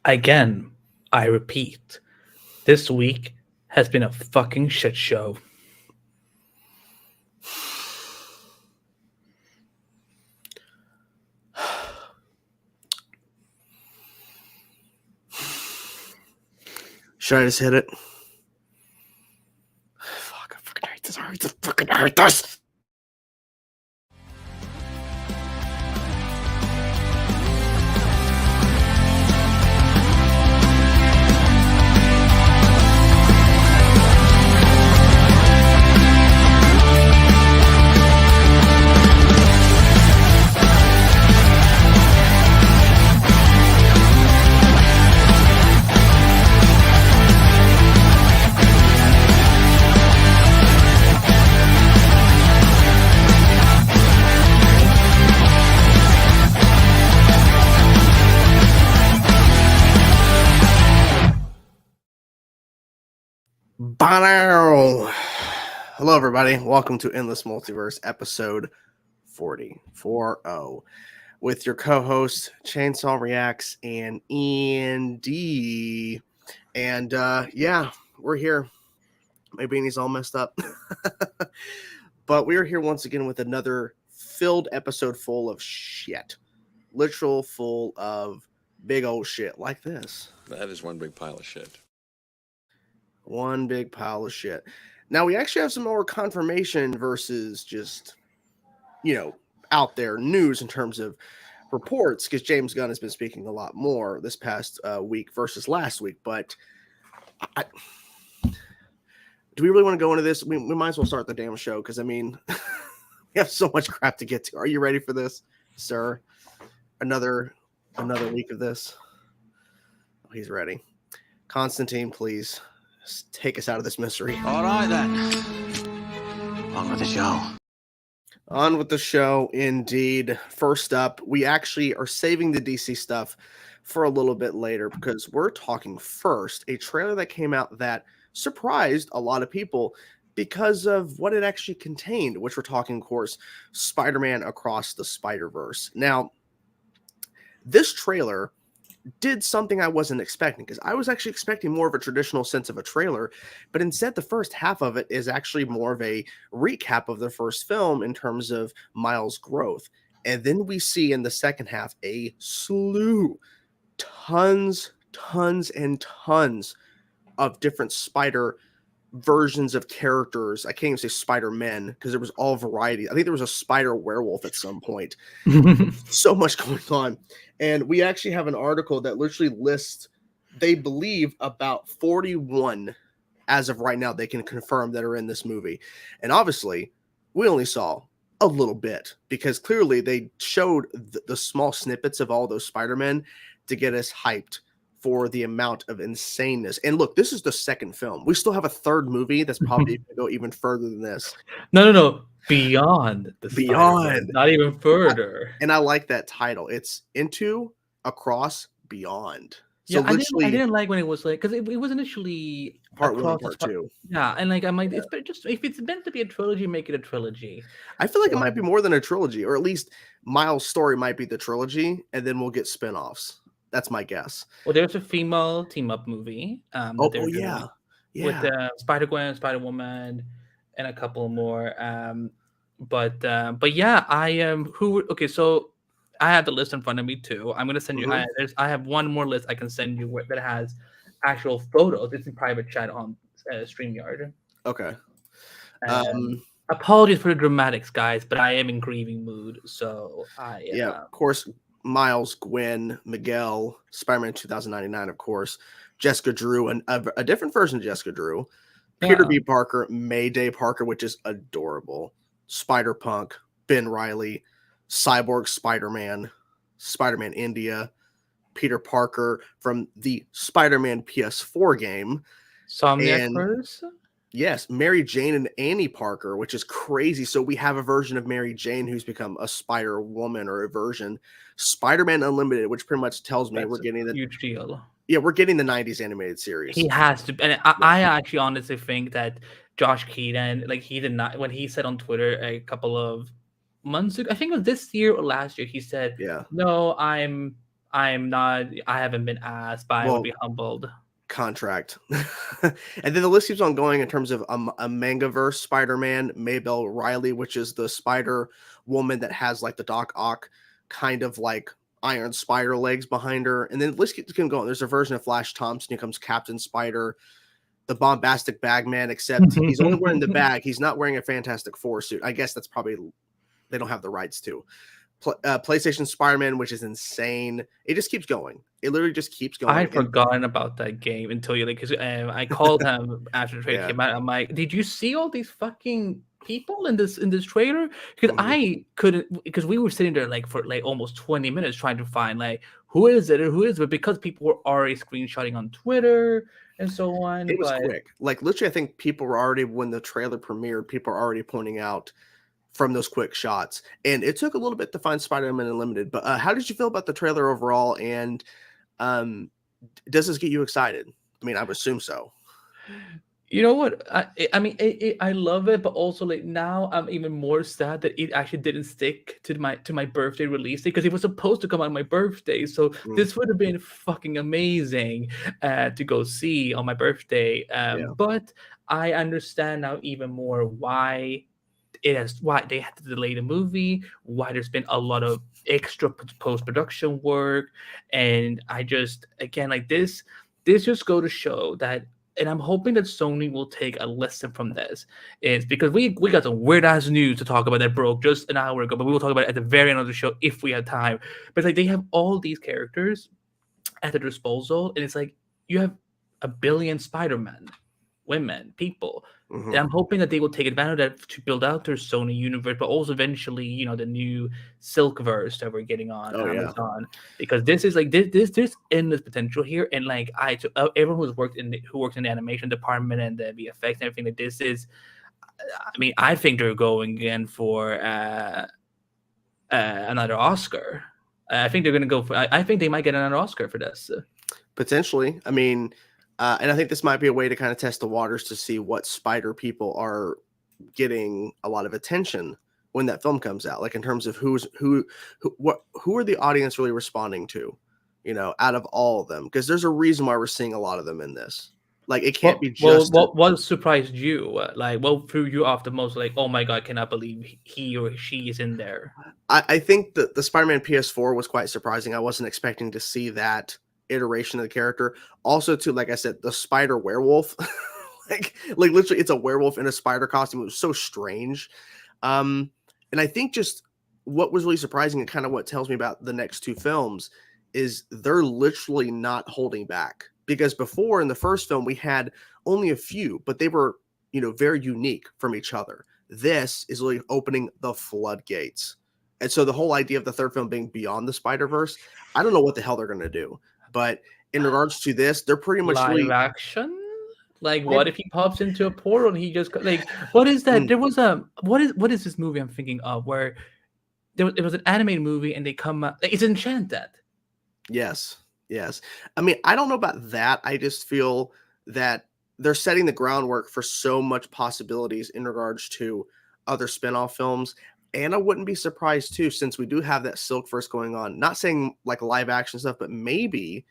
Again, I repeat, this week has been a fucking shit show. Should I just hit it? Fuck, I fucking hate this. I fucking hate this. Bono. Hello, everybody. Welcome to Endless Multiverse, episode 40 with your co-host Chainsaw Reacts and Andy. And yeah, we're here. My beanie's all messed up, but we are here once again with another filled episode full of shit, literal full of big old shit like this. That is one big pile of shit. One big pile of shit. Now, we actually have some more confirmation versus just, out there news in terms of reports, because James Gunn has been speaking a lot more this past week versus last week. But do we really want to go into this? We might as well start the damn show, because, we have so much crap to get to. Are you ready for this, sir? Another week of this? Oh, he's ready. Constantine, please. Take us out of this misery. All right, then. On with the show. On with the show, indeed. First up, we actually are saving the DC stuff for a little bit later because we're talking first a trailer that came out that surprised a lot of people because of what it actually contained, which we're talking, of course, Spider-Man Across the Spider-Verse. Now, this trailer did something I wasn't expecting, because I was actually expecting more of a traditional sense of a trailer, but instead the first half of it is actually more of a recap of the first film in terms of Miles' growth. And then we see in the second half a slew, tons and tons of different spider versions of characters. I can't even say Spider-Men because there was all variety. I think there was a spider werewolf at some point. So much going on. And we actually have an article that literally lists, they believe, about 41 as of right now they can confirm that are in this movie. And obviously, we only saw a little bit because clearly they showed the small snippets of all those Spider-Men to get us hyped for the amount of insaneness. And look, this is the second film. We still have a third movie that's probably going to go even further than this. No. Beyond the Beyond. Spider-Man, not even further. And I like that title. It's Into, Across, Beyond. So yeah, I didn't like when it was like, because it was initially part one, part two. Yeah, and like I'm like, it's just, if it's meant to be a trilogy, make it a trilogy. I feel like it might be more than a trilogy, or at least Miles' story might be the trilogy, and then we'll get spin-offs. That's my guess. Well, there's a female team-up movie. Yeah. With Spider-Gwen, Spider-Woman, and a couple more. But yeah, I am. Okay, so I have the list in front of me too. I'm gonna send you. I have one more list I can send you that has actual photos. It's in private chat on StreamYard. Okay. Apologies for the dramatics, guys, but I am in grieving mood, so of course. Miles, Gwen, Miguel, Spider-Man 2099, of course, Jessica Drew, and a different version of Jessica Drew, Peter B. Parker, Mayday Parker, which is adorable, Spider-Punk, Ben Reilly, Cyborg Spider-Man, Spider-Man India, Peter Parker from the Spider-Man PS4 game. Somniac. Yes, Mary Jane and Annie Parker, which is crazy. So we have a version of Mary Jane who's become a Spider-Woman, or a version. Spider-Man Unlimited, which pretty much tells me we're getting the huge deal. Yeah, we're getting the 90s animated series. He has to. And I actually honestly think that Josh Keaton, like, he did not, when he said on Twitter a couple of months ago, I think it was this year or last year, he said, no, I'm I'm not. I haven't been asked, but I would be humbled. Contract. And then the list keeps on going in terms of a Mangaverse Spider-Man, Maybelle Riley, which is the Spider Woman that has like the Doc Ock kind of like iron spider legs behind her. And then the list keeps going. There's a version of Flash Thompson. Here comes Captain Spider, the bombastic Bagman, except he's only wearing the bag. He's not wearing a Fantastic Four suit. I guess that's probably they don't have the rights to. PlayStation Spider-Man, which is insane. It just keeps going. It literally just keeps going. I had forgotten about that game until you because I called him after the trailer came out. I'm like, did you see all these fucking people in this trailer? Because I couldn't, because we were sitting there like for like almost 20 minutes trying to find like who is it or who is it, because people were already screenshotting on Twitter and so on. It was quick. Like literally, I think people were already, when the trailer premiered, people are already pointing out from those quick shots. And it took a little bit to find Spider-Man Unlimited. But how did you feel about the trailer overall? And does this get you excited? I mean, I would assume so. You know what? I mean, I love it, but also like now I'm even more sad that it actually didn't stick to my birthday release date, because it was supposed to come on my birthday. So this would have been fucking amazing to go see on my birthday. But I understand now even more why they had to delay the movie, why there's been a lot of extra post-production work. And I just, again, like this just go to show that, and I'm hoping that Sony will take a lesson from this, is because we got some weird ass news to talk about that broke just an hour ago, but we will talk about it at the very end of the show if we have time. But like they have all these characters at their disposal, and it's like you have a billion Spider-Man, women, people. And I'm hoping that they will take advantage of that to build out their Sony universe, but also eventually, you know, the new Silkverse that we're getting on Amazon, because this is like there's endless potential here. And like everyone who works in the animation department and the VFX and everything, like this is, I mean, I think they're going again for another Oscar. I think they're going to go for. I think they might get another Oscar for this. Potentially. I mean. And I think this might be a way to kind of test the waters to see what Spider people are getting a lot of attention when that film comes out. Like in terms of who are the audience really responding to, you know, out of all of them? Because there's a reason why we're seeing a lot of them in this. Like it can't be just. What surprised you? Like what threw you off the most? Like, oh my god, I cannot believe he or she is in there. I think that the Spider-Man PS4 was quite surprising. I wasn't expecting to see that iteration of the character. Also too, like I said, the spider werewolf, like literally it's a werewolf in a spider costume. It was so strange. And I think just what was really surprising and kind of what tells me about the next two films is they're literally not holding back, because before in the first film we had only a few, but they were, you know, very unique from each other. This is really opening the floodgates. And so the whole idea of the third film being beyond the Spider-Verse, I don't know what the hell they're going to do. But in regards to this, they're pretty much live action. Like, what if he pops into a portal and he just like, what is that? There was what is this movie I'm thinking of where it was an animated movie and they come out. It's Enchanted. Yes. I mean, I don't know about that. I just feel that they're setting the groundwork for so much possibilities in regards to other spinoff films. And I wouldn't be surprised too, since we do have that Silkverse going on. Not saying like live action stuff, but maybe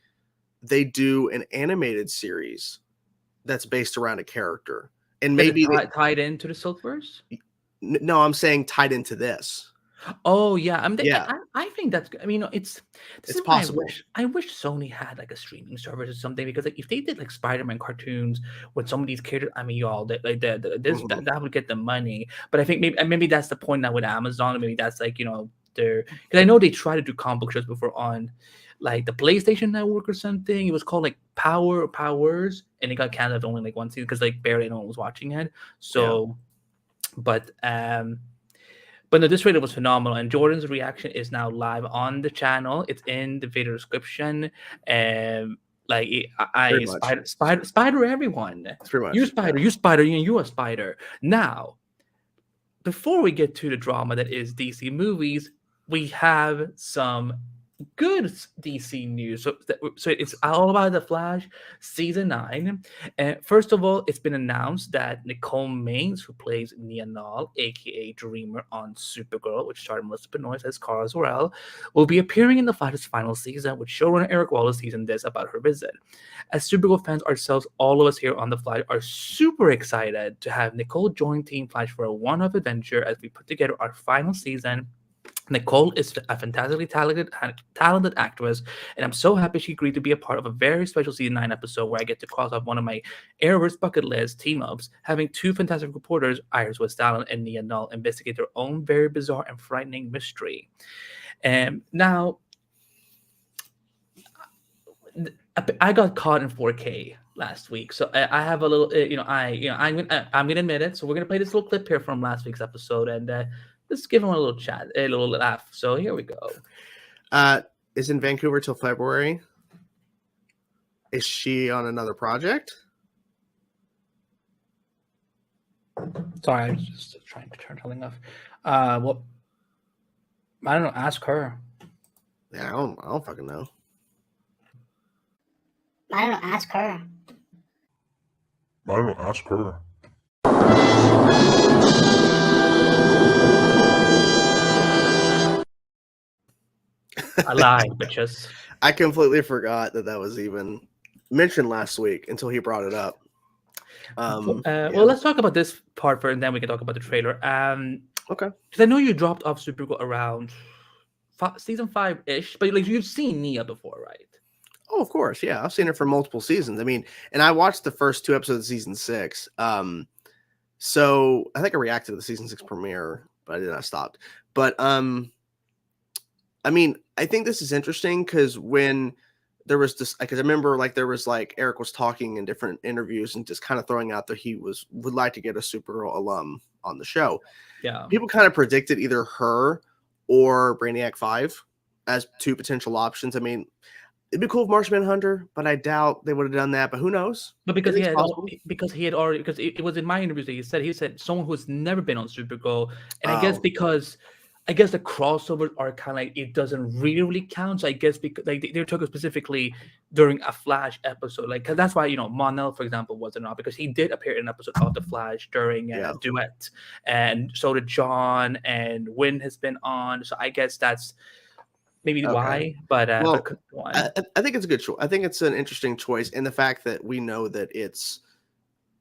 they do an animated series that's based around a character, and maybe tied into the Silkverse. No, I'm saying tied into this. Oh yeah, I think that's good. I mean, it's possible. I wish Sony had like a streaming service or something, because like if they did like Spider-Man cartoons with some of these characters, I mean, y'all that that would get the money. But I think maybe that's the point now with Amazon. Maybe that's like, you know, because I know they tried to do comic book shows before on like the PlayStation Network or something. It was called like Powers, and it got canceled only like one season because like barely anyone was watching it. So, But no, this trailer was phenomenal, and Jordan's reaction is now live on the channel. It's in the video description. Like spider everyone. You spider, you a spider. Now, before we get to the drama that is DC movies, we have some good DC news. So it's all about the Flash season 9. First of all, it's been announced that Nicole Maines, who plays Nia Nal, aka Dreamer on Supergirl, which starred Melissa Benoist as Kara Zor-El, will be appearing in the Flash's final season, with showrunner Eric Wallace teasing this about her visit. As Supergirl fans ourselves, all of us here on the Flash are super excited to have Nicole join Team Flash for a one-off adventure as we put together our final season. Nicole is a fantastically talented actress, and I'm so happy she agreed to be a part of a very special season 9 episode where I get to cross off one of my Arrowverse bucket list team-ups, having two fantastic reporters, Iris Westallen and Nia Null, investigate their own very bizarre and frightening mystery. Now, I got caught in 4K last week, so I have a little, I'm gonna admit it. So we're gonna play this little clip here from last week's episode, and let's give him a little chat, a little laugh. So here we go. Is in Vancouver till February. Is she on another project? Sorry, I was just trying to turn something off. Well, I don't know. Ask her. Yeah, I don't fucking know. I don't know. Ask her. I don't know. Ask her. I lied, bitches. I completely forgot that was even mentioned last week until he brought it up. Well, let's talk about this part first, and then we can talk about the trailer. Okay. Because I know you dropped off Supergirl around season 5-ish, but like you've seen Nia before, right? Oh, of course. Yeah, I've seen her for multiple seasons. I mean, and I watched the first 2 episodes of season 6. So I think I reacted to the season 6 premiere, but I did not stop. But I mean, I think this is interesting because when there was this, because I remember like there was like Eric was talking in different interviews and just kind of throwing out that he would like to get a Supergirl alum on the show. Yeah, people kind of predicted either her or Brainiac 5 as 2 potential options. I mean, it'd be cool if Martian Manhunter, but I doubt they would have done that. But who knows? But because he had already, because it was in my interviews that he said someone who's never been on Supergirl, and I guess because the crossovers are kind of like it doesn't really count. So I guess because like they took it specifically during a Flash episode, like because that's why Mon-El, for example, wasn't on because he did appear in an episode of the Flash during Duet, and so did John, and Wynn has been on. So I guess that's maybe why. But I think it's a good choice. I think it's an interesting choice, and the fact that we know that it's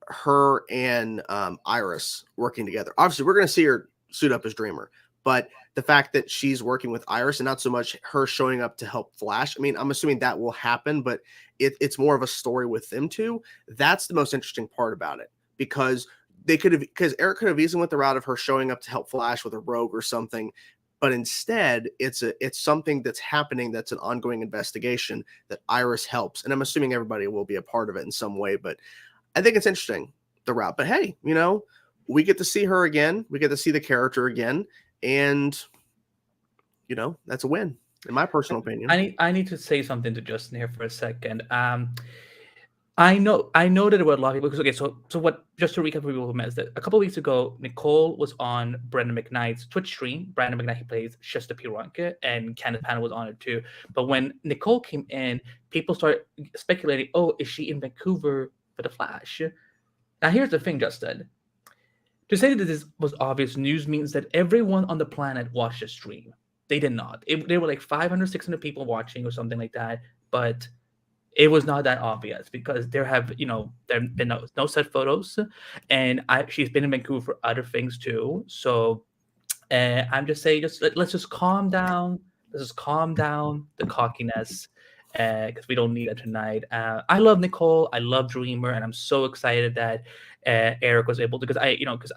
her and Iris working together. Obviously, we're going to see her suit up as Dreamer. But the fact that she's working with Iris and not so much her showing up to help Flash, I mean, I'm assuming that will happen, but it's more of a story with them two. That's the most interesting part about it because Eric could have easily went the route of her showing up to help Flash with a rogue or something, but instead it's something that's happening that's an ongoing investigation that Iris helps, and I'm assuming everybody will be a part of it in some way. But I think it's interesting the route. But hey, we get to see her again, we get to see the character again. And that's a win, in my personal opinion. I need to say something to Justin here for a second. I know that there were a lot of people. Because, so what? Just to recap for people who missed it, a couple of weeks ago, Nicole was on Brendan McKnight's Twitch stream. Brandon McKnight, he plays Shasta Piranka, and Kenneth Panel was on it too. But when Nicole came in, people started speculating, "Oh, is she in Vancouver for the Flash?" Now, here's the thing, Justin. To say that this was obvious news means that everyone on the planet watched the stream. They did not. There were like 500, 600 people watching or something like that, but it was not that obvious because there have been no set photos, and she's been in Vancouver for other things too. So I'm just saying, let's just calm down. Let's just calm down the cockiness because we don't need it tonight. I love Nicole. I love Dreamer, and I'm so excited that Eric was able to, because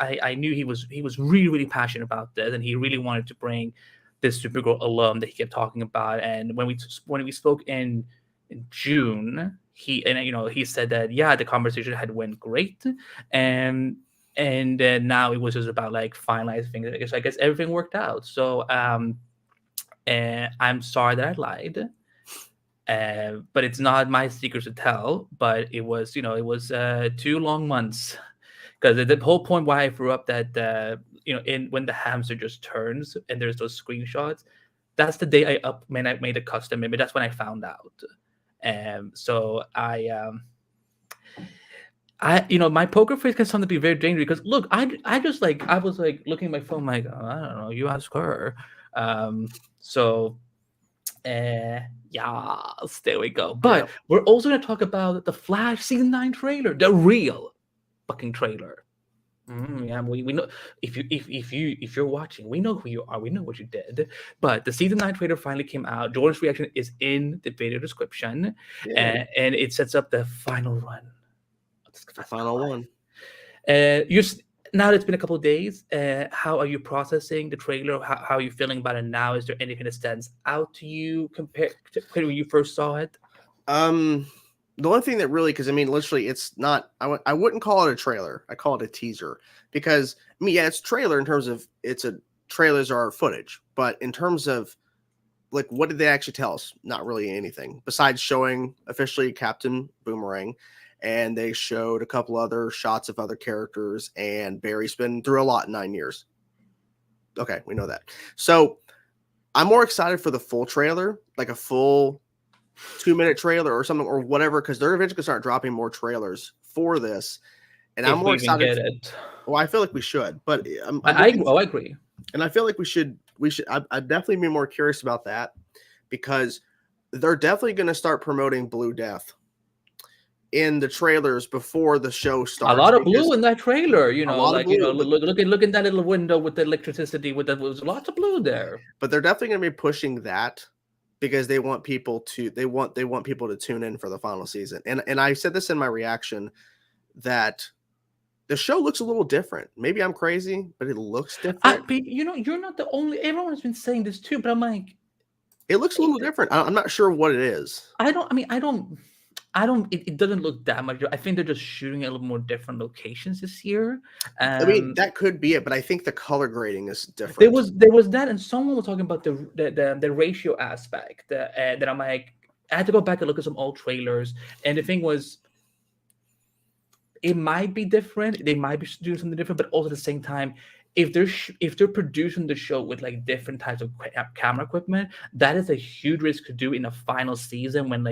I knew he was really, really passionate about this, and he really wanted to bring this Supergirl alum that he kept talking about. And when we spoke in June, he said that the conversation had went great, and now it was just about like finalizing things. I guess everything worked out. So I'm sorry that I lied. But it's not my secret to tell. But it was 2 long months, because the whole point why I threw up that when the hamster just turns and there's those screenshots, that's the day I made a custom image. That's when I found out. So my poker face can sometimes be very dangerous because look, I just like I was like looking at my phone like, oh, I don't know, you ask her. Yes, there we go. But we're also gonna talk about the Flash season 9 trailer, the real fucking trailer. Yeah, we know if you're watching, we know who you are, we know what you did. But the season 9 trailer finally came out. Jordan's reaction is in the video description, and it sets up the final run. The final one. Now that it's been a couple of days, how are you processing the trailer? How are you feeling about it now? Is there anything that stands out to you compared to when you first saw it? The only thing that really, because I mean, literally, it's not. I wouldn't call it a trailer. I call it a teaser because I mean, yeah, it's a trailer in terms of trailers are footage, but in terms of like what did they actually tell us? Not really anything besides showing officially Captain Boomerang. And they showed a couple other shots of other characters, and Barry's been through a lot in 9 years. Okay, we know that. So I'm more excited for the full trailer, like a full 2-minute trailer or something or whatever, because they're eventually going to start dropping more trailers for this. And I'm more excited. Well, I feel like we should, but I agree. And I feel like we should. I'd definitely be more curious about that because they're definitely going to start promoting Blue Death in the trailers before the show starts. A lot of blue in that trailer, look in that little window with the electricity. There's lots of blue there. But they're definitely going to be pushing that because they want people to people to tune in for the final season. And I said this in my reaction that the show looks a little different. Maybe I'm crazy, but it looks different. But you're not the only. Everyone's been saying this too, but I'm like, it looks a little different. I'm not sure what it is. It doesn't look that much. I think they're just shooting at a little more different locations this year. I mean, that could be it, but I think the color grading is different. There was that, and someone was talking about the ratio aspect. That I'm like, I had to go back and look at some old trailers, and the thing was, it might be different. They might be doing something different, but also at the same time, if they're producing the show with like different types of camera equipment, that is a huge risk to do in a final season when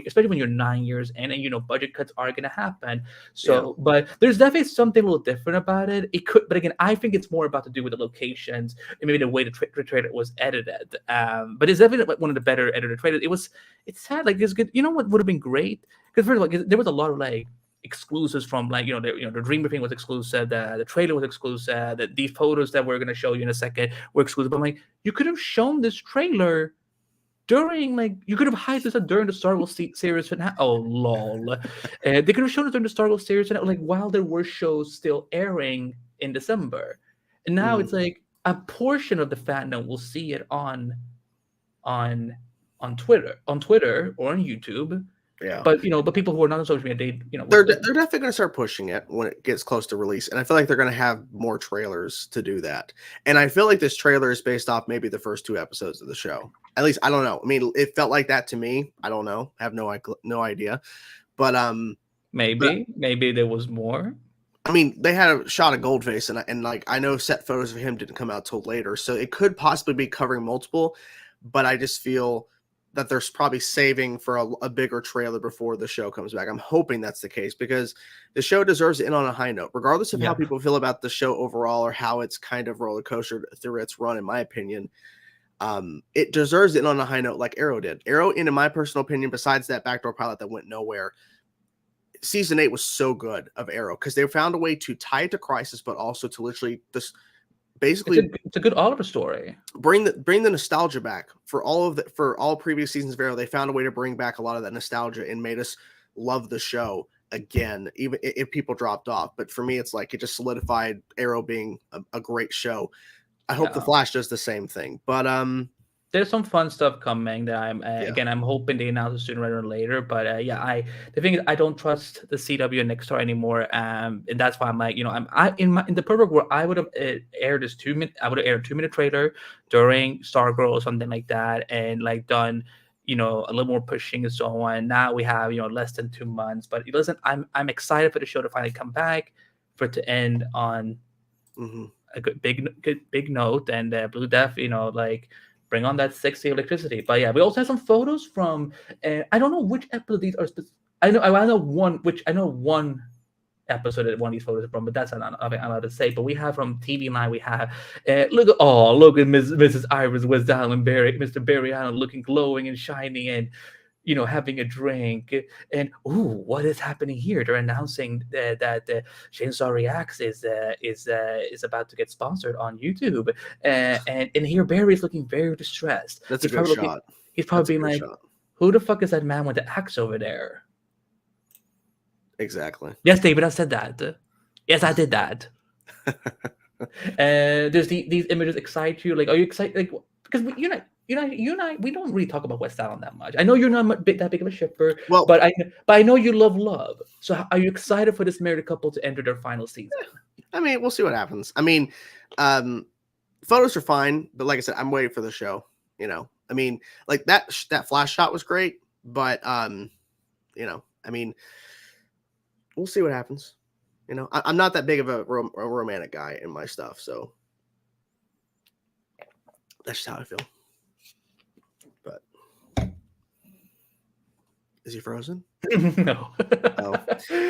especially when you're 9 years in and budget cuts are going to happen. So, but there's definitely something a little different about it. It could, but again, I think it's more about to do with the locations and maybe the way the trailer was edited. But it's definitely one of the better edited trailers. It's sad. Like it's good. You know what would have been great? Because first of all, there was a lot of like exclusives from like the Dreamer thing was exclusive, the trailer was exclusive, these photos that we're going to show you in a second were exclusive. But I'm like, you could have shown this trailer during you could have hyped this up during the Star Wars series finale. Oh lol. They could have shown it during the Star Wars series finale, like while there were shows still airing in December. And now it's like a portion of the fandom will see it on Twitter or on YouTube. Yeah, but people who are not on social media, they're definitely going to start pushing it when it gets close to release, and I feel like they're going to have more trailers to do that. And I feel like this trailer is based off maybe the first 2 episodes of the show. At least I don't know. I mean, it felt like that to me. I don't know. I have no idea. But maybe there was more. I mean, they had a shot of Goldface, and like I know set photos of him didn't come out till later, so it could possibly be covering multiple. But I just feel that they're probably saving for a bigger trailer before the show comes back. I'm hoping that's the case because the show deserves to end on a high note, regardless of how people feel about the show overall or how it's kind of roller coaster through its run. In my opinion, it deserves to end on a high note like Arrow did. Arrow, in my personal opinion, besides that backdoor pilot that went nowhere, season 8 was so good of Arrow because they found a way to tie it to Crisis, but also to literally just basically it's a good Oliver story. Bring the nostalgia back for all previous seasons of Arrow. They found a way to bring back a lot of that nostalgia and made us love the show again, even if people dropped off. But for me, it's like it just solidified Arrow being a great show. I hope the Flash does the same thing. But there's some fun stuff coming that I'm hoping they announce it sooner rather than later. But the thing is, I don't trust the CW and Nexstar anymore, and that's why I'm like, in the perfect world, I would have aired this 2-minute. I would have aired a 2-minute trailer during Stargirl or something like that, and like done, a little more pushing and so on. Now we have less than 2 months, but listen, I'm excited for the show to finally come back, for it to end on a good big note, and Blue Death, bring on that sexy electricity. But yeah, we also have some photos from. I don't know which episode these are. I know one episode that one of these photos are from, but that's not allowed to say. But we have from TV Line, we have look at Mrs. Iris Westdown and Mr. Barry Allen looking glowing and shining and having a drink. And what is happening here? They're announcing that Chainsaw Reacts is about to get sponsored on YouTube. And here Barry is looking very distressed. That's a good shot. He's probably being like, who the fuck is that man with the axe over there? Exactly. Yes, David, I said that. Yes, I did that. Does these images excite you? Like, are you excited? Like, because you and I, we don't really talk about West Allen that much. I know you're not that big of a shipper, but I know you love. So, are you excited for this married couple to enter their final season? I mean, we'll see what happens. I mean, photos are fine, but like I said, I'm waiting for the show. I mean, like that flash shot was great, but I mean, we'll see what happens. I'm not that big of a romantic guy in my stuff, so that's just how I feel. But is he frozen? No. Oh.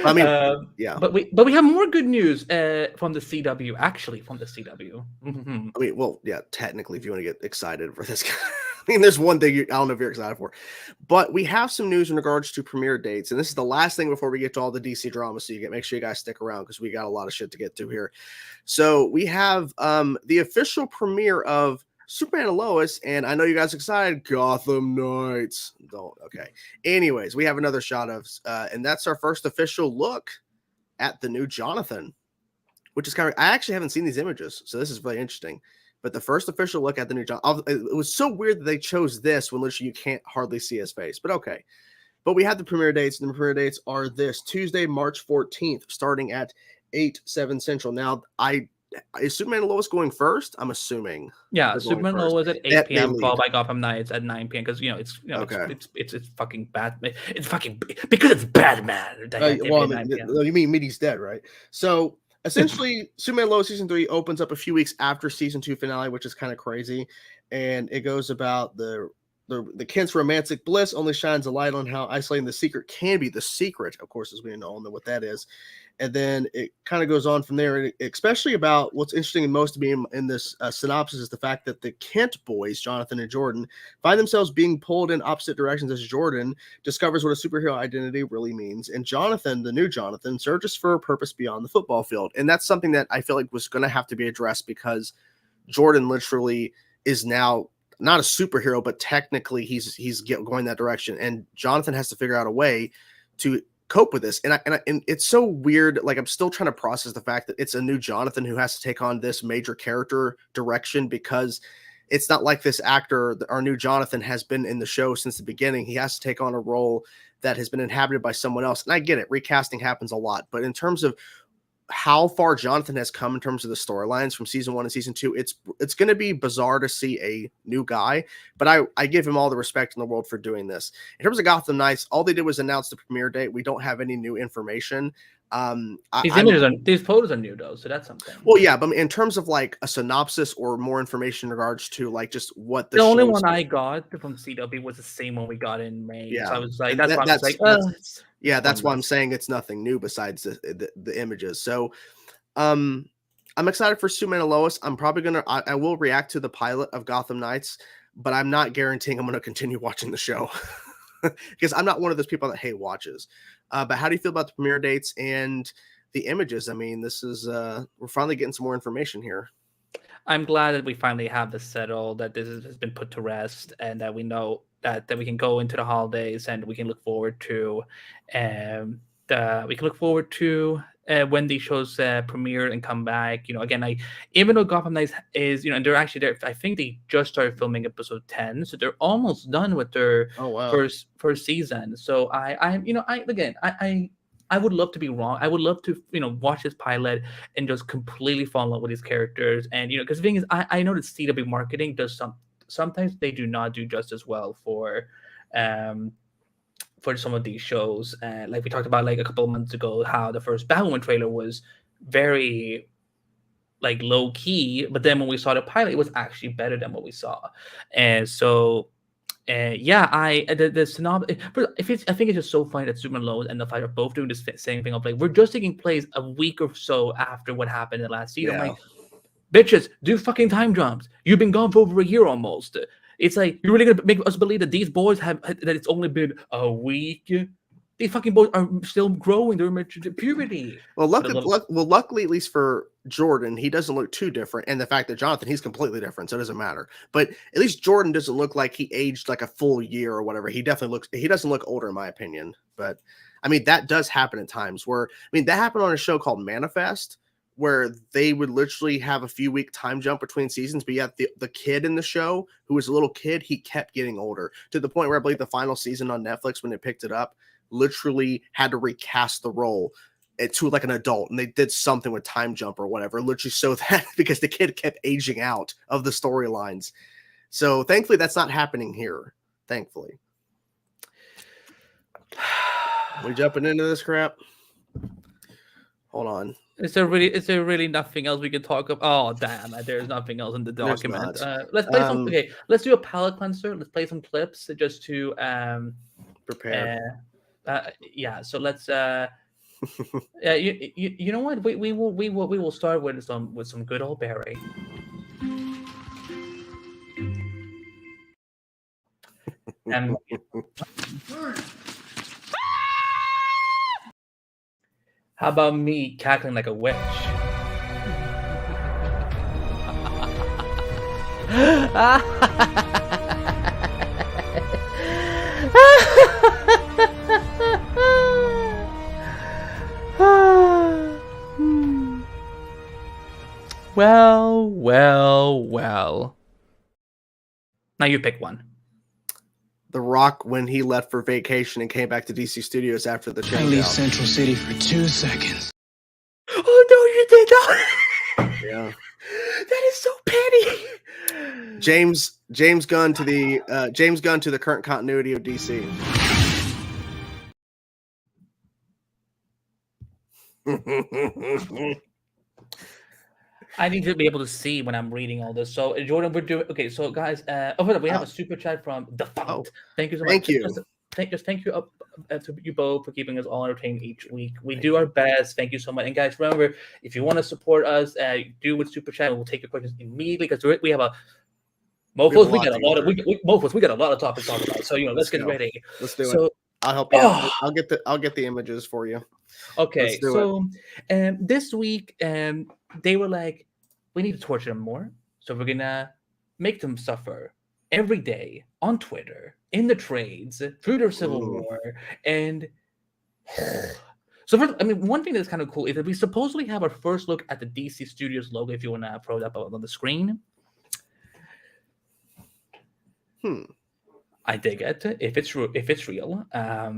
I mean, yeah. But we have more good news from the CW. Actually, from the CW. Mm-hmm. I mean, well, yeah. Technically, if you want to get excited for this guy. I mean, there's one thing I don't know if you're excited for, but we have some news in regards to premiere dates, and this is the last thing before we get to all the DC drama. So make sure you guys stick around because we got a lot of shit to get to here. So we have the official premiere of Superman and Lois, and I know you guys are excited. Gotham Knights. Okay. Anyways, we have another shot of, and that's our first official look at the new Jonathan, which is kind of. I actually haven't seen these images, so this is really interesting. But the first official look at the new Jonathan, it was so weird that they chose this when literally you can't hardly see his face. But okay. But we have the premiere dates, and the premiere dates are this Tuesday, March 14th, starting at 8/7 Central. Now, is Superman and Lois going first? I'm assuming. Yeah, Superman and Lois at 8 p.m. followed by Gotham Knights at 9 p.m. because it's fucking Batman. It's fucking because it's Batman. You mean Meaty's dead, right? So essentially, Superman and Lois season 3 opens up a few weeks after season 2 finale, which is kind of crazy, and it goes about the Kent's romantic bliss only shines a light on how isolating the secret can be. The secret, of course, as we all know what that is. And then it kind of goes on from there, especially about what's interesting and most to me in this synopsis is the fact that the Kent boys, Jonathan and Jordan, find themselves being pulled in opposite directions as Jordan discovers what a superhero identity really means. And Jonathan, the new Jonathan, searches for a purpose beyond the football field. And that's something that I feel like was going to have to be addressed because Jordan literally is now not a superhero, but technically he's going that direction. And Jonathan has to figure out a way to cope with this. And it's so weird. Like, I'm still trying to process the fact that it's a new Jonathan who has to take on this major character direction because it's not like this actor, our new Jonathan, has been in the show since the beginning. He has to take on a role that has been inhabited by someone else. And I get it. Recasting happens a lot. But in terms of how far Jonathan has come in terms of the storylines from season 1 and season 2, it's going to be bizarre to see a new guy, but I give him all the respect in the world for doing this. In terms of Gotham Knights, all they did was announce the premiere date. We don't have any new information. These photos are new though, so that's something. Well, yeah, but in terms of like a synopsis or more information in regards to like just what the only one I got from CW was the same one we got in May. Yeah, so I was like, that's why I'm saying it's nothing new besides the images. So, I'm excited for Superman and Lois. I'm probably I will react to the pilot of Gotham Knights, but I'm not guaranteeing I'm going to continue watching the show because I'm not one of those people that hate watches. But how do you feel about the premiere dates and the images? I mean, this is we're finally getting some more information here. I'm glad that we finally have this settled, that this has been put to rest, and that we know that we can go into the holidays and we can look forward to when these shows premiere and come back. Again, even though Gotham Knights is, and they're actually there, I think they just started filming episode 10, so they're almost done with their first season. So I would love to be wrong. I would love to, watch this pilot and just completely fall in love with these characters. And, because the thing is, I know that CW marketing does sometimes they do not do just as well for some of these shows. Like we talked about like a couple of months ago, how the first Batwoman trailer was very like low key, but then when we saw the pilot, it was actually better than what we saw. And so yeah, the synopsis. I think it's just so funny that Superman and Lois and the Flash are both doing this same thing of like, we're just taking place a week or so after what happened in the last season. Yeah. I'm like, bitches, do fucking time jumps. You've been gone for over a year almost. It's like, you're really gonna make us believe that these boys that it's only been a week? These fucking boys are still growing. They're in puberty. Well, luckily, at least for Jordan, he doesn't look too different. And the fact that Jonathan, he's completely different, so it doesn't matter. But at least Jordan doesn't look like he aged like a full year or whatever. He doesn't look older, in my opinion. But I mean, that does happen at times that happened on a show called Manifest, where they would literally have a few week time jump between seasons. But yet the kid in the show, who was a little kid, he kept getting older to the point where I believe the final season on Netflix, when they picked it up, literally had to recast the role to like an adult, and they did something with time jump or whatever, literally so that because the kid kept aging out of the storylines. So thankfully that's not happening here. Thankfully. We jumping into this crap? Hold on. Is there really nothing else we can talk about? Oh damn, there's nothing else in the document. Let's play some. Okay, let's do a palette cleanser. Let's play some clips just to prepare. Yeah, so let's yeah, you know what, we will start with some good old Barry. And how about me cackling like a witch? Well. Now you pick one. The Rock, when he left for vacation and came back to DC Studios after the show. I leave Central City for 2 seconds. Oh no, you did not. Yeah. That is so petty. James Gunn to the current continuity of DC. I need to be able to see when I'm reading all this. So, Jordan, we're doing okay. So, guys, we have a super chat from Defiant. Oh, thank you so much. Thank you. Thank you to you both for keeping us all entertained each week. We do our best. Thank you so much. And guys, remember, if you want to support us, do with super chat. We'll take your questions immediately because we have a Mofos. We got a lot of Mofos. We got a lot of topics to talk about. So let's get ready. Let's do it. I'll help you. I'll get the images for you. Okay. So, this week, they were like, we need to torture them more, so we're gonna make them suffer every day on Twitter, in the trades, through their civil war, and so one thing that's kind of cool is that we supposedly have our first look at the DC Studios logo. If you want to throw that up on the screen, I dig it. If it's real, if it's real, yeah,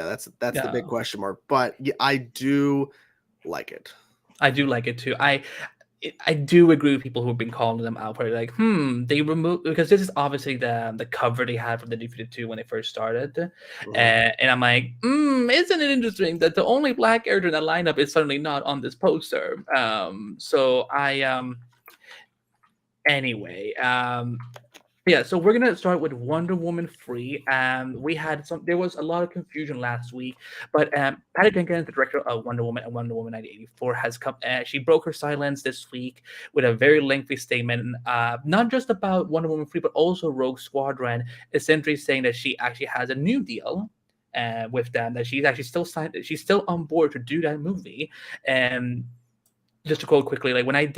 that's the big question mark. But yeah, I do like it. I do like it too. I do agree with people who have been calling them out for like, they removed, because this is obviously the cover they had from the Defeated 2 when they first started. And I'm like, isn't it interesting that the only black character in that lineup is suddenly not on this poster? So anyway, yeah, so we're gonna start with Wonder Woman Free. There was a lot of confusion last week, but Patty Jenkins, the director of Wonder Woman and Wonder Woman 1984, has come. She broke her silence this week with a very lengthy statement, not just about Wonder Woman Free, but also Rogue Squadron, essentially saying that she actually has a new deal with them, that she's actually still signed, she's still on board to do that movie. And just to quote quickly, like when I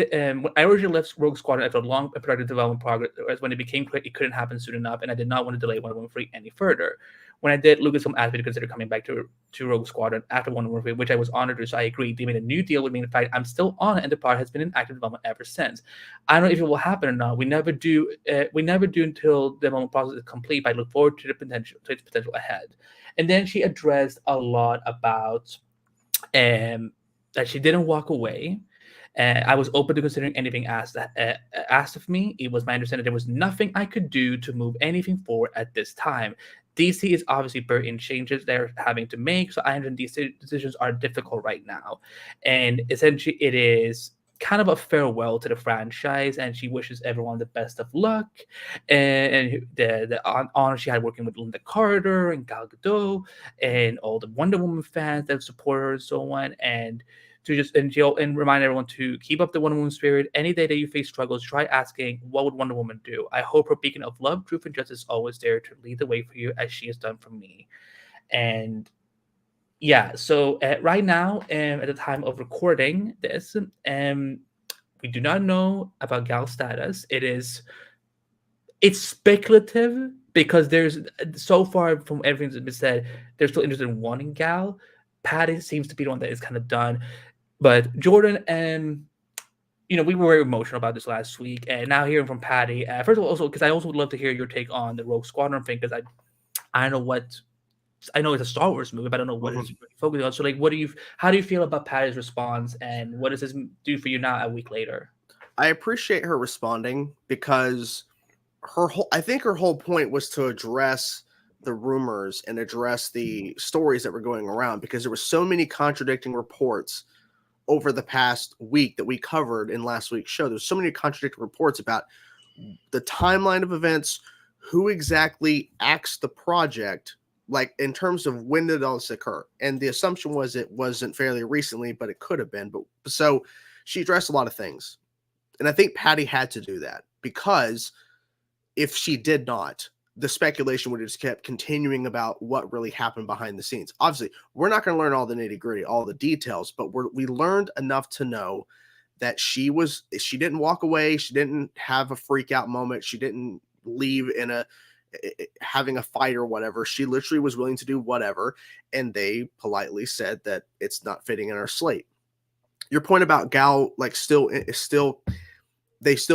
originally left Rogue Squadron after a long productive development progress, when it became clear it couldn't happen soon enough, and I did not want to delay Wonder Woman Free any further. When I did, Lucasfilm asked me to consider coming back to Rogue Squadron after Wonder Woman Free, which I was honored to, so I agreed. They made a new deal with me. In fact, I'm still on it, and the part has been in active development ever since. I don't know if it will happen or not. We never do until the development process is complete, but I look forward to its potential ahead. And then she addressed a lot about that she didn't walk away. I was open to considering anything asked of me. It was my understanding there was nothing I could do to move anything forward at this time. DC is obviously buried in changes they're having to make, so I understand these decisions are difficult right now. And essentially, it is kind of a farewell to the franchise, and she wishes everyone the best of luck, and the honor she had working with Linda Carter and Gal Gadot and all the Wonder Woman fans that support her and so on, and to just and remind everyone to keep up the Wonder Woman spirit. Any day that you face struggles, try asking, what would Wonder Woman do? I hope her beacon of love, truth, and justice is always there to lead the way for you as she has done for me. And yeah, so right now, at the time of recording this, we do not know about Gal's status. It's speculative because there's so far from everything that's been said, they're still interested in wanting Gal. Patty seems to be the one that is kind of done, but Jordan, we were very emotional about this last week, and now hearing from Patty. First of all, also because I also would love to hear your take on the Rogue Squadron thing, because I don't know what. I know it's a Star Wars movie, but I don't know what it's focusing on. So, like, how do you feel about Patty's response, and what does this do for you now a week later? I appreciate her responding because I think her whole point was to address the rumors and address the stories that were going around, because there were so many contradicting reports over the past week that we covered in last week's show. There's so many contradicting reports about the timeline of events, who exactly axed the project, like in terms of when did all this occur. And the assumption was it wasn't fairly recently, but it could have been. But so she addressed a lot of things. And I think Patty had to do that, because if she did not, the speculation would have just kept continuing about what really happened behind the scenes. Obviously, we're not going to learn all the nitty gritty, all the details, but we learned enough to know that she didn't walk away. She didn't have a freak out moment. She didn't leave in having a fight or whatever. She literally was willing to do whatever. And they politely said that it's not fitting in our slate. Your point about Gal, like they still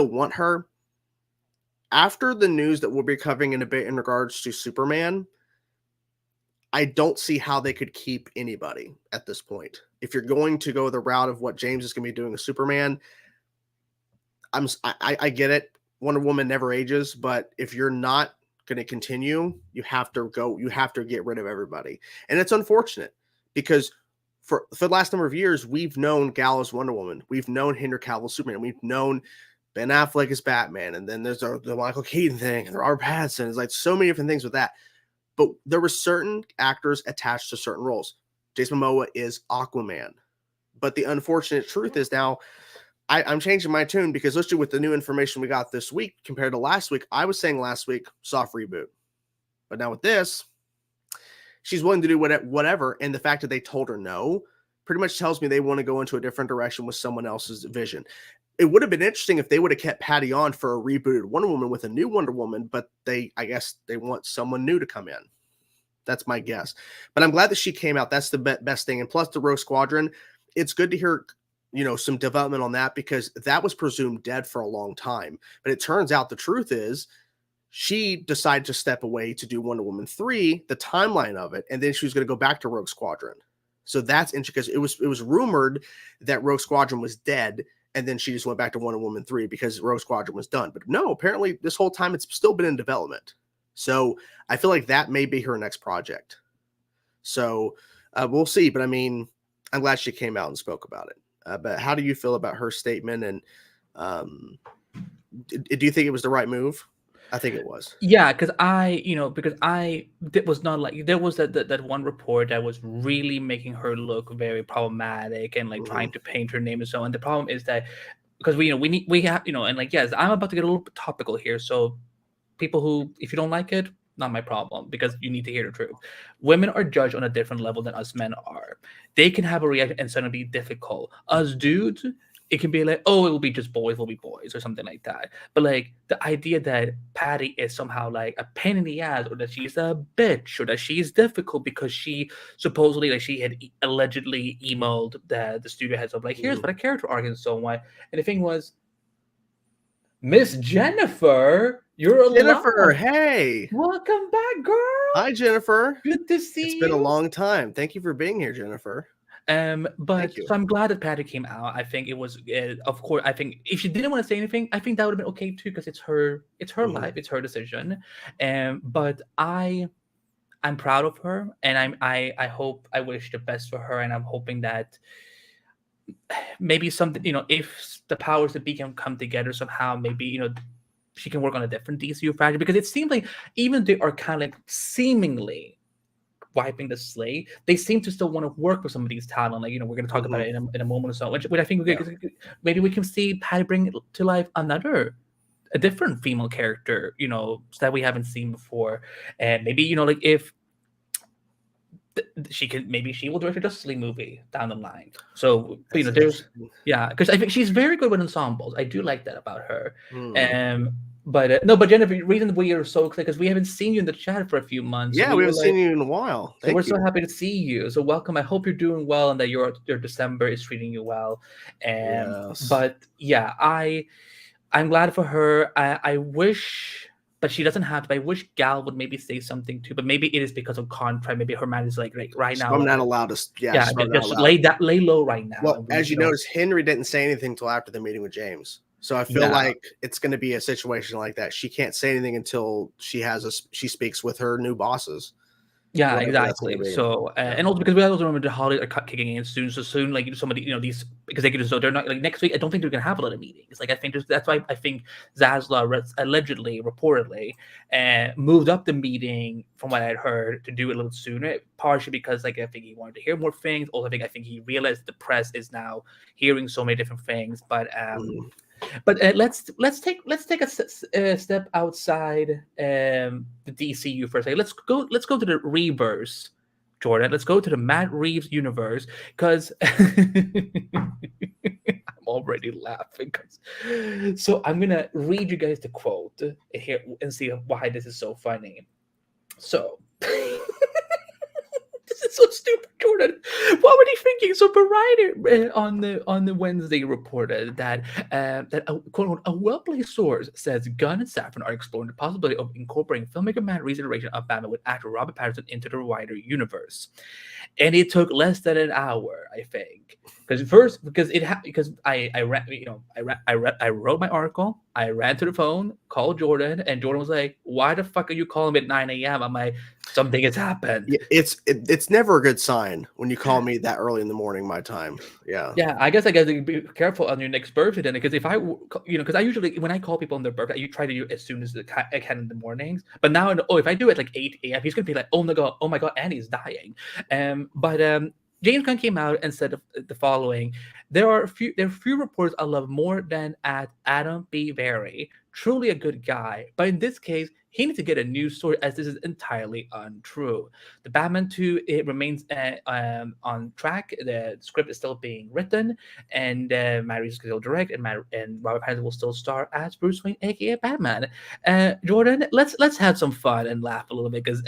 want her. After the news that we'll be covering in a bit in regards to Superman, I don't see how they could keep anybody at this point. If you're going to go the route of what James is going to be doing with Superman, I get it. Wonder Woman never ages, but if you're not going to continue, you have to get rid of everybody. And it's unfortunate, because for the last number of years, we've known Gal as Wonder Woman. We've known Henry Cavill Superman. We've known Ben Affleck is Batman, and then there's the Michael Keaton thing, and the Robert Pattinson. It's like so many different things with that. But there were certain actors attached to certain roles. Jason Momoa is Aquaman. But the unfortunate truth is now, I'm changing my tune, because literally with the new information we got this week compared to last week, I was saying last week, soft reboot. But now with this, she's willing to do whatever, and the fact that they told her no pretty much tells me they want to go into a different direction with someone else's vision. It would have been interesting if they would have kept Patty on for a rebooted Wonder Woman with a new Wonder Woman, but I guess they want someone new to come in. That's my guess. But I'm glad that she came out. That's the best thing. And plus the Rogue Squadron, it's good to hear, some development on that, because that was presumed dead for a long time. But it turns out the truth is she decided to step away to do Wonder Woman 3, the timeline of it, and then she was going to go back to Rogue Squadron. So that's interesting, because it was rumored that Rogue Squadron was dead, and then she just went back to Wonder Woman 3 because Rogue Squadron was done. But no, apparently this whole time it's still been in development. So I feel like that may be her next project. So we'll see. But I mean, I'm glad she came out and spoke about it. But how do you feel about her statement? And do you think it was the right move? I think it was. Yeah, because it was not like, there was that one report that was really making her look very problematic and like trying to paint her name and so on. The problem is that because we have, and like, yes, I'm about to get a little bit topical here. So people who, if you don't like it, not my problem, because you need to hear the truth. Women are judged on a different level than us men are. They can have a reaction and suddenly be difficult. Us dudes, it can be like, oh, it will be just boys will be boys or something like that. But like the idea that Patty is somehow like a pain in the ass, or that she's a bitch, or that she's difficult because she supposedly, like, she had allegedly emailed the studio heads of like, here's what a character arc and so on. And the thing was, Miss Jennifer, you're alive. Jennifer, hey. Welcome back, girl. Hi, Jennifer. Good to see you. It's been a long time. Thank you for being here, Jennifer. But so I'm glad that Patty came out. I think it was, of course, I think if she didn't want to say anything, I think that would have been okay too, because it's her life, it's her decision. But I'm proud of her, and I wish the best for her, and I'm hoping that maybe something, if the powers that be can come together somehow, maybe, she can work on a different DCU project, because it seems like even they are kind of like seemingly wiping the slate, they seem to still want to work with some of these talent. Like, we're going to talk about it in a moment or so, which I think maybe we can see Patty bring to life a different female character, that we haven't seen before. And maybe, like if maybe she will direct a Justice League movie down the line. So, because I think she's very good with ensembles. I do like that about her. But Jennifer, the reason we are so clear because we haven't seen you in the chat for a few months. Yeah, we haven't seen you in a while. So we're so happy to see you. So welcome. I hope you're doing well and that your December is treating you well. But yeah, I'm glad for her. I wish, but she doesn't have to. I wish Gal would maybe say something too, but maybe it is because of contract. Maybe her man is like right now. I'm not allowed to. Just lay low right now. Well, as you notice, Henry didn't say anything until after the meeting with James. So I feel like it's going to be a situation like that. She can't say anything until she speaks with her new bosses. Yeah, exactly. So, and also because we also remember the holidays are kicking in soon. So soon, like somebody, these executives, so they're not like next week. I don't think they're gonna have a lot of meetings. Like I think that's why I think Zasla allegedly, reportedly, moved up the meeting from what I had heard to do it a little sooner. Partially because like I think he wanted to hear more things. Also, I think he realized the press is now hearing so many different things. But let's take a step outside the DCU for a second. Let's go to the reverse, Jordan. Let's go to the Matt Reeves universe because I'm already laughing. So I'm gonna read you guys the quote here and see why this is so funny. So. This is so stupid, Jordan. What were they thinking? So Variety on the Wednesday reported that a well-placed source says Gunn and Safran are exploring the possibility of incorporating filmmaker Matt Reeves' iteration of Batman with actor Robert Pattinson into the wider universe, and it took less than an hour, I think. Because I wrote my article, I ran to the phone, called Jordan, and Jordan was like, "Why the fuck are you calling me at 9 a.m.?" I'm like, "Something has happened." It's never a good sign when you call me that early in the morning, my time. Yeah. I guess I got to be careful on your next birthday then, because if I, because I usually when I call people on their birthday, you try to do it as soon as I can in the mornings. But now, if I do it like 8 a.m., he's gonna be like, "Oh my god, Annie's dying." But James Gunn came out and said the following: there are few reporters I love more than Adam B. Vary. Truly a good guy, but in this case, he needs to get a new story, as this is entirely untrue. The Batman 2, it remains on track. The script is still being written, and Matt Reeves is still direct, and Robert Pattinson will still star as Bruce Wayne, aka Batman. Jordan, let's have some fun and laugh a little bit, because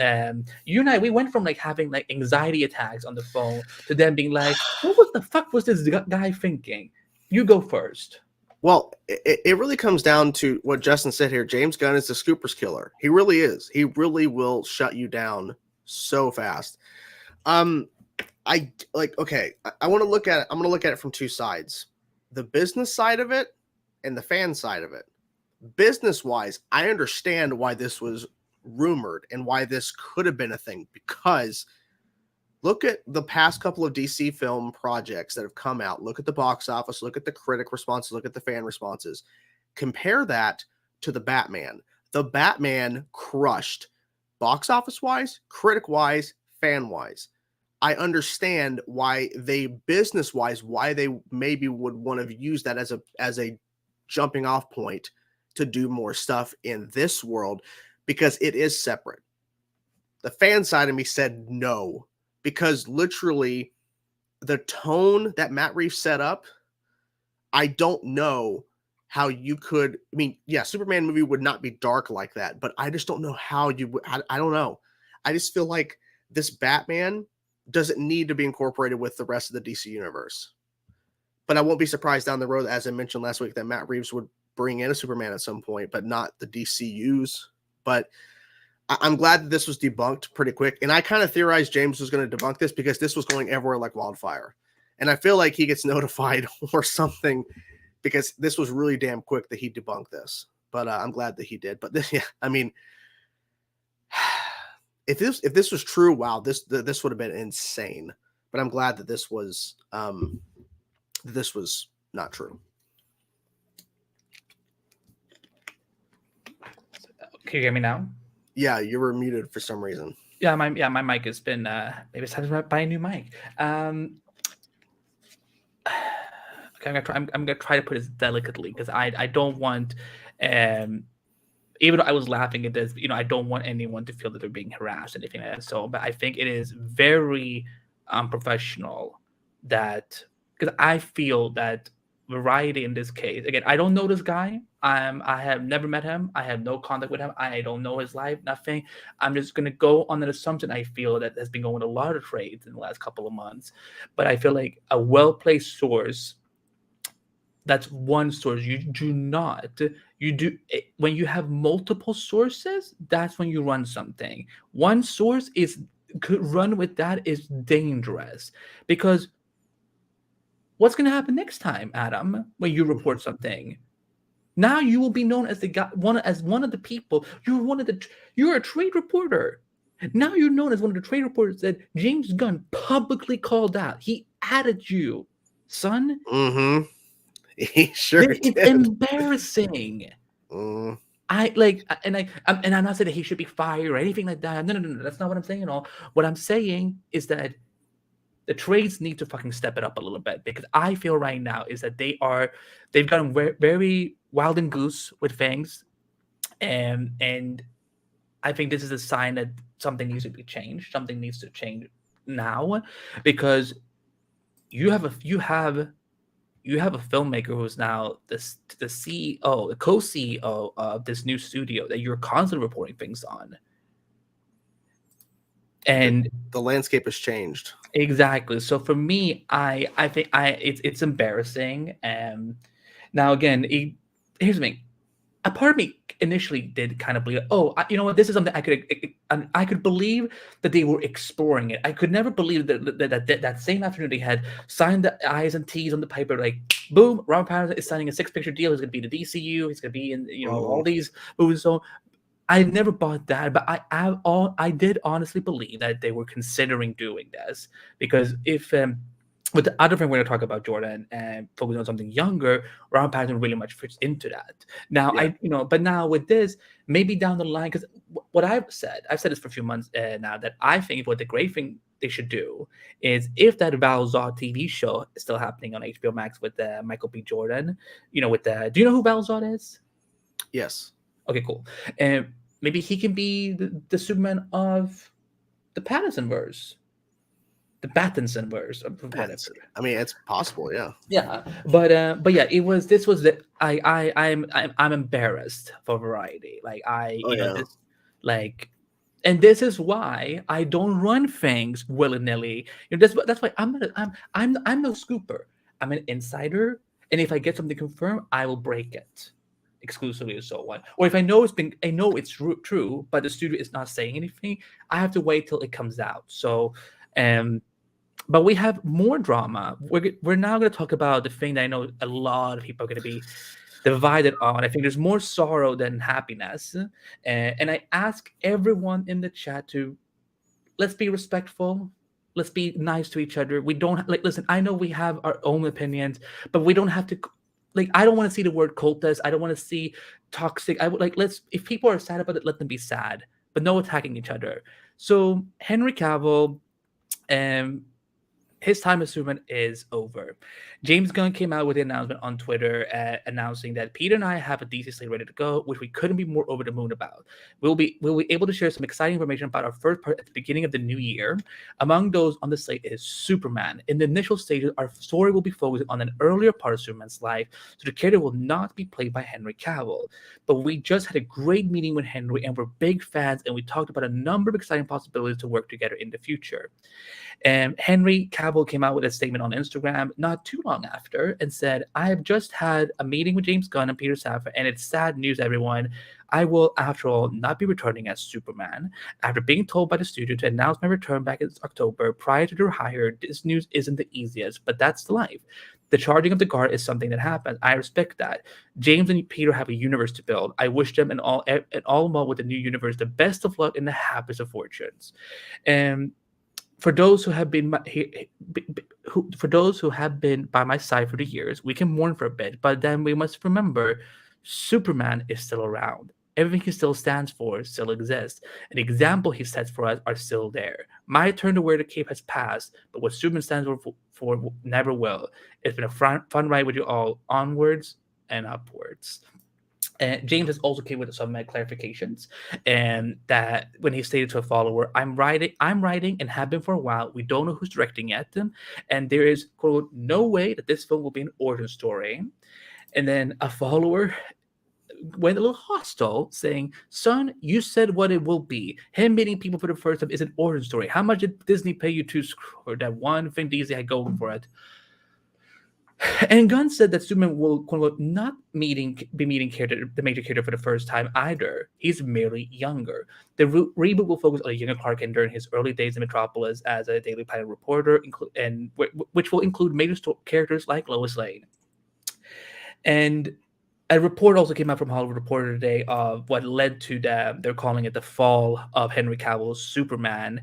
you and I, we went from like having like anxiety attacks on the phone to them being like, what the fuck was this guy thinking? You go first. Well, it really comes down to what Justin said here. James Gunn is the scoopers killer. He really is. He really will shut you down so fast. I want to look at it. I'm going to look at it from two sides: the business side of it and the fan side of it. Business wise, I understand why this was rumored and why this could have been a thing, because look at the past couple of DC film projects that have come out. Look at the box office. Look at the critic responses. Look at the fan responses. Compare that to the Batman. The Batman crushed box office wise, critic wise, fan wise. I understand why they business wise, why they maybe would want to use that as a jumping off point to do more stuff in this world, because it is separate. The fan side of me said no. Because literally the tone that Matt Reeves set up, I don't know how you could. I mean, yeah, Superman movie would not be dark like that, but I just don't know how you would. I don't know. I just feel like this Batman doesn't need to be incorporated with the rest of the DC universe. But I won't be surprised down the road, as I mentioned last week, that Matt Reeves would bring in a Superman at some point, but not the DCUs. But I'm glad that this was debunked pretty quick. And I kind of theorized James was going to debunk this because this was going everywhere like wildfire. And I feel like he gets notified or something, because this was really damn quick that he debunked this. But I'm glad that he did. But this, yeah, I mean, if this was true, wow, this would have been insane. But I'm glad that this was this was not true. Can you hear me now? Yeah, you were muted for some reason. Yeah, my mic has been maybe it's time to buy a new mic. Okay, I'm gonna try to put it delicately because I don't want even though I was laughing at this, I don't want anyone to feel that they're being harassed or anything like that. So, but I think it is very unprofessional that, because I feel that Variety in this case, again, I don't know this guy. I have never met him. I have no contact with him. I don't know his life, nothing. I'm just gonna go on an assumption I feel that has been going a lot of trades in the last couple of months. But I feel like a well-placed source, that's one source. You do not, you do when you have multiple sources, that's when you run something. One source could run with that is dangerous, because what's going to happen next time, Adam, when you report something? Now you will be known as the guy, one of the people. You're a trade reporter. Now you're known as one of the trade reporters that James Gunn publicly called out. He added you, son. Mm-hmm. He sure It's did. embarrassing. Mm. I'm not saying that he should be fired or anything like that. No. That's not what I'm saying at all. What I'm saying is that the trades need to fucking step it up a little bit, because I feel right now is that they've gotten very, very wild and goose with things, and I think this is a sign that something needs to be changed. Something needs to change now, because you have a filmmaker who's now the CEO, the co-CEO of this new studio that you're constantly reporting things on. And the landscape has changed. Exactly. So for me, I think it's embarrassing. Now again, here's the thing. A part of me initially did kind of believe, you know what, this is something I could believe that they were exploring it. I could never believe that same afternoon they had signed the I's and T's on the paper, like boom, Robert Pattinson is signing a 6-picture deal. He's going to be in the DCU. He's going to be in all these movies. So I never bought that, but I did honestly believe that they were considering doing this, because if with the other thing we're going to talk about, Jordan, and focus on something younger, Robert Pattinson really much fits into that. Now, Yeah. But now with this, maybe down the line, because what I've said this for a few months now, that I think what the great thing they should do is, if that Val Zod TV show is still happening on HBO Max with Michael B. Jordan, do you know who Val Zod is? Yes. Okay, cool. And maybe he can be the Superman of the Pattinson-verse. The Pattinson-verse. I mean, it's possible, yeah. Yeah, but yeah, I'm embarrassed for Variety. And this is why I don't run things willy-nilly. That's why I'm no scooper. I'm an insider, and if I get something confirmed, I will break it exclusively, or so on. Or if I know it's true, but the studio is not saying anything, I have to wait till it comes out. So, but we have more drama. We're now going to talk about the thing that I know a lot of people are going to be divided on. I think there's more sorrow than happiness, and I ask everyone in the chat to, let's be respectful. Let's be nice to each other. We don't listen. I know we have our own opinions, but we don't have to. I don't want to see the word cultist. I don't want to see toxic. If people are sad about it, let them be sad, but no attacking each other. So Henry Cavill, his time as Superman is over. James Gunn came out with an announcement on Twitter announcing that Peter and I have a DC slate ready to go, which we couldn't be more over the moon about. We'll be able to share some exciting information about our first part at the beginning of the new year. Among those on the slate is Superman. In the initial stages, our story will be focused on an earlier part of Superman's life, so the character will not be played by Henry Cavill. But we just had a great meeting with Henry, and we're big fans, and we talked about a number of exciting possibilities to work together in the future. And Henry Cavill came out with a statement on Instagram not too long after and said, "I have just had a meeting with James Gunn and Peter Safran, and it's sad news, everyone. I will, after all, not be returning as Superman. After being told by the studio to announce my return back in October prior to their hire, this news isn't the easiest, but that's life. The charging of the guard is something that happens. I respect that. James and Peter have a universe to build. I wish them and all involved with the new universe the best of luck and the happiest of fortunes." And for those who have been for those who have been by my side for the years, we can mourn for a bit, but then we must remember Superman is still around. Everything he still stands for still exists. An example he sets for us are still there. My turn to wear the cape has passed, but what Superman stands for never will. It's been a fun ride with you all, onwards and upwards. And James has also came with some clarifications, and that when he stated to a follower, I'm writing, and have been for a while. We don't know who's directing yet, and there is quote no way that this film will be an origin story. And then a follower went a little hostile, saying, "Son, you said what it will be. Him meeting people for the first time is an origin story. How much did Disney pay you to score that one thing Disney had going for it?" And Gunn said that Superman will quote not be meeting the major character for the first time either. He's merely younger. The reboot will focus on a younger Clark Kent during his early days in Metropolis as a Daily Planet reporter, which will include major characters like Lois Lane. And a report also came out from Hollywood Reporter today of what led to they're calling it the fall of Henry Cavill's Superman.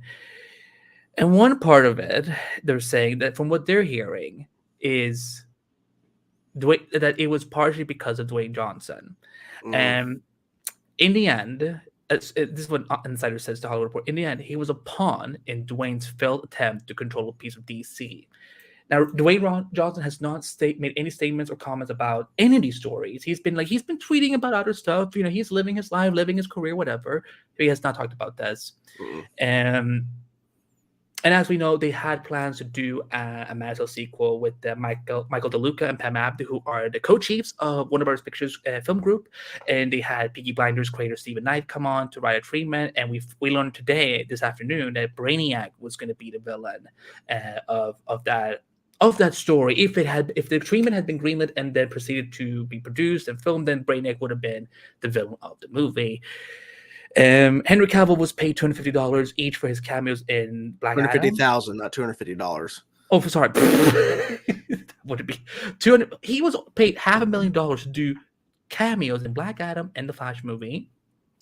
And one part of it, they're saying that from what they're hearing is that it was partially because of Dwayne Johnson. And in the end, this is what Insider says to Hollywood Report, in the end, he was a pawn in Dwayne's failed attempt to control a piece of DC. Now, Dwayne Johnson has not made any statements or comments about any of these stories. He's been tweeting about other stuff. He's living his life, living his career, whatever. He has not talked about this. And as we know, they had plans to do a Mantle sequel with Michael DeLuca and Pam Abdi, who are the co-chiefs of Warner Bros. Pictures film group. And they had Peaky Blinders creator Stephen Knight come on to write a treatment. And we learned this afternoon, that Brainiac was going to be the villain of that story. If the treatment had been greenlit and then proceeded to be produced and filmed, then Brainiac would have been the villain of the movie. Henry Cavill was paid $250 each for his cameos in Black Adam. $250,000, not $250. Oh, sorry. Would it be 200? He was paid $500,000 to do cameos in Black Adam and the Flash movie.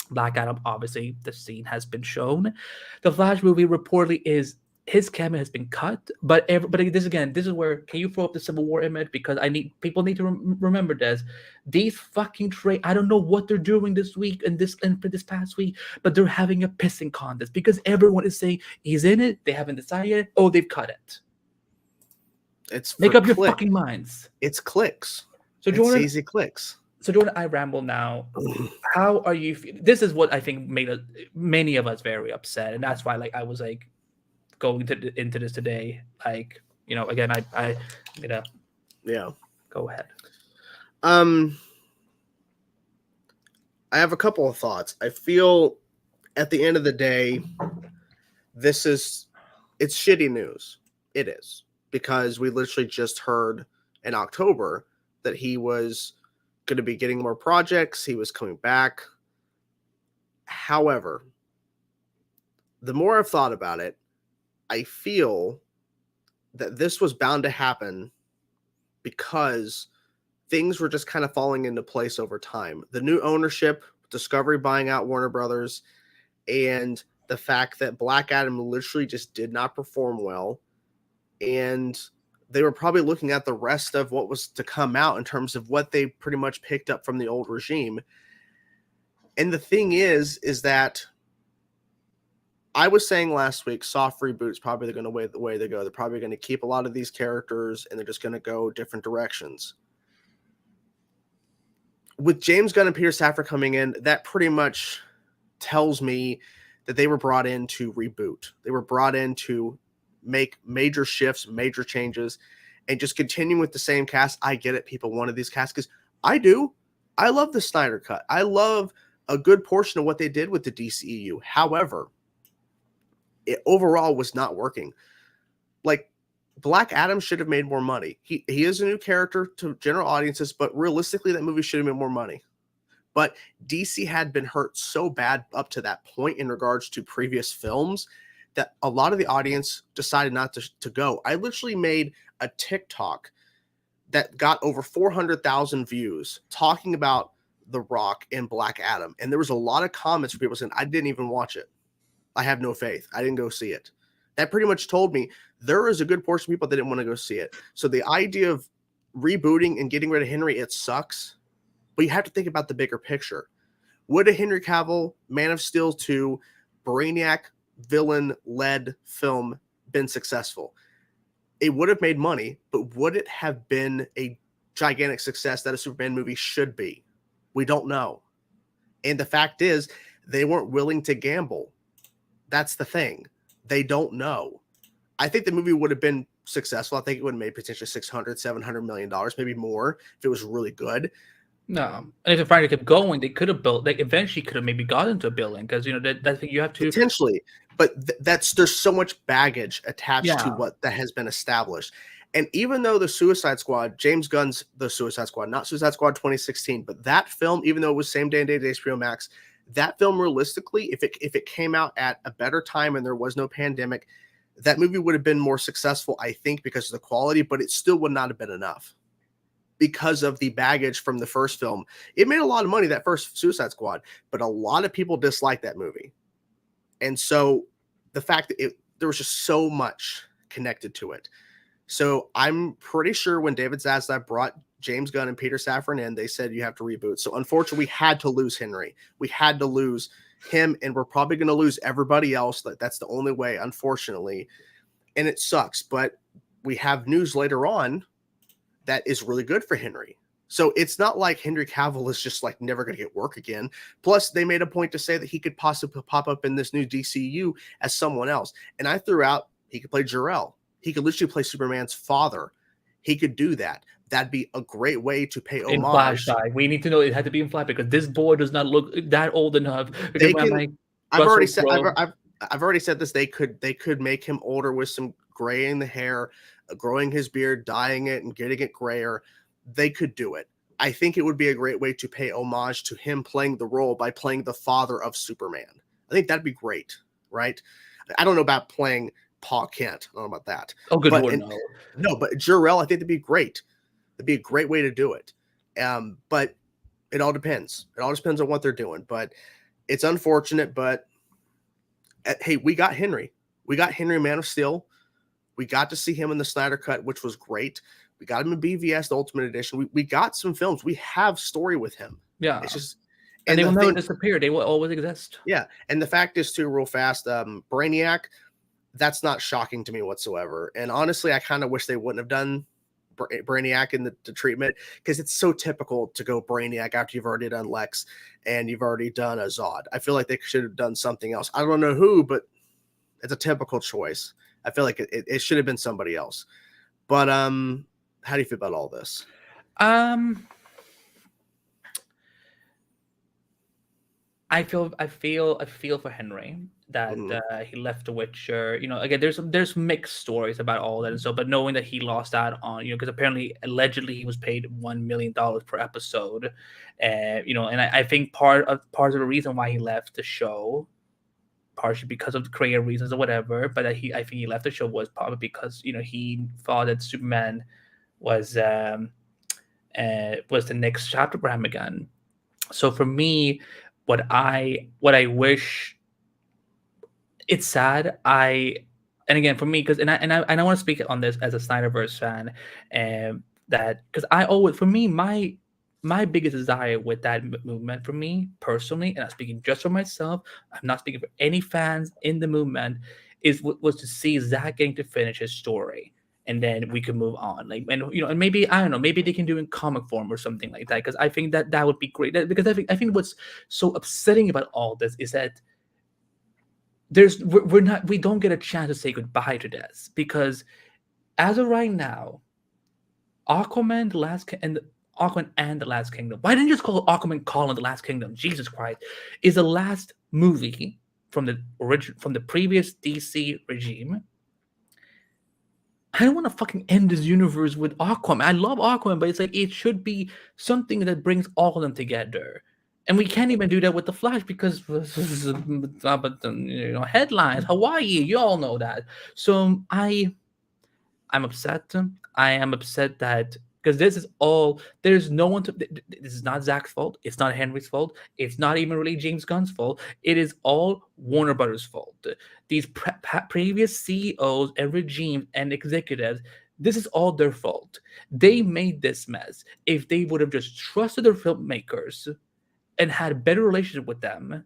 Black Adam, obviously, the scene has been shown. The Flash movie reportedly his cameo has been cut, but this is where, can you throw up the Civil War image, because people need to remember this. These fucking I don't know what they're doing this week and this past week, but they're having a pissing contest because everyone is saying he's in it. They haven't decided yet. Oh, they've cut it. It's make up your fucking minds. It's clicks. So Jordan, it's easy clicks. So Jordan, I ramble now. How are you feeling? This is what I think made many of us very upset, and that's why I was going into this today, again, I yeah. Go ahead. I have a couple of thoughts. I feel at the end of the day, it's shitty news. It is, because we literally just heard in October that he was going to be getting more projects. He was coming back. However, the more I've thought about it, I feel that this was bound to happen because things were just kind of falling into place over time. The new ownership, Discovery buying out Warner Brothers, and the fact that Black Adam literally just did not perform well. And they were probably looking at the rest of what was to come out in terms of what they pretty much picked up from the old regime. And the thing is that I was saying last week, soft reboot's probably going to the way they go. They're probably going to keep a lot of these characters, and they're just going to go different directions. With James Gunn and Peter Safran coming in, that pretty much tells me that they were brought in to reboot. They were brought in to make major shifts, major changes, and just continue with the same cast. I get it. People wanted these casts, because I do. I love the Snyder Cut. I love a good portion of what they did with the DCEU. However, it overall was not working. Black Adam should have made more money. He is a new character to general audiences, but realistically, that movie should have made more money. But DC had been hurt so bad up to that point in regards to previous films that a lot of the audience decided not to go. I literally made a TikTok that got over 400,000 views talking about The Rock and Black Adam. And there was a lot of comments from people saying, I didn't even watch it. I have no faith. I didn't go see it. That pretty much told me there is a good portion of people that didn't want to go see it. So the idea of rebooting and getting rid of Henry, it sucks. But you have to think about the bigger picture. Would a Henry Cavill Man of Steel 2 Brainiac villain-led film been successful? It would have made money, but would it have been a gigantic success that a Superman movie should be? We don't know. And the fact is, they weren't willing to gamble. That's the thing. They don't know. I think the movie would have been successful. I think it would have made potentially $600-700 million, maybe more, if it was really good. No, and if the fighter kept going, they could have built. They eventually could have maybe got into a building because that thing you have to potentially. But there's so much baggage attached to what that has been established. And even though the Suicide Squad, James Gunn's The Suicide Squad, not Suicide Squad 2016, but that film, even though it was same day and date at HBO Max, that film realistically, if it came out at a better time and there was no pandemic, that movie would have been more successful, I think, because of the quality, but it still would not have been enough because of the baggage from the first film. It made a lot of money, that first Suicide Squad, but a lot of people disliked that movie. And so the fact that there was just so much connected to it. So I'm pretty sure when David Zaslav brought James Gunn and Peter Safran in, they said you have to reboot. So unfortunately, we had to lose Henry. We had to lose him, and we're probably going to lose everybody else. That's the only way, unfortunately. And it sucks, but we have news later on that is really good for Henry. So it's not like Henry Cavill is just like never going to get work again. Plus, they made a point to say that he could possibly pop up in this new DCU as someone else. And I threw out he could play Jor-El. He could literally play Superman's father. He could do that. That'd be a great way to pay homage. In Flash, we need to know it had to be in Flash because this boy does not look that old enough. I've already said this. They could make him older with some gray in the hair, growing his beard, dyeing it, and getting it grayer. They could do it. I think it would be a great way to pay homage to him playing the role by playing the father of Superman. I think that'd be great, right? I don't know about playing Pa Kent. I don't know about that. Oh, good Lord, no, but Jor-El, I think that'd be great. It'd be a great way to do it. But it all depends. It all depends on what they're doing. But it's unfortunate. But hey, we got Henry. We got Henry, Man of Steel. We got to see him in the Snyder Cut, which was great. We got him in BVS, the Ultimate Edition. We got some films. We have story with him. Yeah. It's just, and they will never disappear. They will always exist. Yeah. And the fact is, too, real fast, Brainiac, that's not shocking to me whatsoever. And honestly, I kind of wish they wouldn't have done Brainiac in the treatment because it's so typical to go Brainiac after you've already done Lex and you've already done a Zod. I feel like they should have done something else. I don't know who, but it's a typical choice. I feel like it should have been somebody else. But how do you feel about all this? I feel for Henry that he left The Witcher. Again, there's mixed stories about all that and so, but knowing that he lost out on, because apparently allegedly he was paid $1 million per episode, and I think part of the reason why he left the show, partially because of the creative reasons or whatever, but I think he left the show was probably because he thought that Superman was the next chapter for him again. So for me, what I wish, it's sad. And again for me, because I want to speak on this as a Snyderverse fan, that because my biggest desire with that movement for me personally, and I'm speaking just for myself, I'm not speaking for any fans in the movement, was to see Zack getting to finish his story. And then we can move on, and maybe I don't know, maybe they can do it in comic form or something like that. Because I think that would be great. Because I think what's so upsetting about all this is that we don't get a chance to say goodbye to this. Because as of right now, Aquaman and the Last Kingdom. Why didn't you just call Aquaman Calling the Last Kingdom? Jesus Christ, is the last movie from the previous DC regime. I don't want to fucking end this universe with Aquaman. I love Aquaman, but it's like it should be something that brings all of them together. And we can't even do that with the Flash because headlines, Hawaii, you all know that. So I'm upset. I am upset that because this is all. There's no one to. This is not Zach's fault. It's not Henry's fault. It's not even really James Gunn's fault. It is all Warner Brothers' fault. These previous CEOs and regimes and executives. This is all their fault. They made this mess. If they would have just trusted their filmmakers and had a better relationship with them,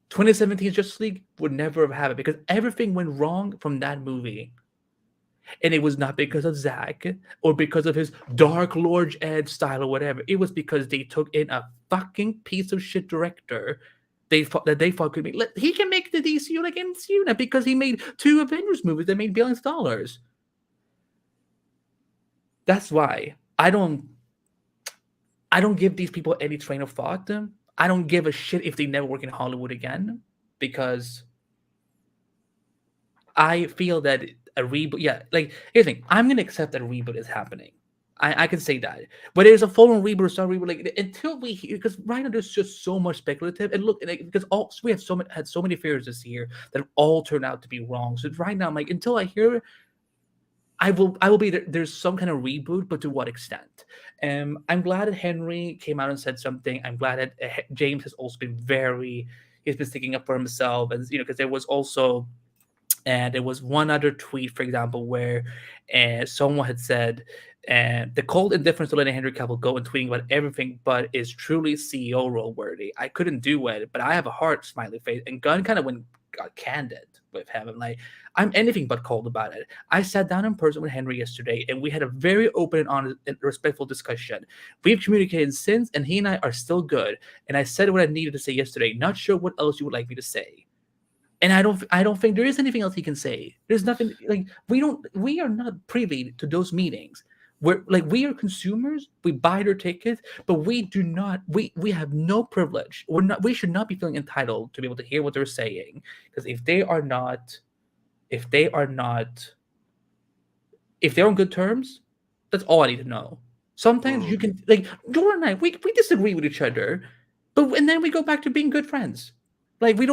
2017's Justice League would never have happened because everything went wrong from that movie. And it was not because of Zach or because of his Dark Lord Ed style or whatever. It was because they took in a fucking piece of shit director that they thought could make. He can make the DCU like MCU now because he made 2 Avengers movies that made billions of dollars. That's why I don't give these people any train of thought. I don't give a shit if they never work in Hollywood again, because I feel that a reboot. Yeah, like here's the thing. I'm gonna accept that a reboot is happening. I can say that, but there's a full-on reboot or start reboot. Like until we hear, because right now there's just so much speculative, and look, because we have had so many fears this year that all turned out to be wrong. So right now, I'm like, until I hear, I will be there. There's some kind of reboot, but to what extent? I'm glad that Henry came out and said something. I'm glad that James has also been he's been sticking up for himself, and because there was also. And there was one other tweet, for example, where someone had said, the cold indifference to letting Henry Cavill go and tweeting about everything but is truly CEO role worthy. I couldn't do it, but I have a heart, smiley face. And Gunn kind of got candid with him. And like, I'm anything but cold about it. I sat down in person with Henry yesterday, and we had a very open and honest and respectful discussion. We've communicated since, and he and I are still good. And I said what I needed to say yesterday. Not sure what else you would like me to say. And I don't think there is anything else he can say. There's nothing like we are not privy to those meetings. We are consumers, we buy their tickets, but we do not we have no privilege. We should not be feeling entitled to be able to hear what they're saying. Because if they're on good terms, that's all I need to know. Sometimes you can like Jordan and I, we disagree with each other, and then we go back to being good friends. Like it's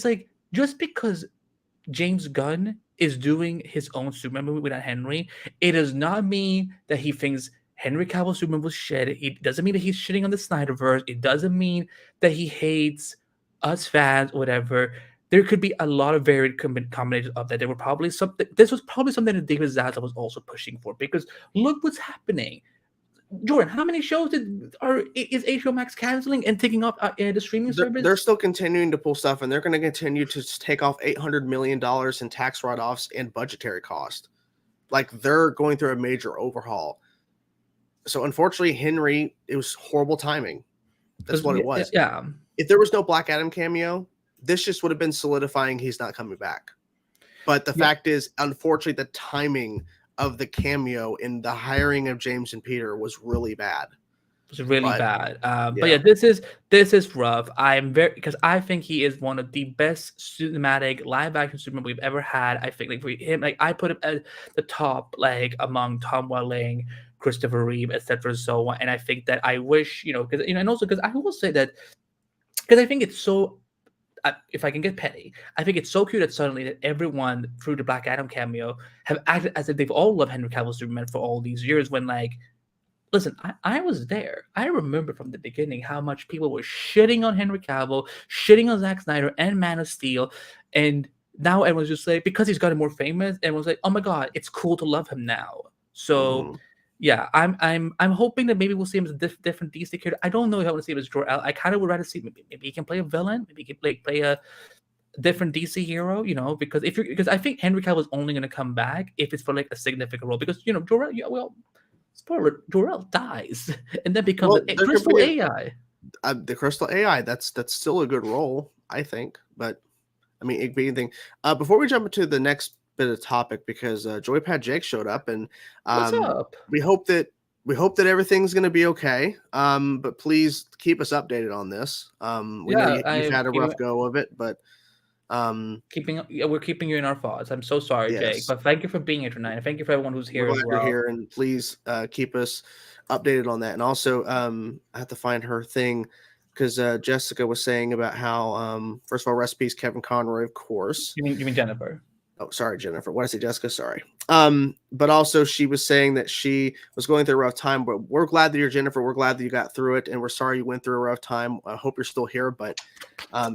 like just because James Gunn is doing his own Superman movie without Henry, it does not mean that he thinks Henry Cavill's Superman was shit. It doesn't mean that he's shitting on the Snyderverse. It doesn't mean that he hates us fans, whatever. There could be a lot of varied combinations of that. There were probably something. This was probably something that David Zaslav was also pushing for, because look what's happening. Jordan, how many shows is HBO Max canceling and taking off the streaming service? They're still continuing to pull stuff, and they're going to continue to take off $800 million in tax write-offs and budgetary cost. Like, they're going through a major overhaul. So, unfortunately, Henry, it was horrible timing. That's what it was. Yeah. If there was no Black Adam cameo, this just would have been solidifying he's not coming back. But the fact is, unfortunately, the timing of the cameo in the hiring of James and Peter was really bad. It was really bad. But yeah, this is rough. Because I think he is one of the best cinematic live action Superman we've ever had. I think for him, I put him at the top, among Tom Welling, Christopher Reeve, etc. So on. And I think that I wish, because and also because I will say that because I think it's so. If I can get petty, I think it's so cute that suddenly that everyone through the Black Adam cameo have acted as if they've all loved Henry Cavill's Superman for all these years. When listen, I was there. I remember from the beginning how much people were shitting on Henry Cavill, shitting on Zack Snyder and Man of Steel, and now everyone's just like, because he's gotten more famous, everyone's like, oh my god, it's cool to love him now. So. Yeah, I'm hoping that maybe we'll see him as a different DC character. I don't know if I want to see him as Jor-El. I kind of would rather see maybe he can play a villain, maybe he can play a different DC hero, because I think Henry Cavill is only going to come back if it's for a significant role, because Jor-El, spoiler, Jor-El dies and then becomes a Crystal AI. The Crystal AI, that's still a good role, I think. But I mean, it could be anything. Before we jump into the next bit of topic, because Joypad Jake showed up, and what's up? we hope that everything's going to be okay. But please keep us updated on this. We know you've had a rough go of it, but we're keeping you in our thoughts. I'm so sorry, Jake, but thank you for being here tonight, and thank you for everyone who's here as well. You're here, and please keep us updated on that. And also, I have to find her thing, because Jessica was saying about how first of all, recipes Kevin Conroy, of course. You mean Jennifer? Oh, sorry, Jennifer. What did I say, Jessica? Sorry. But also she was saying that she was going through a rough time. But we're glad that you're Jennifer. We're glad that you got through it, and we're sorry you went through a rough time. I hope you're still here, but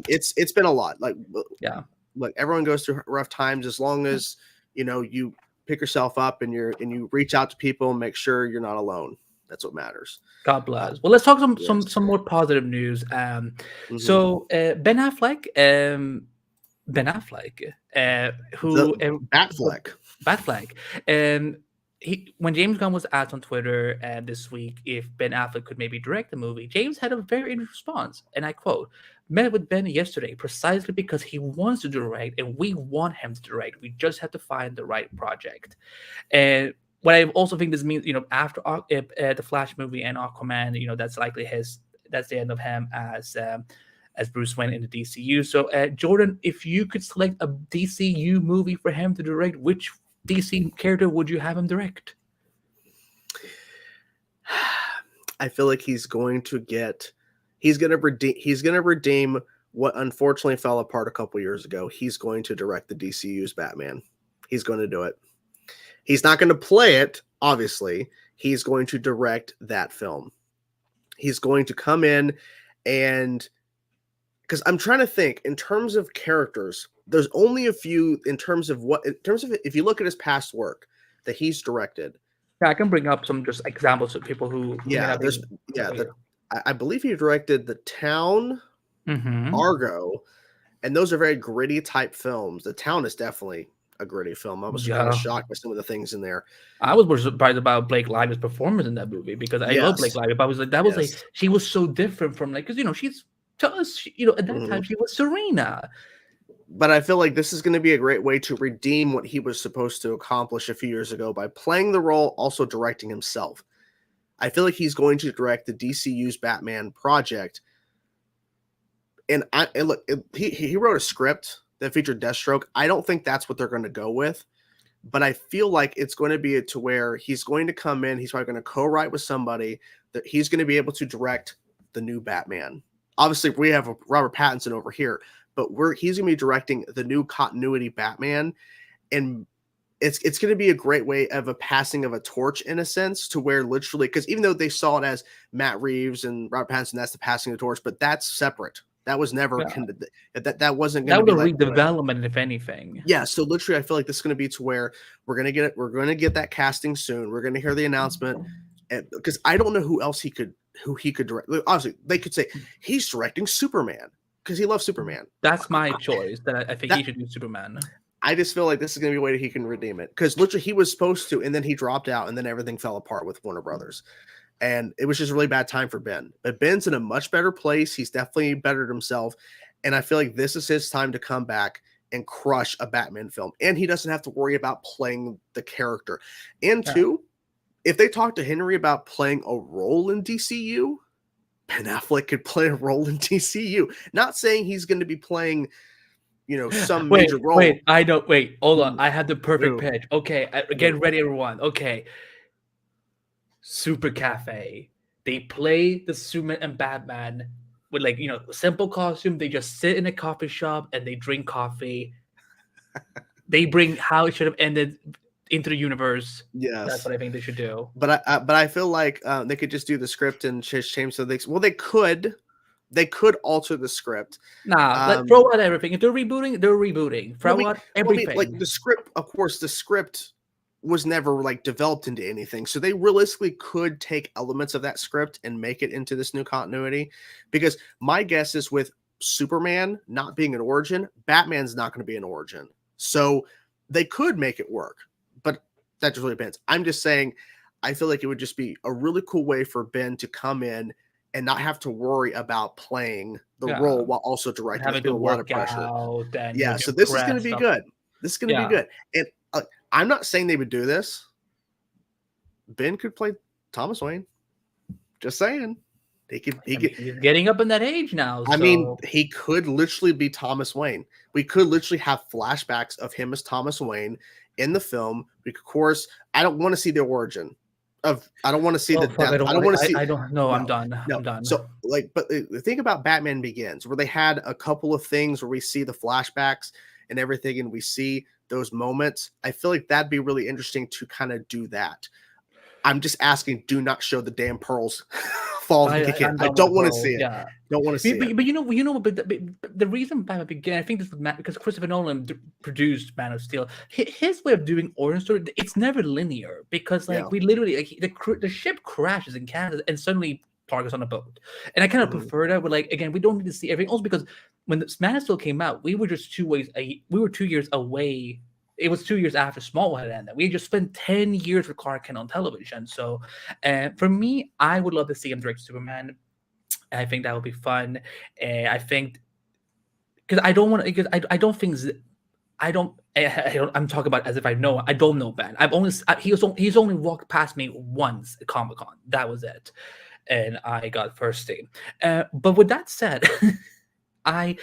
it's been a lot. Like, Yeah, look, everyone goes through rough times. As long as you pick yourself up and you reach out to people and make sure you're not alone. That's what matters. God bless. Well, let's talk Yes. some more positive news. Mhm. Ben Affleck, who Batfleck. when James Gunn was asked on Twitter this week if Ben Affleck could maybe direct the movie, James had a very interesting response, and I quote: "Met with Ben yesterday precisely because he wants to direct, and we want him to direct. We just have to find the right project." And what I also think this means, after the Flash movie and Aquaman, that's likely that's the end of him as Bruce Wayne in the DCU. So, Jordan, if you could select a DCU movie for him to direct, which DC character would you have him direct? I feel like he's going to redeem what unfortunately fell apart a couple years ago. He's going to direct the DCU's Batman. He's going to do it. He's not going to play it, obviously. He's going to direct that film. He's going to come in and, because I'm trying to think in terms of characters, there's only a few in terms of if you look at his past work that he's directed. Yeah, I can bring up some just examples of people who I believe he directed The Town, Argo, and those are very gritty type films. The Town is definitely a gritty film. I was kind of shocked by some of the things in there. I was more surprised about Blake Lively's performance in that movie because I love Blake Lively, but I was like, she was so different from because she's at that time she was Serena. But I feel like this is going to be a great way to redeem what he was supposed to accomplish a few years ago by playing the role, also directing himself. I feel like he's going to direct the DCU's Batman project. And look, he wrote a script that featured Deathstroke. I don't think that's what they're going to go with, but I feel like it's going to be to where he's going to come in. He's probably going to co-write with somebody that he's going to be able to direct the new Batman. Obviously, we have Robert Pattinson over here, but he's going to be directing the new continuity Batman, and it's going to be a great way of a passing of a torch in a sense to where literally, because even though they saw it as Matt Reeves and Robert Pattinson, that's the passing of the torch, but that's separate. That was never that wasn't going to be like redevelopment, if anything. Yeah, so literally, I feel like this is going to be to where we're going to get that casting soon. We're going to hear the announcement, because I don't know who else he could direct. Obviously, they could say he's directing Superman because he loves Superman. That's my choice. That I think he should do Superman. I just feel like this is going to be a way that he can redeem it, because literally he was supposed to, and then he dropped out, and then everything fell apart with Warner Brothers. And it was just a really bad time for Ben. But Ben's in a much better place. He's definitely bettered himself. And I feel like this is his time to come back and crush a Batman film. And he doesn't have to worry about playing the character. And two, if they talk to Henry about playing a role in DCU, Ben Affleck could play a role in DCU. Not saying he's going to be playing, some major role. Hold on. I have the perfect pitch. Okay, get ready, everyone. Okay. Super Cafe. They play the Superman and Batman with simple costume. They just sit in a coffee shop and they drink coffee. They bring how it should have ended into the universe. Yes, that's what I think they should do. But I feel like they could just do the script and change so they could alter the script. Throw out everything. If they're rebooting. Throw out everything. Like the script, of course, the script was never developed into anything. So they realistically could take elements of that script and make it into this new continuity, because my guess is with Superman not being an origin, Batman's not going to be an origin. So they could make it work, but that just really depends. I'm just saying, I feel like it would just be a really cool way for Ben to come in and not have to worry about playing the role while also directing. Having to work a lot of pressure. So this is going to be good. This is going to be good. And I'm not saying they would do this. Ben could play Thomas Wayne. Just saying. He's getting up in that age now. I mean, he could literally be Thomas Wayne. We could literally have flashbacks of him as Thomas Wayne in the film. Of course, I don't want to see the origin of. I don't want to see the death. I don't want to see. I don't know. I'm done. I'm done. So, but the thing about Batman Begins, where they had a couple of things where we see the flashbacks and everything, and we see those moments. I feel like that'd be really interesting to kind of do that. I'm just asking, do not show the damn pearls fall and kick in. I don't want to see it. Yeah. Don't want to see it. But the reason Batman Begins, I think this was because Christopher Nolan produced Man of Steel. His way of doing origin story, it's never linear because we literally the ship crashes in Canada and suddenly Target's on a boat, and I kind of prefer that. But again, we don't need to see everything. Also, because when Man of Steel came out, we were just 2 years away. It was 2 years after Smallville had ended. We had just spent 10 years with Clark Kent on television. So, for me, I would love to see him direct Superman. I think that would be fun. I think because I don't want to. Because I don't think I'm talking about as if I know. I don't know Ben. He's only walked past me once at Comic-Con. That was it, and I got thirsty. But with that said, I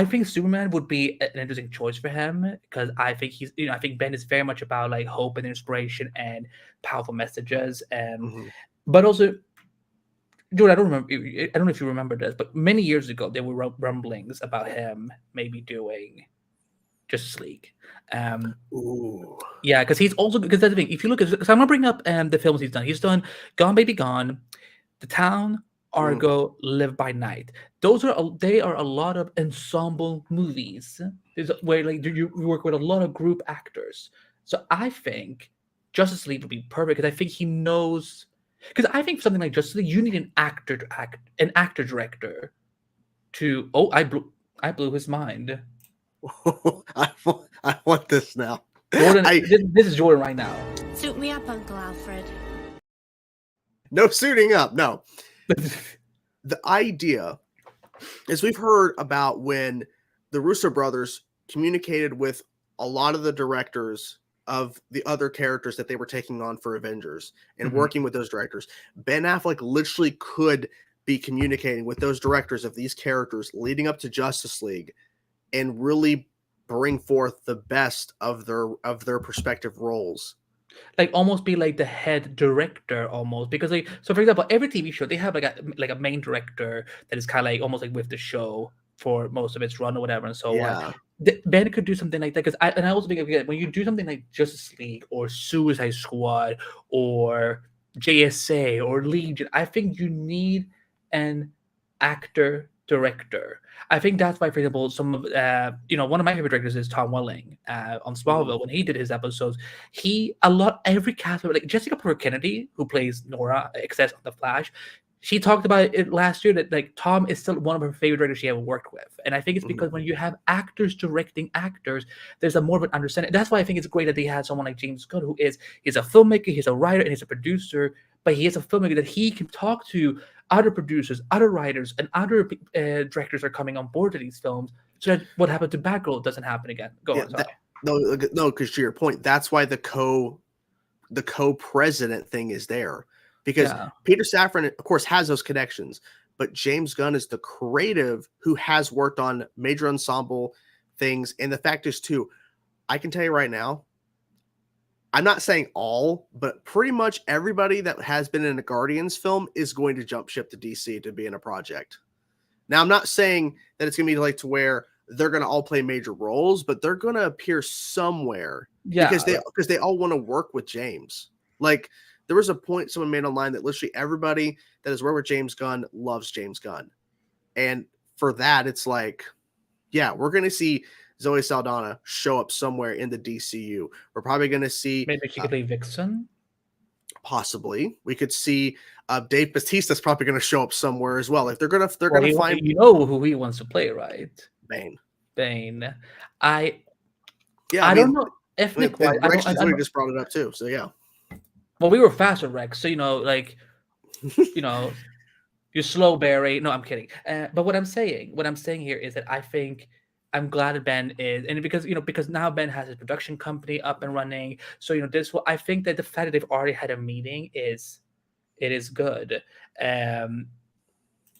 think Superman would be an interesting choice for him because I think I think Ben is very much about hope and inspiration and powerful messages. But also, Jordan, I don't know if you remember this, but many years ago there were rumblings about him maybe doing Justice League. Yeah, because he's also because that's the thing. If you look at, so I'm gonna bring up the films he's done. He's done Gone Baby Gone, The Town, Argo, Live by Night. They are a lot of ensemble movies where you work with a lot of group actors. So I think Justice League would be perfect because I think he knows. Because I think for something like Justice League, you need an actor director to. Oh, I blew his mind. I want this now. Jordan, this is Jordan right now. Suit me up, Uncle Alfred. No suiting up, no. The idea is we've heard about when the Russo brothers communicated with a lot of the directors of the other characters that they were taking on for Avengers and working with those directors. Ben Affleck literally could be communicating with those directors of these characters leading up to Justice League and really bring forth the best of their respective roles. Almost be like the head director almost because so for example every TV show they have a main director that is kind of almost with the show for most of its run or whatever and so on. Ben could do something like that because I also think when you do something like Justice League or Suicide Squad or JSA or Legion, I think you need an actor director. I think that's why, for example, some of one of my favorite directors is Tom Welling on Smallville. When he did his episodes, every cast member, like Jessica Parker Kennedy, who plays Nora Excess on The Flash, she talked about it last year that Tom is still one of her favorite directors she ever worked with. And I think it's because when you have actors directing actors, there's a more of an understanding. That's why I think it's great that they had someone like James Gunn, he's a filmmaker, he's a writer, and he's a producer, but he is a filmmaker that he can talk to other producers, other writers, and other directors are coming on board to these films so that what happened to Batgirl doesn't happen again. Go on, sorry. No, because to your point, that's why the co-president thing is there. Because Peter Safran, of course, has those connections, but James Gunn is the creative who has worked on major ensemble things. And the fact is, too, I can tell you right now, I'm not saying all, but pretty much everybody that has been in a Guardians film is going to jump ship to DC to be in a project. Now, I'm not saying that it's going to be to where they're going to all play major roles, but they're going to appear somewhere because they all want to work with James. There was a point someone made online that literally everybody that has worked with James Gunn loves James Gunn. And for that, it's we're going to see Zoe Saldana show up somewhere in the DCU. We're probably going to see... Maybe she could play Vixen? Possibly. We could see Dave Bautista's probably going to show up somewhere as well. If they're going to find... You know who he wants to play, right? Bane. I don't know. Rex just brought it up too, so yeah. Well, we were faster, Rex. So you're slow, Barry. No, I'm kidding. But what I'm saying here is that I think I'm glad that Ben is, and because now Ben has his production company up and running. So I think that the fact that they've already had a meeting is good.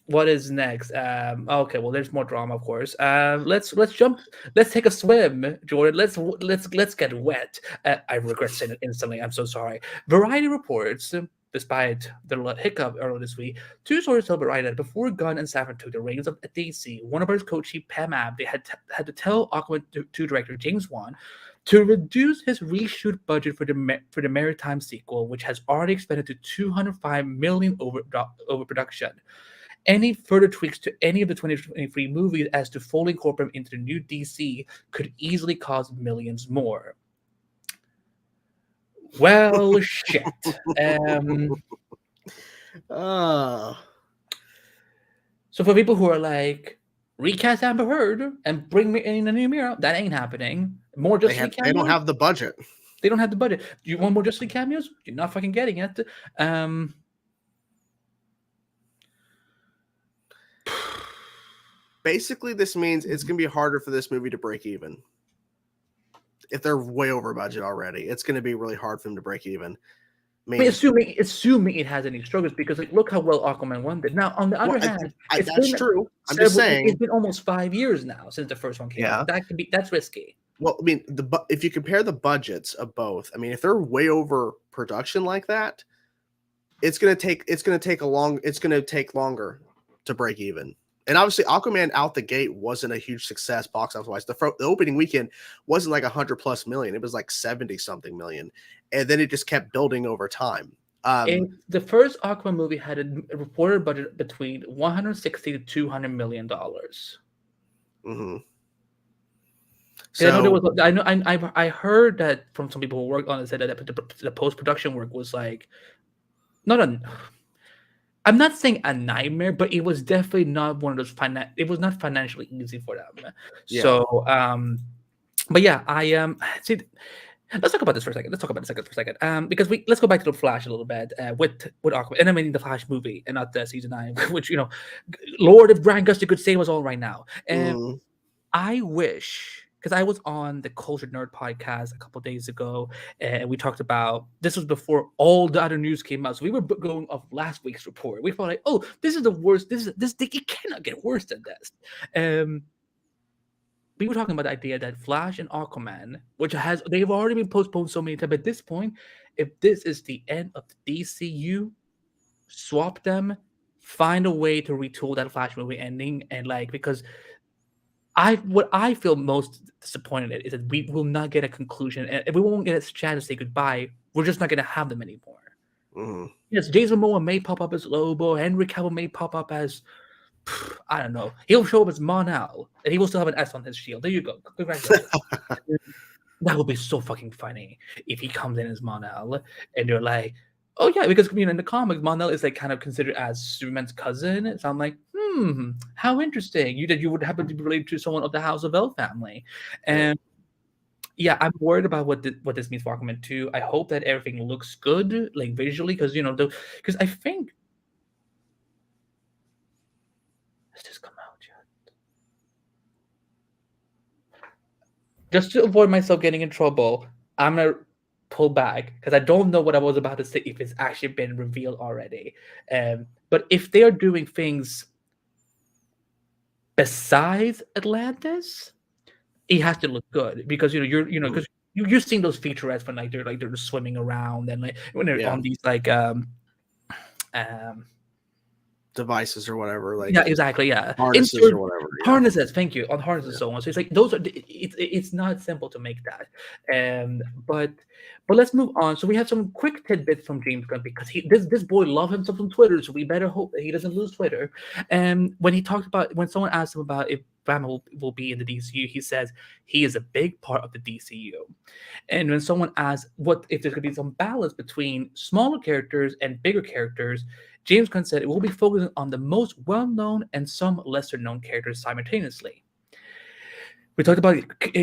What is next? Okay, well, there's more drama, of course. Let's jump. Let's take a swim, Jordan. Let's get wet. I regret saying it instantly. I'm so sorry. Variety reports, despite the hiccup earlier this week, two sources tell Variety that before Gunn and Safran took the reins of DC, Warner Bros. Co-chief PM they had to tell Aquaman 2 director James Wan to reduce his reshoot budget for the Maritime sequel, which has already expended to $205 million over production. Any further tweaks to any of the 2023 movies as to fully incorporate into the new DC could easily cost millions more. Well, shit. So for people who are like, recast Amber Heard and bring me in a new mirror, that ain't happening. More Justice League cameos? They don't have the budget. They don't have the budget. Do you want more Justice League cameos? You're not fucking getting it. Basically, this means it's going to be harder for this movie to break even. If they're way over budget already, it's going to be really hard for them to break even. I mean, assuming it has any struggles, because like, look how well Aquaman 1 did. Now, on the other hand, that's true. I'm just saying it's been almost 5 years now since the first one came out. That's risky. Well, I mean, if you compare the budgets of both, I mean, if they're way over production like that, it's going to take longer to break even. And obviously, Aquaman out the gate wasn't a huge success box office wise. The opening weekend wasn't like 100+ million; it was like 70-something million, and then it just kept building over time. And the first Aquaman movie had a reported budget between $160 to $200 million. Mm-hmm. So, I heard that from some people who worked on it, said that the post production work was like I'm not saying a nightmare, but it was definitely not one of those it was not financially easy for them. Yeah. So, but yeah, see. Let's talk about this for a second. Because let's go back to the Flash a little bit with Aquaman, and I mean the Flash movie, and not the season 9, which Lord, if Grant Gustin could save us all right now. And I wish. Because I was on the Culture Nerd podcast a couple days ago, and we talked about this was before all the other news came out. So we were going off last week's report. We felt like, oh, this is the worst. It cannot get worse than this. We were talking about the idea that Flash and Aquaman, they've already been postponed so many times. At this point, if this is the end of the DCU, swap them, find a way to retool that Flash movie ending, and because. What I feel most disappointed in is that we will not get a conclusion, and if we won't get a chance to say goodbye, we're just not going to have them anymore. Mm-hmm. Yes, Jason Momoa may pop up as Lobo, Henry Cavill may pop up as, I don't know, he'll show up as Mon-El, and he will still have an S on his shield. There you go. Congratulations. That would be so fucking funny if he comes in as Mon-El, and they're like, oh yeah, because in the comics, Mon-El is kind of considered as Superman's cousin. So I'm like, how interesting. You would happen to be related to someone of the House of L family. And yeah, I'm worried about what this means for Aquaman 2. I hope that everything looks good, visually, because because I think has this come out yet? Just to avoid myself getting in trouble, I'm gonna pull back because I don't know what I was about to say if it's actually been revealed already. But if they are doing things besides Atlantis, it has to look good because because you're seeing those featurettes when they're just swimming around and when they're on these devices or whatever, exactly, harnesses or whatever, harnesses. Thank you, on harnesses, so on. So it's those are it's not simple to make that, but let's move on. So we have some quick tidbits from James Gunn because this boy loves himself on Twitter, so we better hope that he doesn't lose Twitter. And when someone asked him about if Batman will be in the DCU, he says he is a big part of the DCU. And when someone asks what if there's going to be some balance between smaller characters and bigger characters, James Gunn said it will be focusing on the most well-known and some lesser-known characters simultaneously. We talked about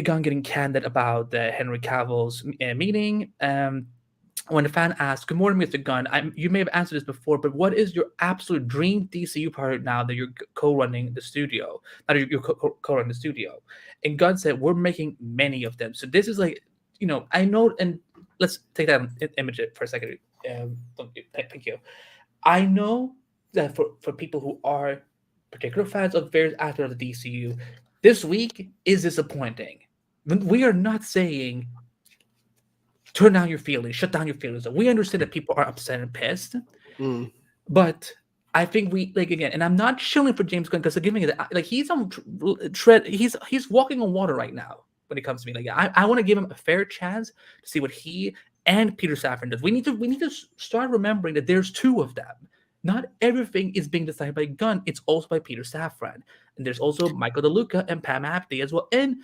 Gunn getting candid about Henry Cavill's meeting. When the fan asked, "Good morning, Mr. Gunn. You may have answered this before, but what is your absolute dream DCU project now that you're co-running the studio? Now that you're co-running the studio?" And Gunn said, "We're making many of them." So this is I know, and let's take that image for a second. Thank you. I know that for people who are particular fans of various aspects of the DCU, this week is disappointing. We are not saying turn down your feelings, shut down your feelings. We understand that people are upset and pissed, but I think we again, and I'm not shilling for James Gunn because giving it he's on he's walking on water right now when it comes to me. Like I want to give him a fair chance to see what he and Peter Safran does. We need to start remembering that there's two of them. Not everything is being decided by Gunn. It's also by Peter Safran. And there's also Michael DeLuca and Pam Abdi as well. And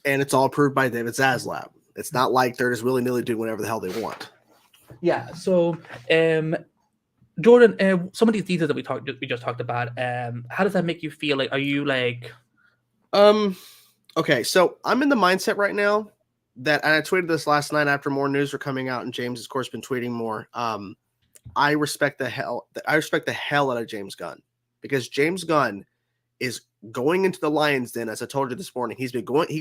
it's all approved by David Zaslav. It's not like they're just willy-nilly doing whatever the hell they want. Yeah. So, Jordan, some of these details that we just talked about, how does that make you feel? Like, are you like, okay, so I'm in the mindset right now that, and I tweeted this last night after more news were coming out, and James, of course, been tweeting more. I respect the hell out of James Gunn, because James Gunn is going into the Lion's Den. As I told you this morning, he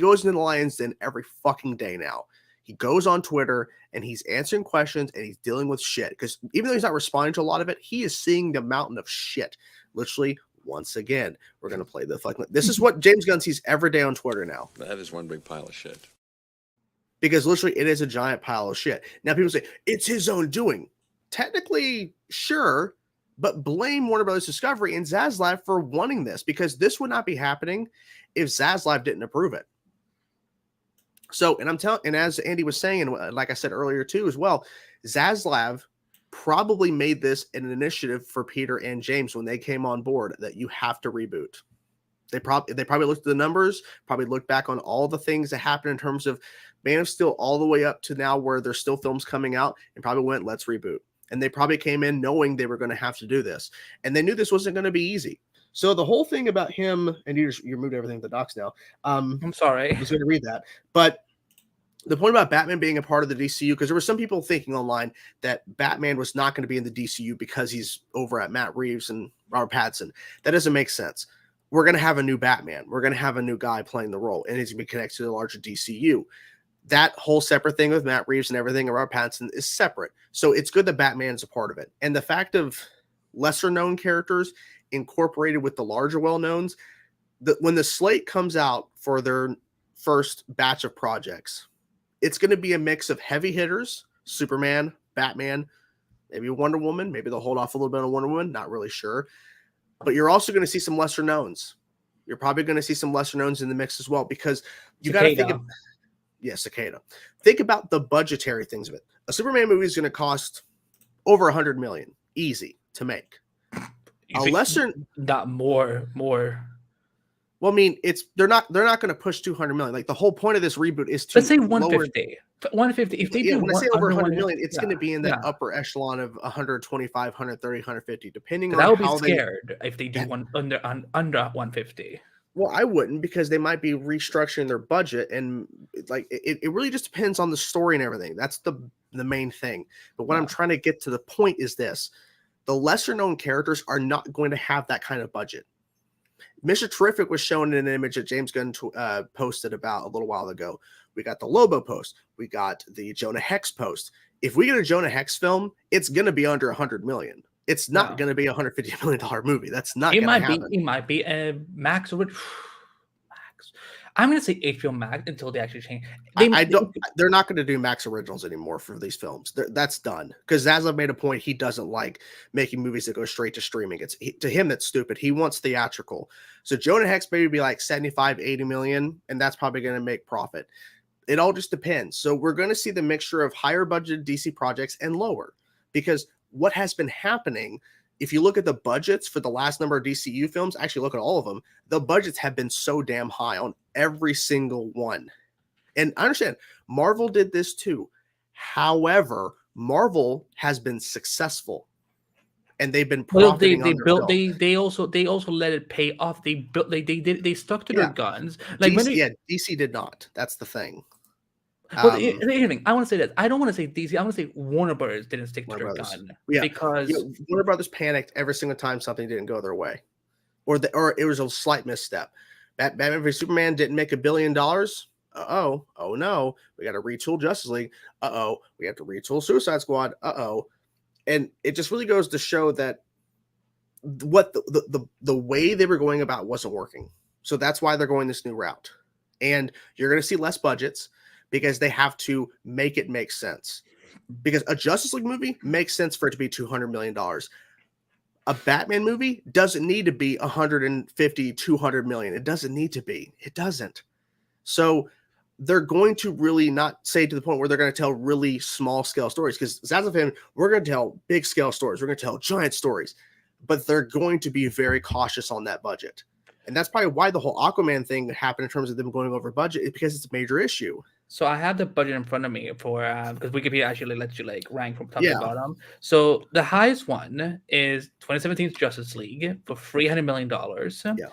goes into the Lion's Den every fucking day now. He goes on Twitter and he's answering questions and he's dealing with shit, because even though he's not responding to a lot of it, he is seeing the mountain of shit. Literally, once again, we're going to play the fucking, this is what James Gunn sees every day on Twitter now. That is one big pile of shit. Because literally it is a giant pile of shit. Now people say it's his own doing. Technically, sure, but blame Warner Brothers Discovery and Zaslav for wanting this, because this would not be happening if Zaslav didn't approve it. So, and as Andy was saying, and like I said earlier too as well, Zaslav probably made this an initiative for Peter and James when they came on board, that you have to reboot. They probably looked at the numbers, probably looked back on all the things that happened in terms of Man of Steel all the way up to now where there's still films coming out, and probably went, let's reboot. And they probably came in knowing they were going to have to do this. And they knew this wasn't going to be easy. So the whole thing about him, and you moved everything to the docs now. I'm sorry. I was going to read that. But the point about Batman being a part of the DCU, because there were some people thinking online that Batman was not going to be in the DCU because he's over at Matt Reeves and Robert Pattinson. That doesn't make sense. We're going to have a new Batman. We're going to have a new guy playing the role, and he's going to be connected to the larger DCU. That whole separate thing with Matt Reeves and everything and Robert Pattinson is separate. So it's good that Batman is a part of it. And the fact of lesser known characters incorporated with the larger well-knowns, when the slate comes out for their first batch of projects, it's going to be a mix of heavy hitters, Superman, Batman, maybe Wonder Woman. Maybe they'll hold off a little bit on Wonder Woman. Not really sure. But you're also going to see some lesser knowns. You're probably going to see some lesser knowns in the mix as well, because you got to think of, Cicada. Think about the budgetary things of it. A Superman movie is going to cost over $100 million, easy to make. A lesser, not more. Well, I mean, they're not going to push 200 million. Like, the whole point of this reboot is to, let's say 150. 150. If they do, when I say over 100 million, it's going to be in that yeah. upper echelon of 125, 130, 150, depending on I would how be scared if they do one under 150. Well, I wouldn't, because they might be restructuring their budget, and like it really just depends on the story and everything. That's the main thing. But what I'm trying to get to the point is this: the lesser known characters are not going to have that kind of budget. Mr. Terrific was shown in an image that James Gunn posted about a little while ago. We got the Lobo post. We got the Jonah Hex post. If we get a Jonah Hex film, it's going to be under 100 million. It's not going to be a $150 million movie. That's not going to happen. It might be Max. Max. I'm going to say HBO Max until they actually change. They're not going to do Max Originals anymore for these films. That's done, because Zaslav made a point. He doesn't like making movies that go straight to streaming. To him, that's stupid. He wants theatrical. So Jonah Hex maybe be like 75, 80 million, and that's probably going to make profit. It all just depends. So we're going to see the mixture of higher budget DC projects and lower, because what has been happening, if you look at the budgets for the last number of DCU films, actually look at all of them, the budgets have been so damn high on every single one. And I understand Marvel did this too. However, Marvel has been successful, and they've been profiting on their film. They also let it pay off. They stuck to their guns. Like DC did not. That's the thing. Well, I want to say that I don't want to say DC. I want to say Warner Brothers didn't stick to their gun, because Warner Brothers panicked every single time something didn't go their way, or it was a slight misstep. Batman v Superman didn't make $1 billion. Oh no, we got to retool Justice League. We have to retool Suicide Squad. And it just really goes to show that what the way they were going about wasn't working. So that's why they're going this new route, and you're going to see less budgets, because they have to make it make sense. Because a Justice League movie makes sense for it to be $200 million. A Batman movie doesn't need to be 150, 200 million. It doesn't need to be. It doesn't. So they're going to really not say to the point where they're going to tell really small scale stories, because as a fan, we're going to tell big scale stories. We're going to tell giant stories, but they're going to be very cautious on that budget. And that's probably why the whole Aquaman thing happened in terms of them going over budget, is because it's a major issue. So I have the budget in front of me for because Wikipedia actually lets you like rank from top to bottom. So the highest one is 2017's Justice League for $300 million. Yeah.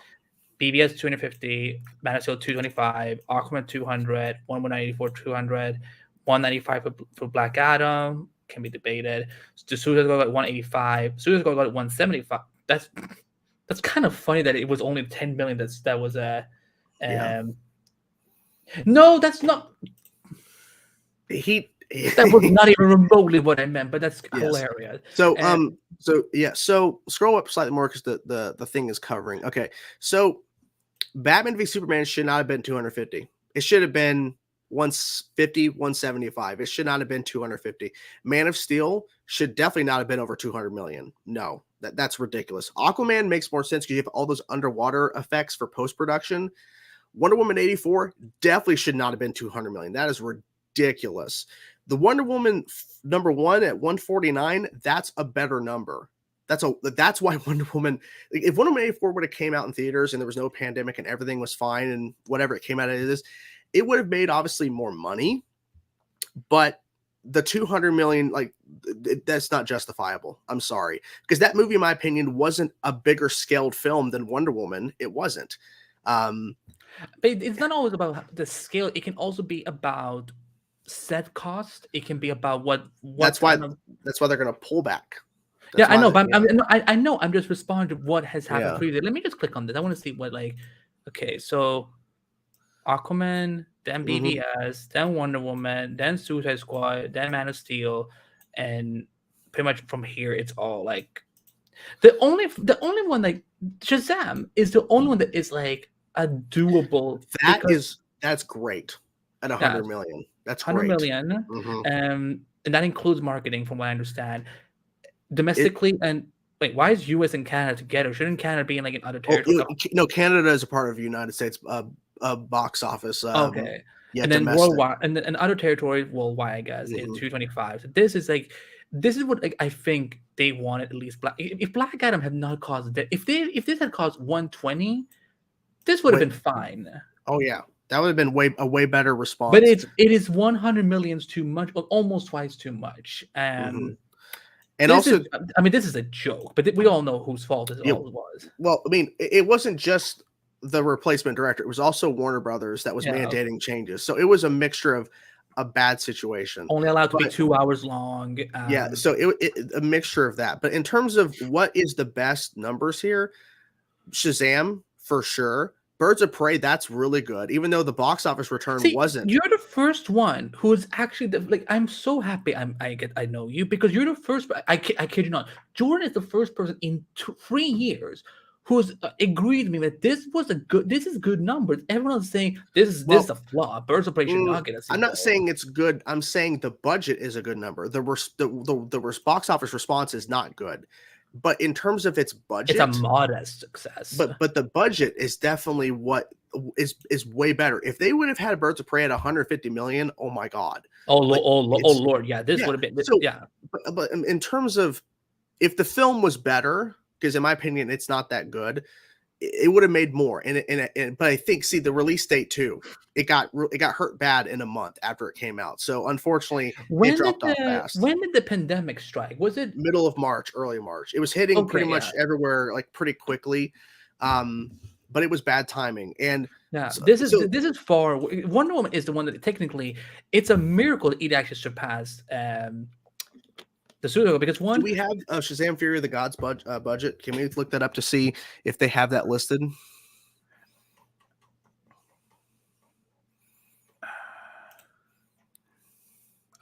BBS 250, Man of Steel 225, Aquaman 200, 184 200, 195 for Black Adam, can be debated. The Suicide Squad got 185, Suicide Squad got 175. That's kind of funny that it was only 10 million. That was a no, that's not. That was not even remotely what I meant, but that's hilarious. So so scroll up slightly more because the thing is covering. Okay, so Batman v Superman should not have been 250. It should have been 150, 175. It should not have been 250. Man of Steel should definitely not have been over 200 million. No, that's ridiculous. Aquaman makes more sense because you have all those underwater effects for post-production. Wonder Woman 84 definitely should not have been 200 million. That is ridiculous. The Wonder Woman number 1 at 149, that's a better number. That's why Wonder Woman, if Wonder Woman 84 would have came out in theaters and there was no pandemic and everything was fine and whatever it came out of this, it would have made obviously more money, but the 200 million, like, that's not justifiable. I'm sorry, because that movie, in my opinion, wasn't a bigger scaled film than Wonder Woman. It wasn't. But it's not always about the scale. It can also be about set cost. It can be about what that's why they're going to pull back. That's I know, but I know. I'm just responding to what has happened previously. Let me just click on this. I want to see what, like, okay, so Aquaman, then BVS, then Wonder Woman, then Suicide Squad, then Man of Steel, and pretty much from here it's all like the only one, like Shazam is the only one that is like a doable. That's great at 100 million. That's 100 great. million. And that includes marketing, from what I understand. Domestically, and wait, why is US and Canada together? Shouldn't Canada be in like an other territory? No, Canada is a part of the United States box office. Okay. And then domestic. Worldwide, and other territories worldwide, I guess, is 225. So this is what, like, I think they wanted. At least if Black Adam had not caused that, if this had caused 120, this would have been fine. Oh yeah, that would have been a way better response. But it is 100 millions too much, or almost twice too much. And also, this is a joke, but we all know whose fault it all was. Well, I mean, it wasn't just the replacement director; it was also Warner Brothers that was mandating changes. So it was a mixture of a bad situation. Only allowed to be 2 hours long. So it a mixture of that. But in terms of what is the best numbers here, Shazam for sure. Birds of Prey, that's really good, even though the box office return wasn't. You're the first one who is actually I'm so happy I know you, because you're the first. I kid you not. Jordan is the first person in 3 years who's agreed with me that this is good numbers. Everyone's saying this is a flaw. Birds of Prey should not get a sequel. I'm not saying it's good. I'm saying the budget is a good number. The box office response is not good. But in terms of its budget, it's a modest success. But the budget is definitely what is way better. If they would have had Birds of Prey at 150 million, oh my god! Oh Lord, yeah, this would have been But in terms of if the film was better, because in my opinion it's not that good, it would have made more. But I think the release date too, it got hurt bad in a month after it came out. So unfortunately, it dropped off fast. When did the pandemic strike? Was it middle of March, early March? It was hitting pretty much everywhere, like pretty quickly. But it was bad timing. And this is far. Wonder Woman is the one that technically it's a miracle that it actually surpassed the Suicide, because do we have Shazam Fury of the Gods budget? Can we look that up to see if they have that listed?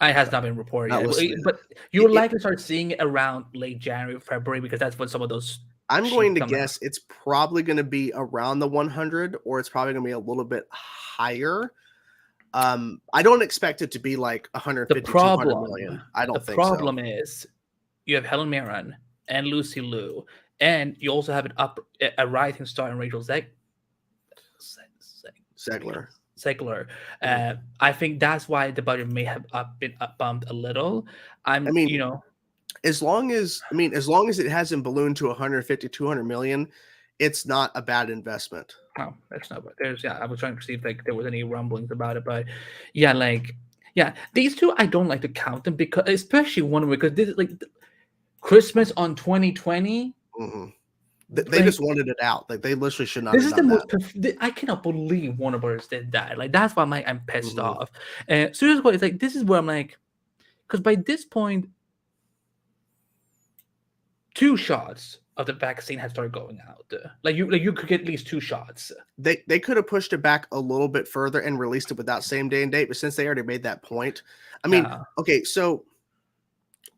It has not been reported yet. But you'll likely start seeing it around late January, February, because that's when some of those. I'm going to guess it's probably going to be around the 100, or it's probably going to be a little bit higher. I don't expect it to be like 150, 200 million. I don't think so. The problem is you have Helen Mirren and Lucy Liu, and you also have a rising star in Rachel Zegler. secular. I think that's why the budget may have been bumped a little. I mean, as long as it hasn't ballooned to 150, 200 million, it's not a bad investment. Oh, that's not. I was trying to see if like there was any rumblings about it, but yeah, these two I don't like to count them because, especially one because this is like Christmas on 2020. Mm-hmm. They just wanted it out. Like they literally should not. This have is the done most. I cannot believe Warner Brothers did that. Like that's why I'm pissed off. And seriously, it's like this is where I'm like, because by this point, 2 shots of the vaccine had started going out. Like you could get at least 2 shots. They could have pushed it back a little bit further and released it without same day and date, but since they already made that point, I mean, okay, so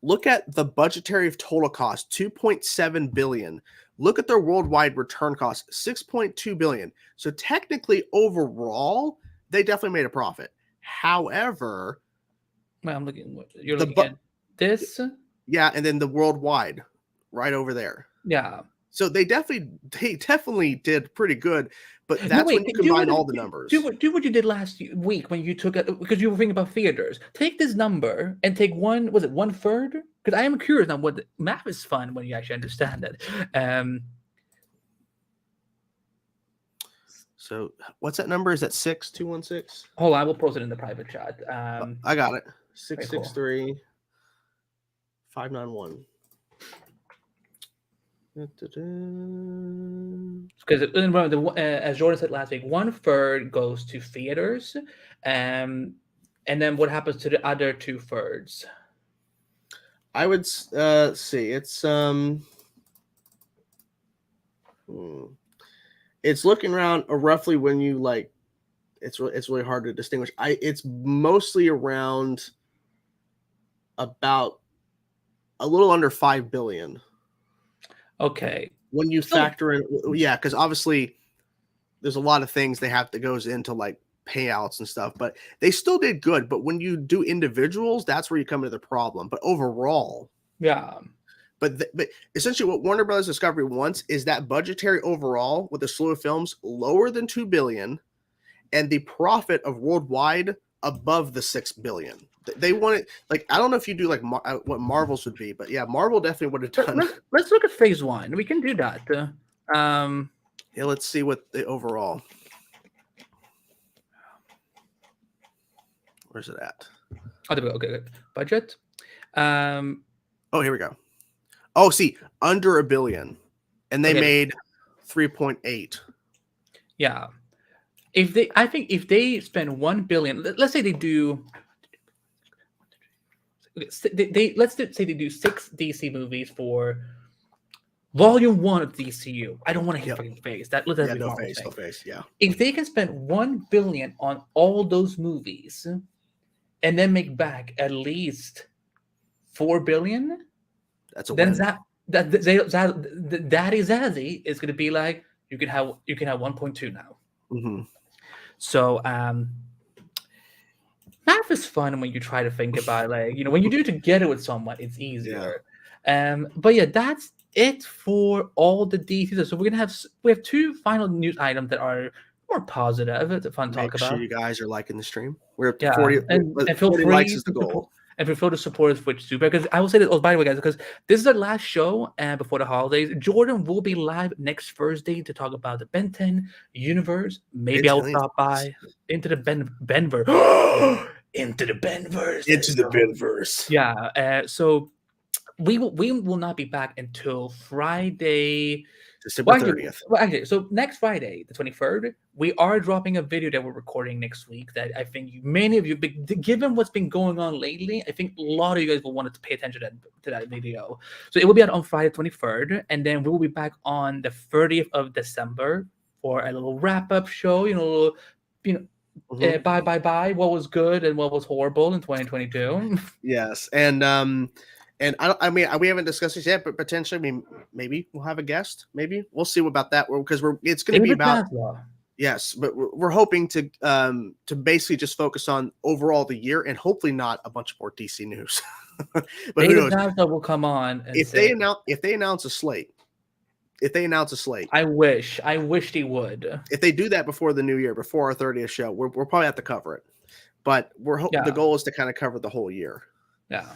look at the budgetary of total cost, 2.7 billion. Look at their worldwide return cost, 6.2 billion. So technically, overall, they definitely made a profit. However, well, I'm looking. You're looking at this. Yeah, and then the worldwide, right over there. Yeah. So they definitely did pretty good, but that's when you combine all the numbers. Do what you did last week when you took it because you were thinking about theaters. Take this number and take 1/3? Because I am curious now. What math is fun when you actually understand it. So what's that number? Is that 6216? Hold on, I will post it in the private chat. I got it. 663 591. Because remember, as Jordan said last week, 1/3 goes to theaters, and then what happens to the other 2/3? I would see. It's looking around roughly when you like. It's really hard to distinguish. It's mostly around about a little under 5 billion. Okay. When you factor in, yeah, because obviously there's a lot of things that goes into like payouts and stuff, but they still did good. But when you do individuals, that's where you come into the problem. But overall, yeah. But essentially, what Warner Brothers Discovery wants is that budgetary overall with a slew of films lower than 2 billion, and the profit of worldwide above the 6 billion. They want it like I don't know if you do like what Marvel's would be, but yeah, Marvel definitely would have done. Let's look at phase 1. We can do that. Yeah, let's see what the overall. Where's it at? Oh, there we go. Okay, good. Budget. Oh, here we go. Oh, see, under 1 billion, and they made 3.8. Yeah, I think if they spend 1 billion, let's say they do. Let's say they do 6 DC movies for Volume 1 of DCU. I don't want to hit fucking face. That let's no face. Yeah. If they can spend 1 billion on all those movies, and then make back at least 4 billion, that's a then win. Daddy Zazzy is going to be like you can have 1.2 now. Mm-hmm. So math is fun when you try to think about when you do it together with someone, it's easier. Yeah. But yeah, that's it for all the details. So we have 2 final news items that are more positive. It's a fun talk about. Make sure you guys are liking the stream. We're up to 40, and feel 40 free likes is the goal. And feel free to support Twitch too, because I will say this. Oh, by the way, guys, because this is our last show before the holidays. Jordan will be live next Thursday to talk about the Ben 10 universe. Maybe I'll stop by into the Benverse. Into the Benverse. Into the Benverse. Yeah. So we will not be back until Friday, December 30th. Well, actually, so next Friday, the 23rd, we are dropping a video that we're recording next week that I think many of you, given what's been going on lately, I think a lot of you guys will want to pay attention to that video. So it will be out on Friday 23rd, and then we will be back on the 30th of December for a little wrap-up show, bye, what was good and what was horrible in 2022. Yes, and I mean, we haven't discussed this yet, but potentially, maybe we'll have a guest. Maybe we'll see about that because it's going to be about. Yes, but we're hoping to basically just focus on overall the year and hopefully not a bunch more DC news. But David will come on. If they announce a slate, If they announce a slate. I wish they would. If they do that before the new year, before our 30th show, we'll probably have to cover it. But the goal is to kind of cover the whole year. Yeah.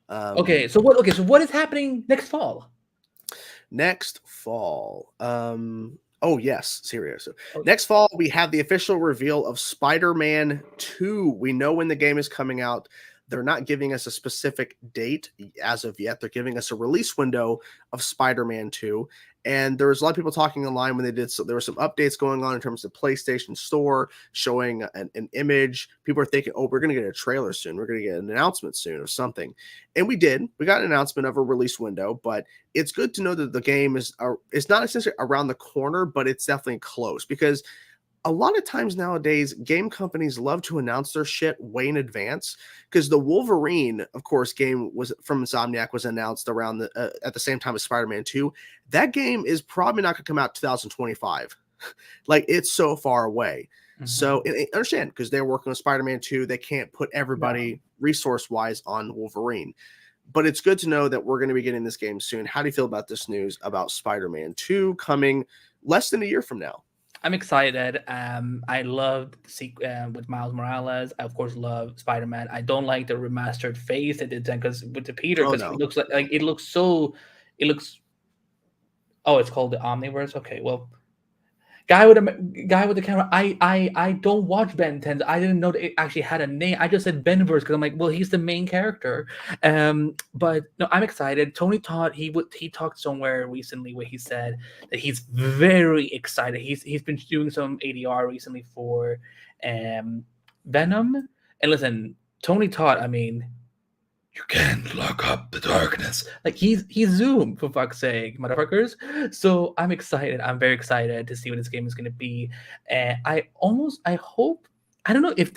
Okay, so what is happening next fall? Next fall. Oh, yes, serious. Next fall, we have the official reveal of Spider-Man 2. We know when the game is coming out. They're not giving us a specific date as of yet. They're giving us a release window of Spider-Man 2. And there was a lot of people talking online when they did. So there were some updates going on in terms of PlayStation Store showing an image. People are thinking, oh, we're going to get a trailer soon. We're going to get an announcement soon of something. And we did. We got an announcement of a release window, but it's good to know that the game is not essentially around the corner, but it's definitely close, because a lot of times nowadays, game companies love to announce their shit way in advance, because the Wolverine, of course, game was from Insomniac was announced around at the same time as Spider-Man 2. That game is probably not going to come out 2025. Like, it's so far away. Mm-hmm. So I understand, because they're working on Spider-Man 2. They can't put everybody resource-wise on Wolverine. But it's good to know that we're going to be getting this game soon. How do you feel about this news about Spider-Man 2 coming less than a year from now? I'm excited. I loved with Miles Morales. I of course love Spider-Man. I don't like the remastered face they did then, because with the Peter, because it looks like it looks so. It looks. Oh, it's called the Omniverse. Okay, well, guy with the camera. I don't watch Ben 10. I didn't know that it actually had a name. I just said Benverse because I'm like, well, he's the main character. But no, I'm excited. Tony Todd, he talked somewhere recently where he said that he's very excited. He's been doing some ADR recently for Venom. And listen, Tony Todd, I mean, you can't lock up the darkness. Like, he's Zoom, for fuck's sake, motherfuckers. So I'm excited. I'm very excited to see what this game is going to be. And I hope, I don't know if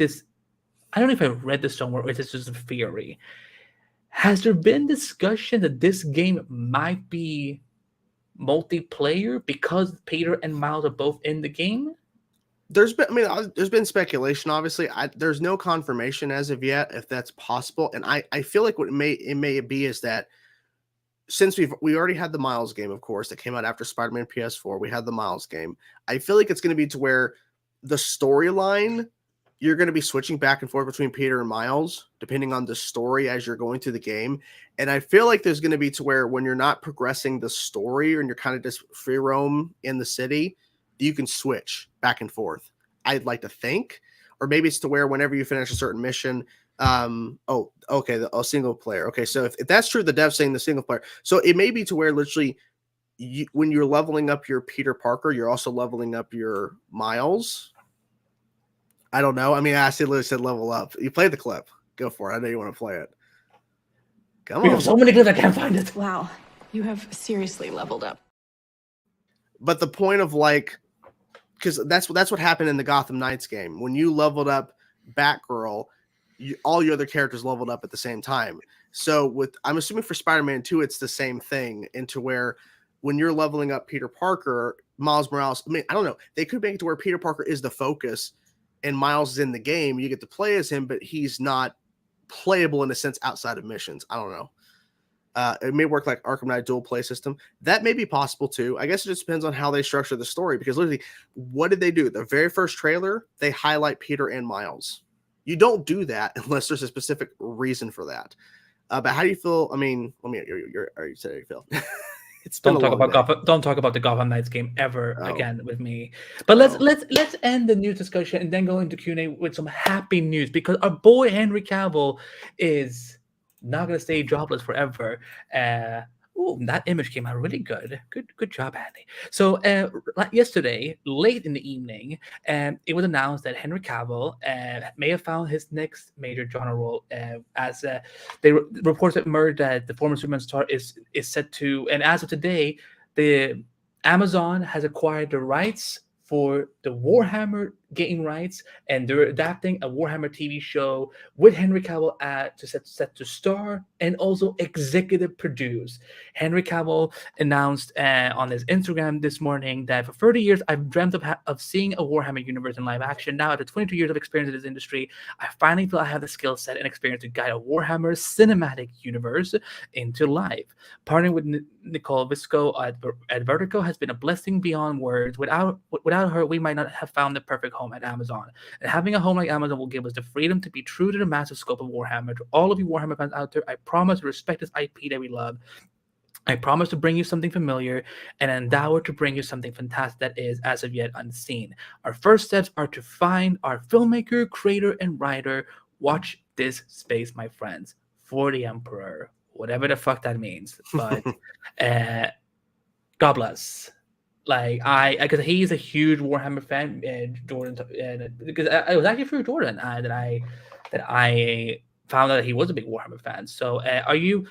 I read this somewhere or if it's just a theory. Has there been discussion that this game might be multiplayer because Peter and Miles are both in the game? There's been speculation. Obviously, there's no confirmation as of yet if that's possible. And I feel like what it may be is that since we already had the Miles game, of course, that came out after Spider-Man PS4, we had the Miles game. I feel like it's going to be to where the storyline, you're going to be switching back and forth between Peter and Miles, depending on the story as you're going through the game. And I feel like there's going to be to where when you're not progressing the story and you're kind of just free roam in the city, you can switch back and forth. I'd like to think, or maybe it's to where whenever you finish a certain mission, single player. Okay, so if that's true, the dev's saying the single player. So it may be to where literally when you're leveling up your Peter Parker, you're also leveling up your Miles. I don't know. I mean, I literally said level up. You play the clip. Go for it. I know you want to play it. Come on. We have so many clips, I can't find it. Wow, you have seriously leveled up. But the point of because that's what happened in the Gotham Knights game. When you leveled up Batgirl, all your other characters leveled up at the same time. So I'm assuming for Spider-Man 2, it's the same thing, into where when you're leveling up Peter Parker, Miles Morales, I mean, I don't know. They could make it to where Peter Parker is the focus and Miles is in the game. You get to play as him, but he's not playable in a sense outside of missions. I don't know. It may work like Arkham Knight dual play system. That may be possible too. I guess it just depends on how they structure the story, because literally, what did they do? The very first trailer, they highlight Peter and Miles. You don't do that unless there's a specific reason for that. But how do you feel? I mean, you said how you feel. Don't talk about the Gotham Knights game ever again with me. But let's end the news discussion and then go into Q&A with some happy news, because our boy Henry Cavill is not gonna stay jobless forever. That image came out really good. Good job, Andy. So yesterday, late in the evening, it was announced that Henry Cavill may have found his next major genre role. As they reports that emerged that the former Superman star is set to, and as of today, the Amazon has acquired the rights for the Warhammer game rights, and they're adapting a Warhammer TV show with Henry Cavill set to star and also executive produce. Henry Cavill announced on his Instagram this morning that for 30 years I've dreamt of seeing a Warhammer universe in live action. Now, after 22 years of experience in this industry, I finally feel I have the skill set and experience to guide a Warhammer cinematic universe into life. Partnering with Nicole Visco at Vertigo has been a blessing beyond words. Without her, we might not have found the perfect home at Amazon. And having a home like Amazon will give us the freedom to be true to the massive scope of Warhammer. To all of you Warhammer fans out there, I promise to respect this IP that we love. I promise to bring you something familiar and endeavor to bring you something fantastic that is, as of yet, unseen. Our first steps are to find our filmmaker, creator, and writer. Watch this space, my friends, for the Emperor. Whatever the fuck that means. But God bless. Like, because he's a huge Warhammer fan, Jordan, because it was actually through Jordan that I found out that he was a big Warhammer fan. So are you...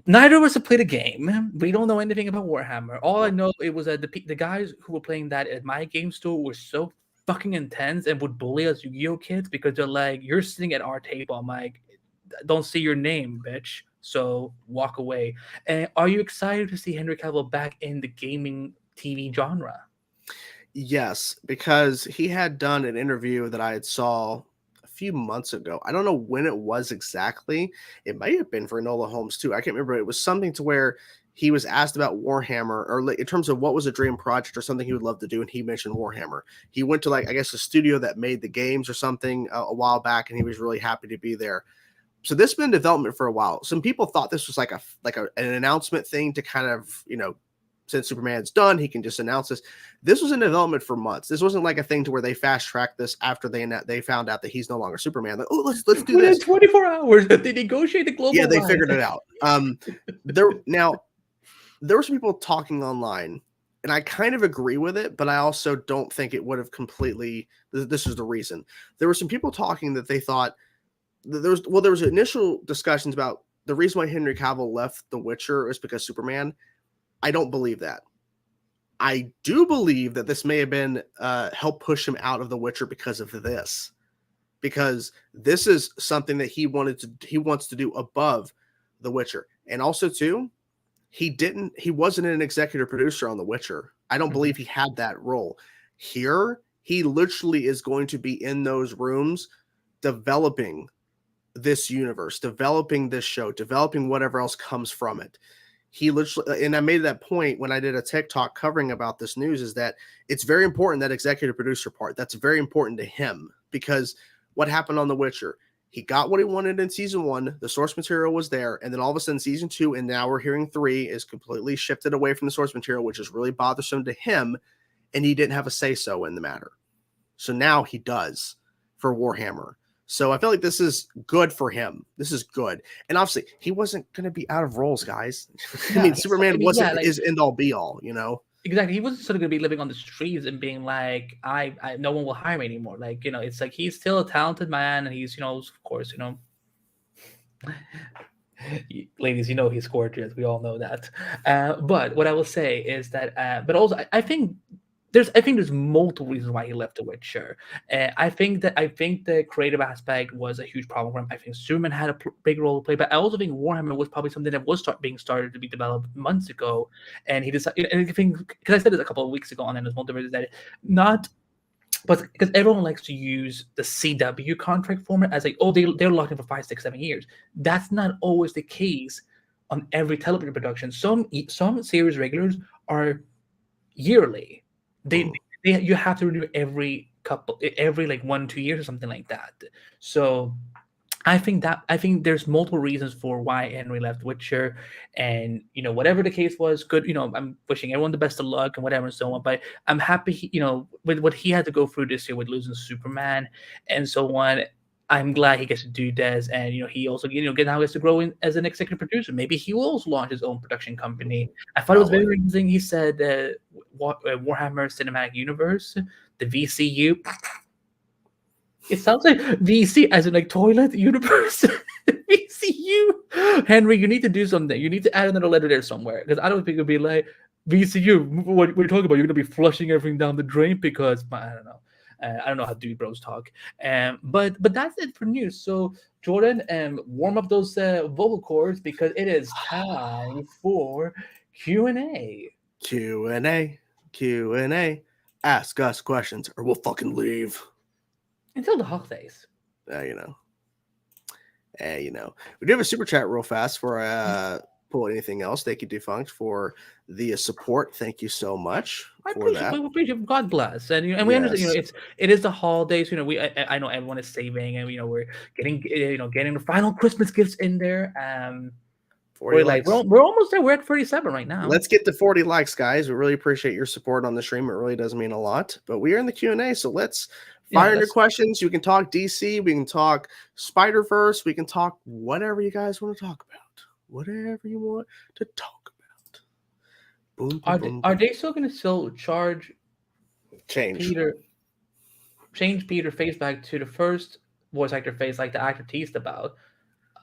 Neither of us have played a game. We don't know anything about Warhammer. All I know it was that the guys who were playing that at my game store were so fucking intense and would bully us Yu-Gi-Oh kids because they're like, you're sitting at our table. I'm like, don't see your name, bitch. So walk away. And are you excited to see Henry Cavill back in the gaming TV genre? Yes, because he had done an interview that I had saw a few months ago. I don't know when it was exactly. It might have been for Enola Holmes too. I can't remember. It was something to where he was asked about Warhammer, or in terms of what was a dream project or something he would love to do, and he mentioned Warhammer. He went to, like, I guess a studio that made the games or something a while back, and he was really happy to be there. So this has been in development for a while. Some people thought this was like an announcement thing to kind of, since Superman's done, he can just announce this. This was in development for months. This wasn't like a thing to where they fast tracked this after they found out that he's no longer Superman. Like, oh, let's do this. 24 hours that they negotiate the global. Yeah, they figured it out. There were some people talking online, and I kind of agree with it, but I also don't think it would have completely. This is the reason. There were some people talking that they thought there was initial discussions about the reason why Henry Cavill left The Witcher is because Superman. I don't believe that. I do believe that this may have been help push him out of The Witcher because of this, because this is something that he wants to do above The Witcher, and also too, he wasn't an executive producer on The Witcher. I don't believe he had that role. Here, he literally is going to be in those rooms developing this universe, developing this show, developing whatever else comes from it. He literally, and I made that point when I did a TikTok covering about this news, is that it's very important, that executive producer part. That's very important to him, because what happened on The Witcher, he got what he wanted in season 1. The source material was there. And then all of a sudden season 2, and now we're hearing 3 is completely shifted away from the source material, which is really bothersome to him. And he didn't have a say-so in the matter. So now he does for Warhammer. So I feel like this is good for him. This is good. And obviously he wasn't going to be out of roles, guys. Yeah, Superman wasn't his end all be all, Exactly. He wasn't sort of going to be living on the streets and being like, I no one will hire me anymore. Like, it's like he's still a talented man, and he's, of course, ladies, he's gorgeous. We all know that. But what I will say is that, but also I think there's multiple reasons why he left The Witcher. I think the creative aspect was a huge problem for him. I think Superman had a big role to play, but I also think Warhammer was probably something that was being started to be developed months ago. And he decided, and I think, because I said this a couple of weeks ago on his Multiverse, that but because everyone likes to use the CW contract format as like, oh, they're locked in for 5, 6, 7 years. That's not always the case on every television production. Some series regulars are yearly. You have to renew every like 1-2 years or something like that. So I think there's multiple reasons for why Henry left Witcher, and whatever the case was, good. I'm wishing everyone the best of luck and whatever and so on. But I'm happy, with what he had to go through this year with losing Superman and so on. I'm glad he gets to do this, and he also now gets to grow in as an executive producer. Maybe he will also launch his own production company. I thought it was very interesting. He said Warhammer Cinematic Universe, the VCU. It sounds like VC as in like toilet universe. VCU. Henry, you need to do something. You need to add another letter there somewhere, because I don't think it'll be like VCU. What we're talking about, you're gonna be flushing everything down the drain because I don't know. I don't know how dude bros talk. But that's it for news. So Jordan, warm up those vocal cords because it is time for Q&A. Q&A. Q&A. Ask us questions or we'll fucking leave. Until the holidays. You know. We do have a super chat real fast for pull anything else. Thank you, Defunct, for the support. Thank you so much for that. We appreciate. God bless, and and we understand. It is the holidays. I know everyone is saving, and we're getting getting the final Christmas gifts in there. We're almost there. We're at 37 right now. Let's get to 40 likes, guys. We really appreciate your support on the stream. It really does mean a lot. But we are in the Q&A, so let's fire your questions. You can talk DC. We can talk Spider-Verse. We can talk whatever you guys want to talk about. Whatever you want to talk about. Boom, are they still going to charge change Peter face back to the first voice actor face like the actor teased about?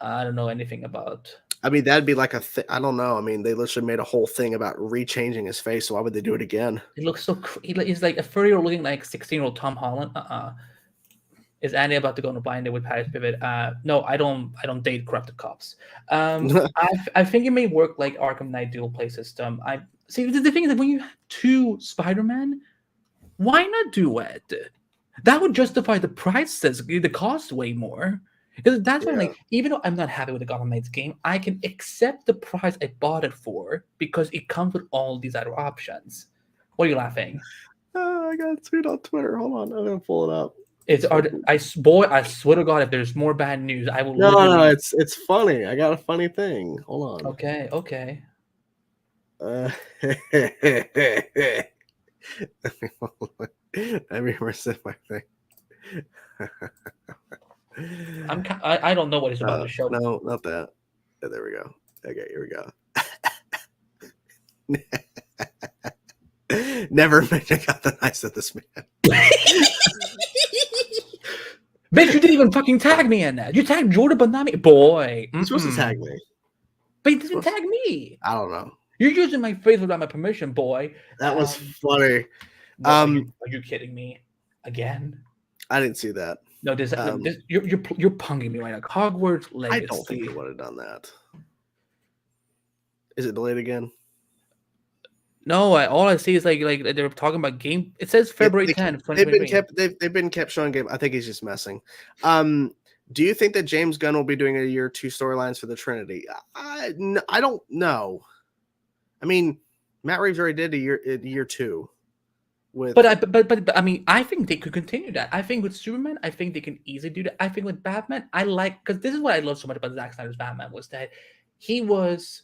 I don't know anything about. I mean, that'd be like I don't know. I mean, they literally made a whole thing about rechanging his face. So why would they do it again? It looks so. He's like a 30-year-old looking like 16-year-old Tom Holland. Is Andy about to go on a blind date with Paris Pivot? No, I don't date corrupted cops. I think it may work like Arkham Knight dual play system. I see. The thing is that when you have two Spider-Man, why not duet? That would justify the prices, the cost way more. Because that's why, even though I'm not happy with the Gotham Knights game, I can accept the price I bought it for because it comes with all these other options. What are you laughing? I got a tweet on Twitter. Hold on, I'm gonna pull it up. I swear to God, if there's more bad news, I will. No, it's funny. I got a funny thing. Hold on. Okay. Let me reset my thing. I don't know what it's about to show. No, not that. Yeah, there we go. Okay, here we go. Never mentioned got the nice of this man. Bitch, you didn't even fucking tag me in that. You tagged Jordan, but not me. Boy. You're supposed to tag me. But you didn't tag me. I don't know. You're using my face without my permission, boy. That was funny. Are you kidding me? Again? I didn't see that. No, you're punking me right now. Hogwarts Legacy. I don't think you would have done that. Is it delayed again? No, all I see is like they're talking about game. It says February 10th. They've been kept showing game. I think he's just messing. Do you think that James Gunn will be doing a year 2 storylines for the Trinity? I don't know. I mean, Matt Reeves already did a year 2. But I mean, I think they could continue that. I think with Superman, I think they can easily do that. I think with Batman, because this is what I love so much about Zack Snyder's Batman was that he was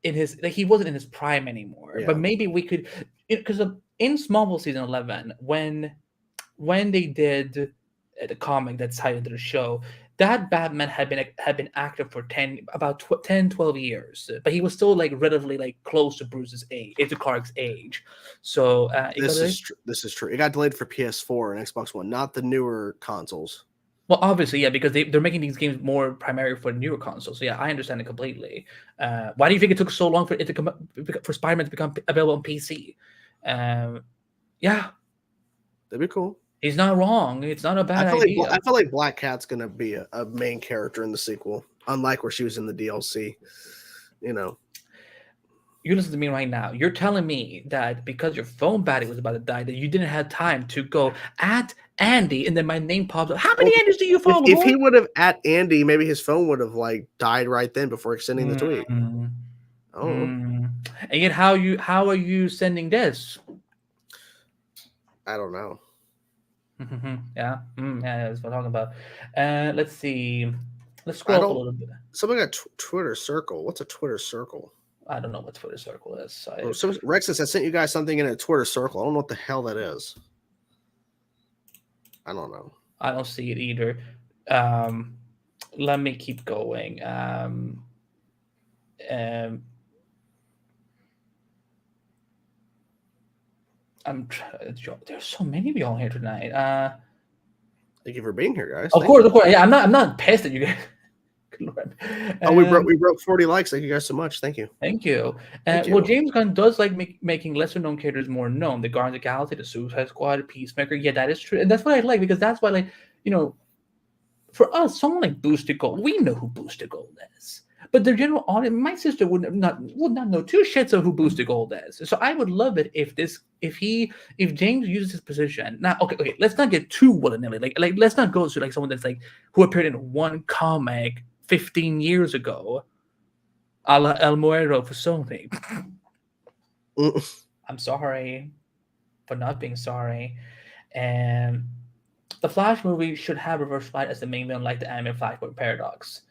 he wasn't in his prime anymore. Yeah. But maybe we could, because in Smallville season 11, when they did the comic that's tied into the show, that Batman had been active for 12 years, but he was still like relatively like close to Bruce's age, to Clark's age. So this is true. It got delayed for PS4 and Xbox One, not the newer consoles. Well, obviously, yeah, because they're making these games more primary for newer consoles. So yeah, I understand it completely. Why do you think it took so long for Spider-Man to become available on PC? Yeah, that'd be cool. He's not wrong. It's not a bad idea. I feel like Black Cat's gonna be a main character in the sequel, unlike where she was in the DLC. You listen to me right now. You're telling me that because your phone battery was about to die, that you didn't have time to go at Andy, and then my name pops up. How many Andys do you follow? If he would have at Andy, maybe his phone would have like died right then before extending the tweet. Oh, and yet how are you sending this? I don't know. Yeah, that's what I'm talking about. Let's see. Let's scroll up a little bit. Somebody got Twitter Circle. What's a Twitter Circle? I don't know what Twitter Circle is. Rex says I sent you guys something in a Twitter Circle. I don't know what the hell that is. I don't know. I don't see it either. Let me keep going. There's so many of y'all here tonight. Thank you for being here, guys. Of course. Yeah, I'm not pissed at you guys. Lord. Oh, we broke 40 likes. Thank you guys so much. Thank you. Thank you. Thank Well, you. James Gunn does like making lesser known characters more known. The Guardians of the Galaxy, the Suicide Squad, Peacemaker. Yeah, that is true, and that's what I like because that's why, like, for us, someone like Booster Gold, we know who Booster Gold is. But the general audience, my sister would not know two shits of who Booster Gold is. So I would love it if James uses his position. Now, okay, let's not get too willy-nilly. Like let's not go to like someone that's like who appeared in one comic 15 years ago, a la El Muerto for Sony. I'm sorry for not being sorry. And the Flash movie should have Reverse Flight as the main villain, like the anime Flashpoint Paradox.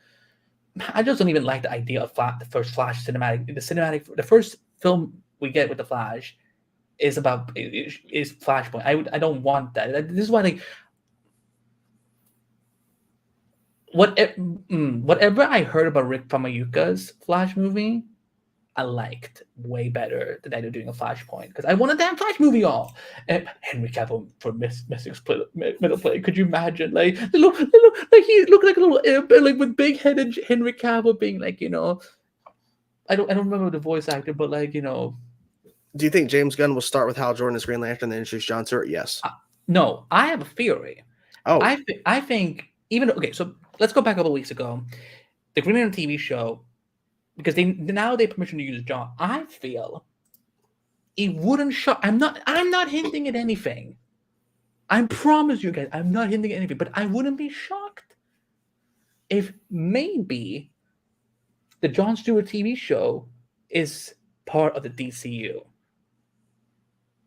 I just don't even like the idea of the first Flash cinematic. The first film we get with the Flash is Flashpoint. I don't want that. This is why, like, whatever I heard about Rick Famuyiwa's Flash movie, I liked way better than I did doing a Flashpoint because I want a damn Flash movie all. And Henry Cavill for Mystic's middle play. Could you imagine? Like, like he looked like a little imp, and like with big headed Henry Cavill being like, I don't remember the voice actor, but like, Do you think James Gunn will start with Hal Jordan as Green Lantern, then introduce John Stewart? Yes. No, I have a theory. Oh, I think so. Let's go back a couple weeks ago. The Green Lantern TV show. Because they permission to use John. I feel it wouldn't shock. I'm not hinting at anything. I promise you guys, I'm not hinting at anything. But I wouldn't be shocked if maybe the Jon Stewart TV show is part of the DCU.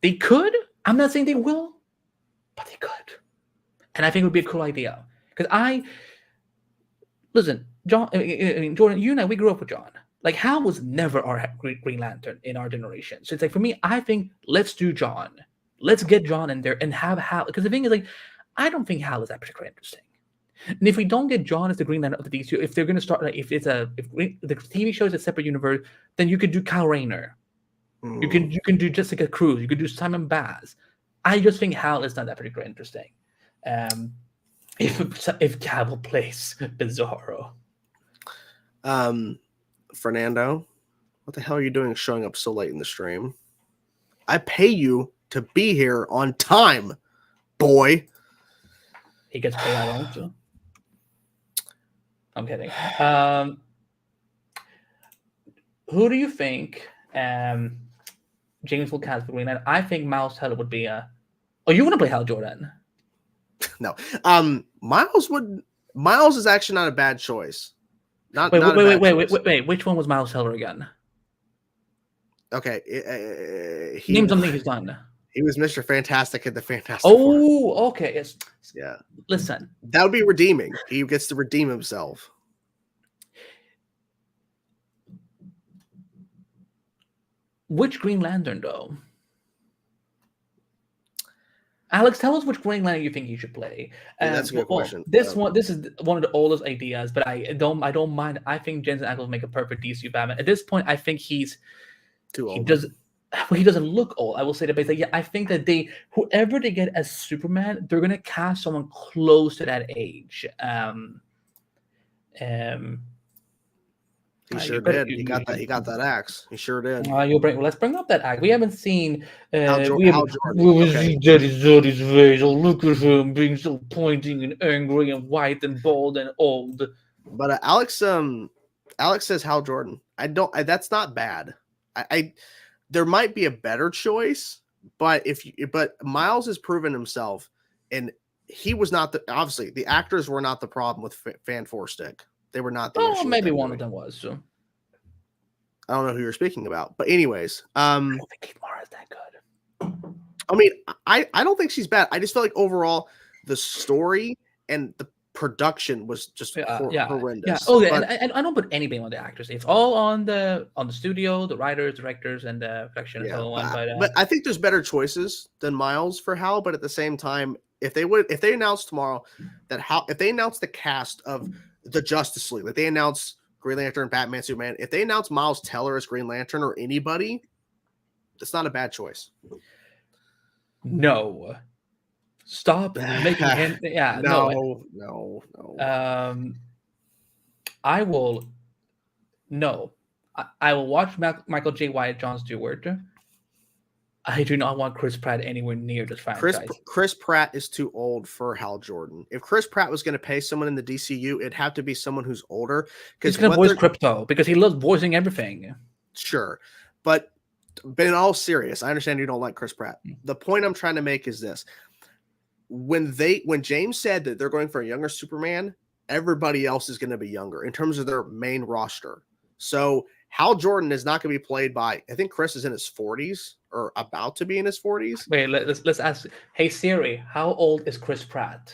They could. I'm not saying they will, but they could. And I think it would be a cool idea. Because listen, Jordan, you and I, we grew up with John. Like, Hal was never our Green Lantern in our generation. So it's like, for me, I think let's do John. Let's get John in there and have Hal. Because the thing is, like, I don't think Hal is that particularly interesting. And if we don't get John as the Green Lantern of the DCU, if they're going to start, like, if the TV show is a separate universe, then you could do Kyle Rayner. You can do Jessica Cruz. You could do Simon Baz. I just think Hal is not that particularly interesting. If Cavill plays Bizarro. Fernando, what the hell are you doing showing up so late in the stream? I pay you to be here on time, boy. He gets paid out also. I'm kidding. Who do you think James will cast for Green Lantern? I think Miles Teller would be a... Oh, you want to play Hal Jordan? No. Miles is actually not a bad choice. Wait. Which one was Miles Teller again? Okay. Name something he's done. He was Mr. Fantastic at the Fantastic Four. Four. Okay. Yes. Yeah. Listen. That would be redeeming. He gets to redeem himself. Which Green Lantern, though? Alex, tell us which Green Lantern you think you should play. That's a good question. This is one of the oldest ideas, but I don't mind. I think Jensen Ackles will make a perfect DC Batman. At this point, I think he's too old. He doesn't look old. I will say that, but yeah, I think that whoever they get as Superman, they're gonna cast someone close to that age. He sure did. He got that axe. He sure did. Let's bring up that axe. We haven't seen. Hal Jordan. Okay. Daddy's face. Oh, look at him being so pointing and angry and white and bald and old. But Alex says Hal Jordan. That's not bad. There might be a better choice, but Miles has proven himself, and he was not obviously the actors were not the problem with Fan Four Stick. They were not the issue. Maybe one of them was. So. I don't know who you're speaking about, but anyways, I don't think Kate Mara is that good. I mean, I don't think she's bad. I just feel like overall the story and the production was just horrendous. Yeah. Oh, and I don't put anything on the actors. It's all on the studio, the writers, directors, and the production and so on. But I think there's better choices than Miles for Hal. But at the same time, if they announce tomorrow that if they announce the cast of the Justice League, like they announce Green Lantern, Batman, Superman, if they announce Miles Teller as Green Lantern or anybody, that's not a bad choice. No. Stop making him. Yeah. No. I will. No, I will watch Michael J. Wyatt, Jon Stewart. I do not want Chris Pratt anywhere near this franchise. Chris Pratt is too old for Hal Jordan. If Chris Pratt was going to pay someone in the DCU, it'd have to be someone who's older. He's going to voice Crypto because he loves voicing everything. Sure, but in all serious, I understand you don't like Chris Pratt. The point I'm trying to make is this: when James said that they're going for a younger Superman, everybody else is going to be younger in terms of their main roster. So Hal Jordan is not going to be played by, I think Chris is in his 40s or about to be in his 40s. Wait, let's ask. Hey Siri, how old is Chris Pratt?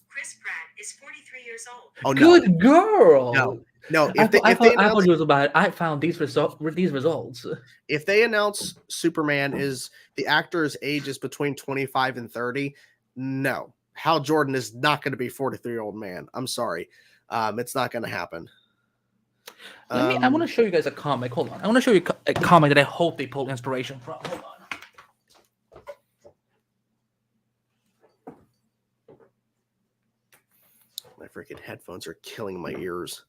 Chris Pratt is 43 years old. Oh, no. Good girl. No. I thought he was about. I found these results. If they announce Superman the actor's age is between 25 and 30, no, Hal Jordan is not going to be a 43-year-old man. I'm sorry. It's not going to happen. I want to show you guys a comic. Hold on. I want to show you a comic that I hope they pull inspiration from. Hold on. My freaking headphones are killing my ears.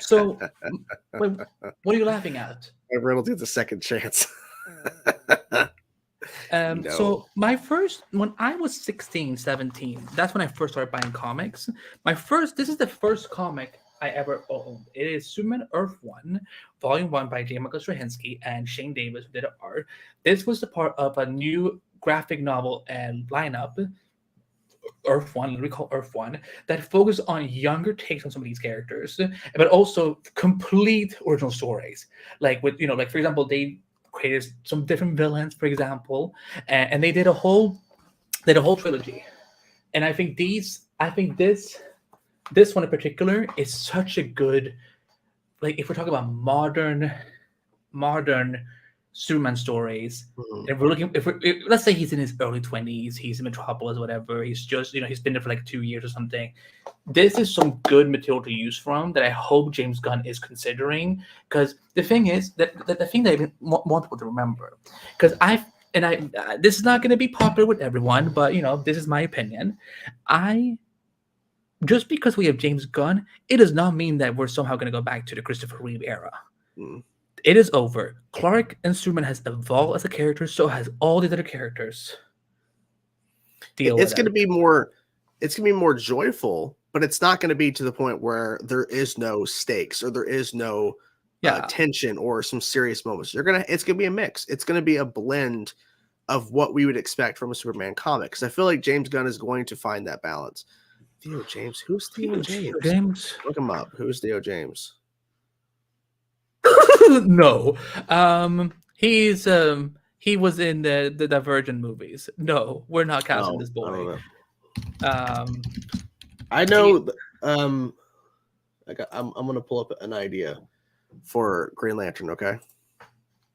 So, wait, what are you laughing at? Reynolds gets a second chance. No. So when I was 16, 17, that's when I first started buying comics. This is the first comic I ever owned. It is Superman Earth 1, Volume 1 by J. Michael Straczynski and Shane Davis, who did the art. This was the part of a new graphic novel and lineup, Earth 1, we call Earth 1, that focused on younger takes on some of these characters, but also complete original stories. Like for example, they created some different villains, for example, and they did a whole trilogy. And I think this one in particular is such a good, like, if we're talking about modern Superman stories, and we're looking, let's say he's in his early 20s, he's in Metropolis, whatever, he's just, he's been there for like 2 years or something. This is some good material to use from that I hope James Gunn is considering, because the thing is that the thing that I want people to remember, because this is not going to be popular with everyone, but this is my opinion. Just because we have James Gunn, it does not mean that we're somehow going to go back to the Christopher Reeve era. It is over. Clark and Superman has evolved as a character, so has all these other characters. It's going to be more joyful, but it's not going to be to the point where there is no stakes or there is no tension or some serious moments. It's going to be a mix. It's going to be a blend of what we would expect from a Superman comic. Because I feel like James Gunn is going to find that balance. Theo James, who's Theo James? Look him up. Who's Theo James? No, he was in the Divergent movies. No, we're not casting this boy. I know. I'm gonna pull up an idea for Green Lantern. Okay,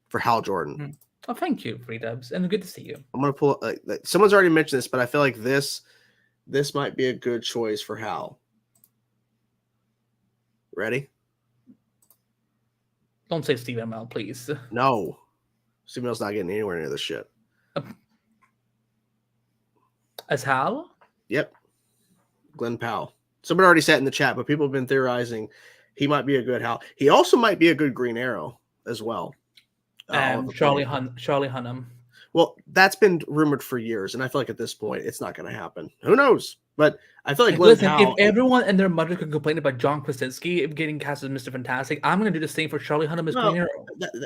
for Hal Jordan. Oh, thank you, Free Dubs, and good to see you. I'm gonna pull up. Someone's already mentioned this, but I feel like this might be a good choice for Hal. Ready? Don't say Steve Amell, please. No. Steve Amell's not getting anywhere near this shit. As Hal? Yep. Glenn Powell. Somebody already said in the chat, but people have been theorizing he might be a good Hal. He also might be a good Green Arrow as well. Charlie Hunnam. Well, that's been rumored for years, and I feel like at this point it's not going to happen. Who knows? But I feel like Glenn Powell, if everyone and their mother can complain about John Krasinski getting cast as Mr. Fantastic, I'm going to do the same for Charlie Hunnam as Green Arrow.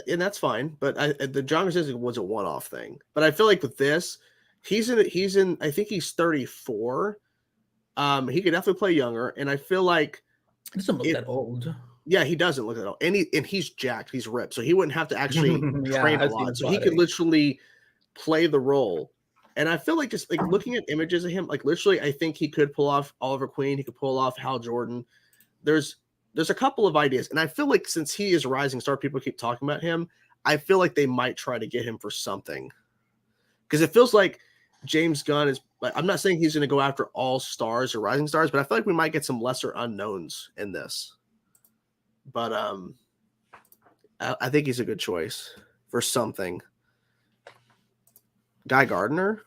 And that's fine. But the John Krasinski was a one-off thing. But I feel like with this, he's in. I think he's 34. He could definitely play younger, and I feel like he doesn't look that old. Yeah, he doesn't look that old, and he's jacked. He's ripped, so he wouldn't have to actually train a lot. So he could literally play the role. And I feel like just like looking at images of him, like literally, I think he could pull off Oliver Queen. He could pull off Hal Jordan. There's a couple of ideas, and I feel like since he is a rising star, people keep talking about him. I feel like they might try to get him for something, because it feels like James Gunn is. I'm not saying he's going to go after all stars or rising stars, but I feel like we might get some lesser unknowns in this. But I think he's a good choice for something. Guy Gardner?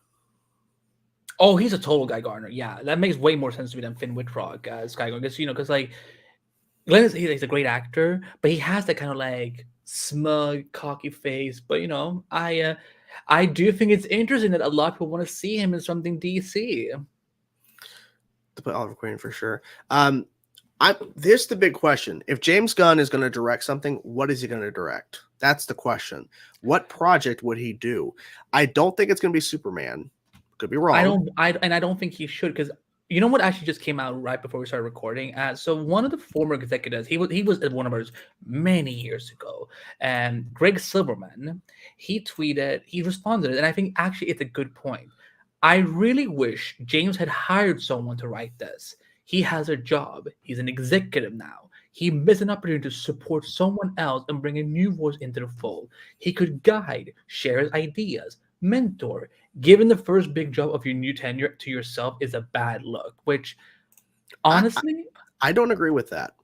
Oh, he's a total Guy Gardner. Yeah, that makes way more sense to me than Finn Wittrock as Guy Gardner. Because like Glenn he's a great actor, but he has that kind of like smug, cocky face. But I do think it's interesting that a lot of people want to see him in something DC. To put Oliver Queen for sure. This is the big question. If James Gunn is going to direct something, what is he going to direct? That's the question. What project would he do? I don't think it's going to be Superman. Could be wrong. I don't think he should, because you know what actually just came out right before we started recording. So one of the former executives, he was at Warner Bros. Many years ago, and Greg Silverman, he responded, and I think actually it's a good point. I really wish James had hired someone to write this. He has a job. He's an executive now. He missed an opportunity to support someone else and bring a new voice into the fold. He could guide, share his ideas, mentor. Giving the first big job of your new tenure to yourself is a bad look, which honestly, I don't agree with that.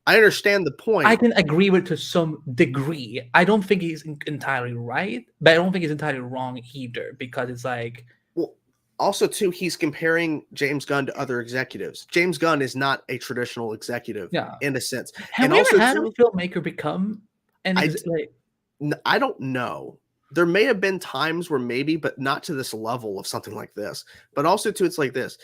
I understand the point. I can agree with it to some degree. I don't think he's entirely right, but I don't think he's entirely wrong either, because it's like, well, also too, he's comparing James Gunn to other executives. James Gunn is not a traditional executive, in a sense. Have we ever had a filmmaker become I don't know. There may have been times where maybe, but not to this level of something like this. But also too, it's like this.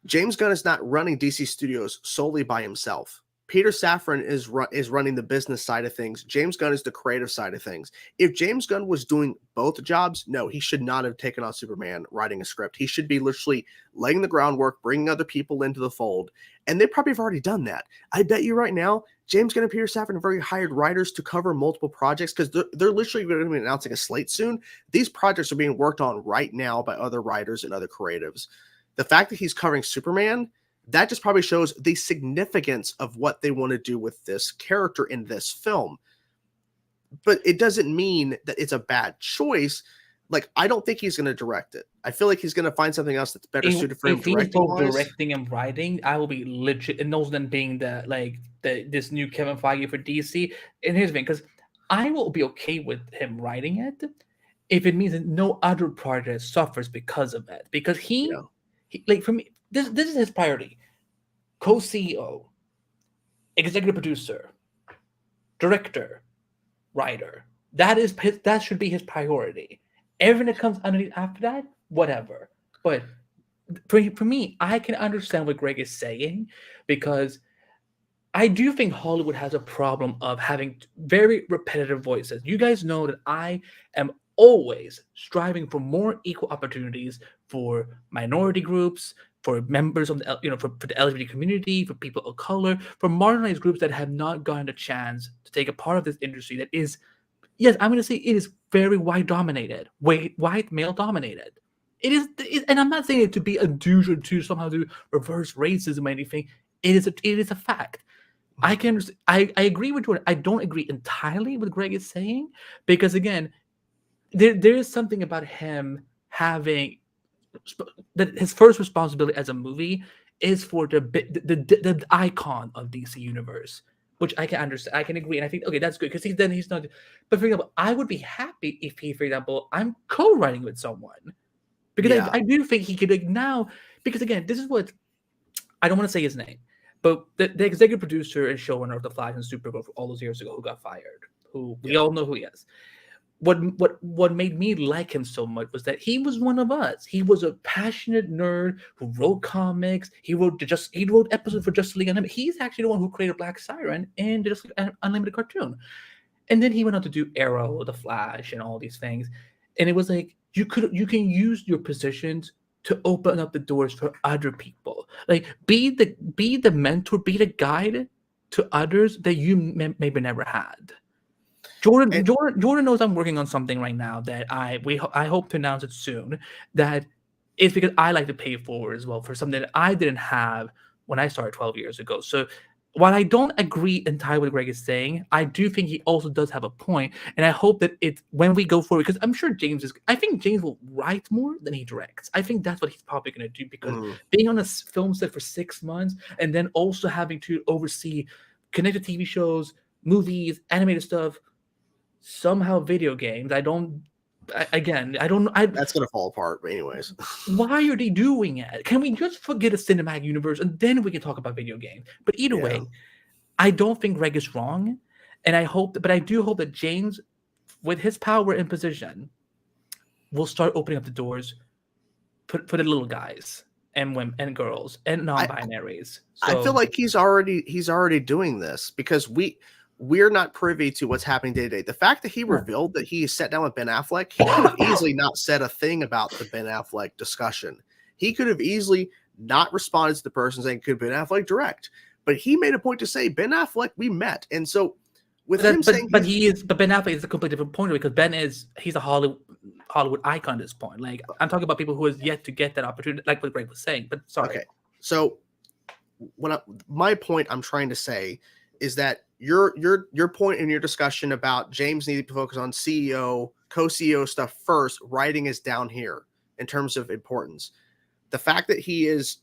James Gunn is not running DC Studios solely by himself. Peter Safran is running the business side of things. James Gunn is the creative side of things. If James Gunn was doing both jobs, no, he should not have taken on Superman, writing a script. He should be literally laying the groundwork, bringing other people into the fold. And they probably have already done that. I bet you right now, James Gunn and Peter Safran have already hired writers to cover multiple projects, because they're literally going to be announcing a slate soon. These projects are being worked on right now by other writers and other creatives. The fact that he's covering Superman, that just probably shows the significance of what they want to do with this character in this film. But it doesn't mean that it's a bad choice. Like, I don't think he's going to direct it. I feel like he's going to find something else that's better suited for him. If he's both directing and writing, I will be legit. And those then being this new Kevin Feige for DC. And here's the thing, because I will be okay with him writing it if it means that no other project suffers because of it. Because he like, for me, this is his priority. Co-CEO, executive producer, director, writer. That should be his priority. Everything that comes underneath after that, whatever. But for me, I can understand what Greg is saying, because I do think Hollywood has a problem of having very repetitive voices. You guys know that I am always striving for more equal opportunities for minority groups, for members of the for the LGBT community, for people of color, for marginalized groups that have not gotten a chance to take a part of this industry that is, yes, I'm going to say it is very white dominated, white male dominated. It is, and I'm not saying it to be a douche or to somehow to reverse racism or anything. It is a fact. I can I agree with you. I don't agree entirely with Greg is saying, because again, there is something about him having that his first responsibility as a movie is for the icon of DC Universe, which I can understand. I can agree, and I think okay, that's good, because he's not. But for example, I would be happy if he, for example, I'm co-writing with someone, because I do think he could now. Because again, this is what I don't want to say his name, but the executive producer and showrunner of The Flash and Supergirl for all those years ago, who got fired, who we all know who he is. What made me like him so much was that he was one of us. He was a passionate nerd who wrote comics. He wrote episodes for Justice League Unlimited. He's actually the one who created Black Siren and the Justice League Unlimited cartoon. And then he went on to do Arrow, The Flash, and all these things. And it was like you can use your positions to open up the doors for other people. Like be the mentor, be the guide to others that you maybe never had. Jordan knows I'm working on something right now that I hope to announce it soon. That is because I like to pay forward as well for something that I didn't have when I started 12 years ago. So while I don't agree entirely with what Greg is saying, I do think he also does have a point, and I hope that when we go forward, because I'm sure I think James will write more than he directs. I think that's what he's probably going to do, because being on a film set for 6 months and then also having to oversee connected TV shows, movies, animated stuff, somehow video games. I don't again, I don't. That's gonna fall apart. But anyways, why are they doing it? Can we just forget a cinematic universe and then we can talk about video games? But either way, I don't think Greg is wrong, and I do hope that James, with his power and position, will start opening up the doors for the little guys and women and girls and non-binaries. I feel like he's already doing this because we're not privy to what's happening day to day. The fact that he revealed that he sat down with Ben Affleck, he could have easily not said a thing about the Ben Affleck discussion. He could have easily not responded to the person saying, could Ben Affleck direct? But he made a point to say, Ben Affleck, we met. And so with him saying... But Ben Affleck is a completely different point because he's a Hollywood icon at this point. Like, I'm talking about people who has yet to get that opportunity, like what Greg was saying. But sorry. Okay. So my point I'm trying to say is that your point in your discussion about James needing to focus on CEO, co-CEO stuff first, writing is down here in terms of importance. The fact that he's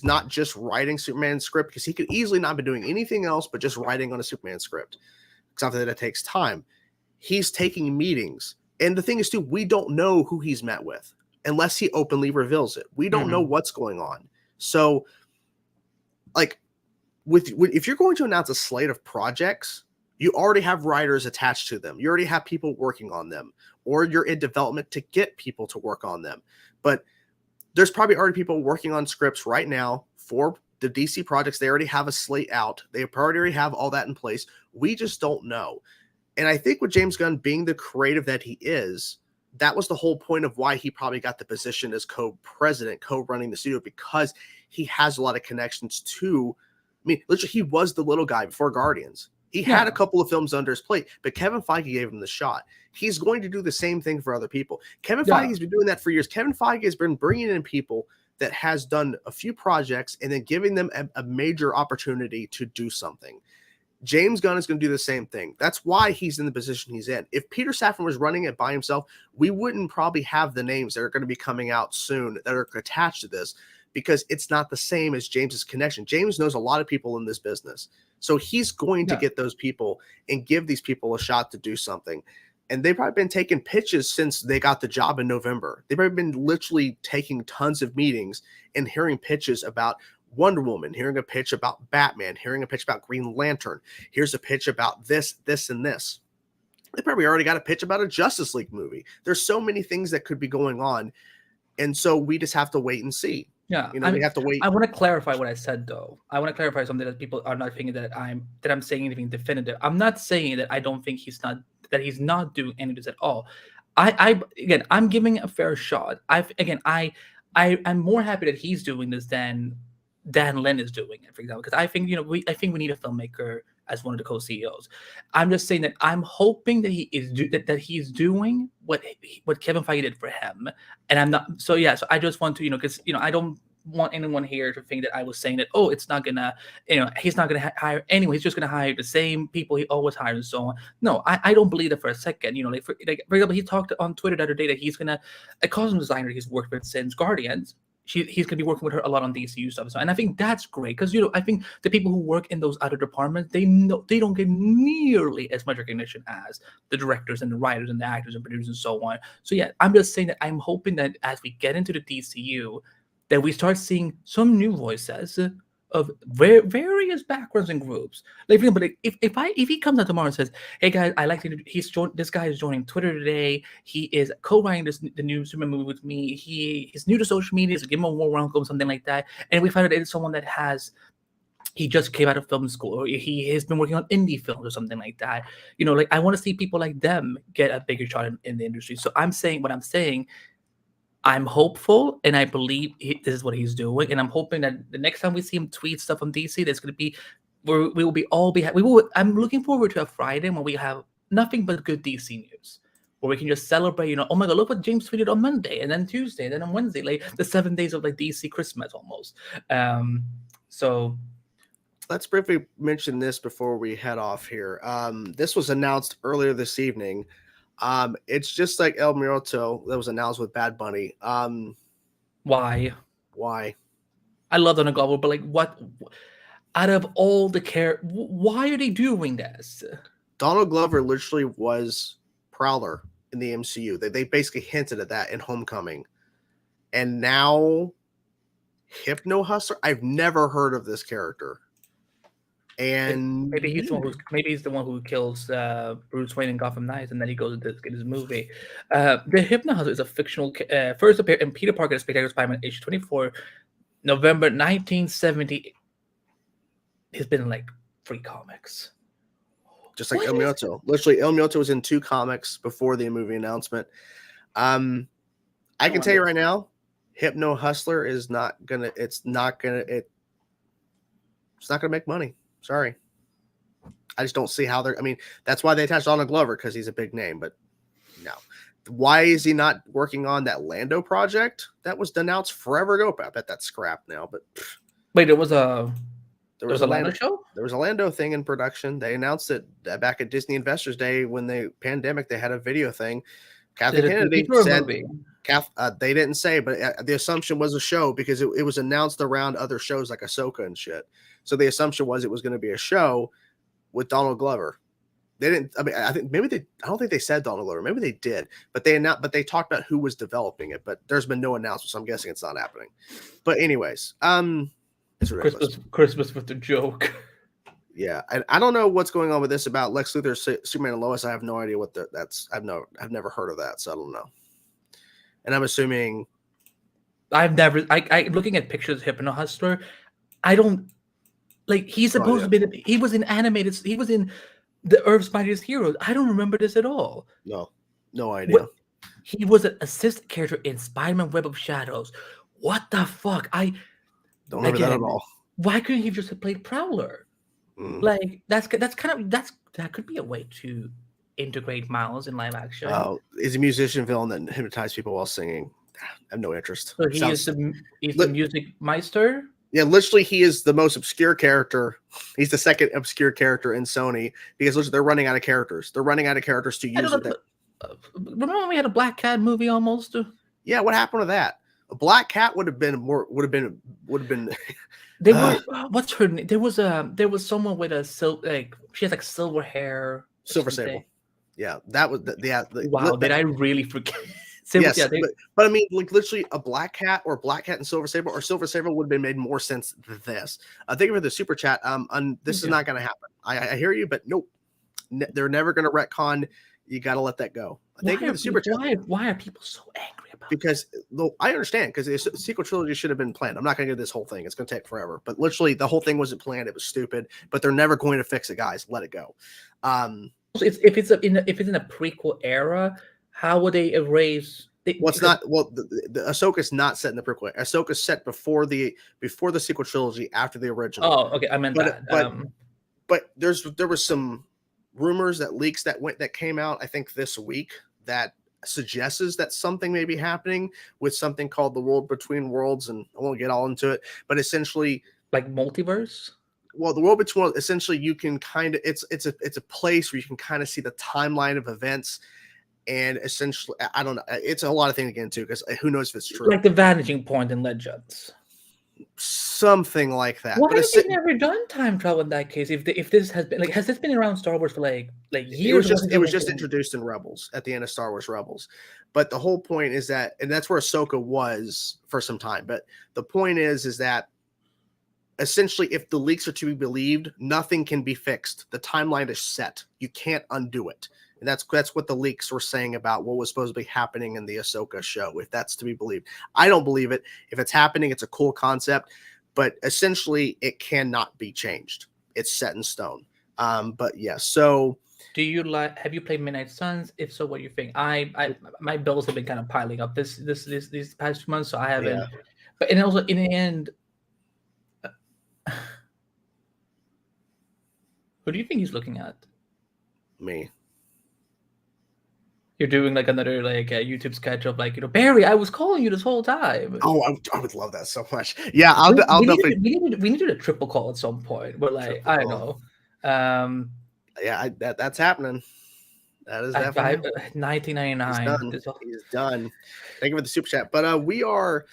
not just writing Superman's script, because he could easily not be doing anything else but just writing on a Superman script, something that takes time. He's taking meetings. And the thing is, too, we don't know who he's met with unless he openly reveals it. We don't know what's going on. So, like, if you're going to announce a slate of projects, you already have writers attached to them. You already have people working on them, or you're in development to get people to work on them. But there's probably already people working on scripts right now for the DC projects. They already have a slate out. They already have all that in place. We just don't know. And I think with James Gunn being the creative that he is, that was the whole point of why he probably got the position as co-president, co-running the studio, because he has a lot of connections to, I mean, literally, he was the little guy before Guardians. He had a couple of films under his plate, but Kevin Feige gave him the shot. He's going to do the same thing for other people. Kevin Feige's been doing that for years. Kevin Feige has been bringing in people that has done a few projects and then giving them a major opportunity to do something. James Gunn is going to do the same thing. That's why he's in the position he's in. If Peter Safran was running it by himself, we wouldn't probably have the names that are going to be coming out soon that are attached to this, because it's not the same as James's connection. James knows a lot of people in this business. So he's going to get those people and give these people a shot to do something. And they've probably been taking pitches since they got the job in November. They've probably been literally taking tons of meetings and hearing pitches about Wonder Woman, hearing a pitch about Batman, hearing a pitch about Green Lantern. Here's a pitch about this, this, and this. They probably already got a pitch about a Justice League movie. There's so many things that could be going on. And so we just have to wait and see. Yeah, we have to wait. I want to clarify what I said, though. I want to clarify something that people are not thinking that I'm saying anything definitive. I'm not saying that I don't think he's not doing any of this at all. I'm giving a fair shot. I'm more happy that he's doing this than Dan Lin is doing it, for example, because I think we need a filmmaker as one of the co-CEOs. I'm just saying that I'm hoping that he's doing what Kevin Feige did for him, and I'm not. So yeah, so I just want to because I don't want anyone here to think that I was saying that it's not gonna he's not gonna hire anyone. He's just gonna hire the same people he always hires and so on. No, I don't believe that for a second. For example, he talked on Twitter the other day that he's gonna a costume designer he's worked with since Guardians. He's going to be working with her a lot on DCU stuff, and I think that's great because I think the people who work in those other departments they don't get nearly as much recognition as the directors and the writers and the actors and producers and so on. So yeah, I'm just saying that I'm hoping that as we get into the DCU, that we start seeing some new voices of various backgrounds and groups. Like, for example, if he comes out tomorrow and says, "Hey guys, I like to this guy is joining Twitter today. He is co-writing the new Superman movie with me. He is new to social media, so give him a warm welcome," something like that. And we find out it's someone that he just came out of film school, or he has been working on indie films or something like that. I want to see people like them get a bigger shot in the industry. So I'm saying I'm hopeful, and I believe this is what he's doing, and I'm hoping that the next time we see him tweet stuff on DC, there's going to be I'm looking forward to a Friday when we have nothing but good DC news, where we can just celebrate. Oh my God, look what James tweeted on Monday, and then Tuesday, and then on Wednesday, like the 7 days of like DC Christmas almost. So let's briefly mention this before we head off here. This was announced earlier this evening. It's just like El Muerto that was announced with Bad Bunny. Why? I love Donald Glover, but like, what? Out of all the why are they doing this? Donald Glover literally was Prowler in the MCU. They basically hinted at that in Homecoming. And now Hypno Hustler, I've never heard of this character. And maybe he's the one who kills Bruce Wayne in Gotham Knights, and then he goes to get his movie. The Hypno Hustler is a fictional first appeared in Peter Parker Spectacular Spider-Man age 24, November 1970. He's been in like 3 comics. Just like El Muerto. Literally, El Muerto was in 2 comics before the movie announcement. I can tell you right now, Hypno Hustler is not gonna make money. Sorry. I just don't see how they're. I mean, that's why they attached Donald Glover, because he's a big name, but no. Why is he not working on that Lando project? That was announced forever ago. I bet that's scrapped now. But wait, there was a Lando show? There was a Lando thing in production. They announced it back at Disney Investors Day when the pandemic. They had a video thing. Kathy Kennedy said, they didn't say, but the assumption was a show because it was announced around other shows like Ahsoka and shit. So the assumption was it was going to be a show with Donald Glover. They didn't. I mean, I don't think they said Donald Glover. Maybe they did, but they talked about who was developing it. But there's been no announcement, so I'm guessing it's not happening. But anyways, it's Christmas with the joke. Yeah, and I don't know what's going on with this about Lex Luthor, Superman, and Lois. I have no idea what that's. I've never heard of that, so I don't know. And I'm assuming I've never. I looking at pictures of Hypno Hustler. I don't like. He's supposed to be. He was in animated. He was in the Earth's Mightiest Heroes. I don't remember this at all. No idea. He was an assistant character in Spider-Man: Web of Shadows. What the fuck? I don't remember that at all. Why couldn't he just have played Prowler? Like that could be a way to integrate Miles in live action. Oh, is a musician villain that hypnotizes people while singing. I have no interest. So he's the music meister. Yeah, literally, he is the most obscure character. He's the second obscure character in Sony because literally they're running out of characters. They're running out of characters to use. Remember when we had a Black Cat movie almost? Yeah, what happened to that? A Black Cat would have been. They were what's her name? There was someone with a she has like silver hair. Silver Sable. Yeah, that was wow, did I really forget? Yes, but I mean, like literally a Black Cat or Black Cat and Silver Sable, or Silver Sable would have been made more sense than this. Thank you for the super chat. This is not going to happen. I hear you, but nope, they're never going to retcon. You got to let that go. Thank you for the super chat. Why are people so angry about? Because I understand, because the sequel trilogy should have been planned. I'm not going to get this whole thing. It's going to take forever. But literally, the whole thing wasn't planned. It was stupid. But they're never going to fix it, guys. Let it go. If it's in a prequel era, how would they erase? The Ahsoka's not set in the prequel. Ahsoka's set before the sequel trilogy, after the original. Oh, okay. I meant that. But there was some rumors leaks that came out, I think this week, that suggests that something may be happening with something called the World Between Worlds, and I won't get all into it, but essentially like multiverse. Well, the World Between Worlds, essentially you can kind of it's a place where you can kind of see the timeline of events, and essentially I don't know, it's a lot of things again too, because who knows if it's true, like the vanishing point in Legends. Something like that. Why have they never done time travel in that case? If this has been has this been around Star Wars for like years? It was just introduced in Rebels at the end of Star Wars Rebels. But the whole point is that, and that's where Ahsoka was for some time. But the point is that essentially, if the leaks are to be believed, nothing can be fixed. The timeline is set. You can't undo it. And that's what the leaks were saying about what was supposed to be happening in the Ahsoka show, if that's to be believed. I don't believe it. If it's happening, it's a cool concept, but essentially it cannot be changed. It's set in stone. But yeah, so have you played Midnight Suns? If so, what do you think? My bills have been kind of piling up these past 2 months, so I haven't. Yeah. But and also in the end, who do you think he's looking at? Me. You're doing like another a YouTube sketch of Barry, I was calling you this whole time. Oh, I would love that so much. Yeah, I'll definitely. We need to do a triple call at some point. But I don't know. Yeah, that's happening. That is definitely 1999. He's done. Thank you for the super chat. But we're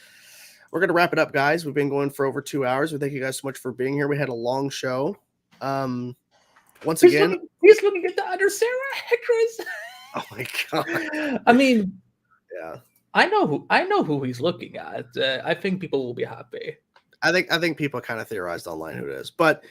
gonna wrap it up, guys. We've been going for over 2 hours. We thank you guys so much for being here. We had a long show. Once again, he's looking at the other Sarah actress. Oh my god. I mean, Yeah. I know who he's looking at. I think people will be happy. I think people kind of theorized online who it is. But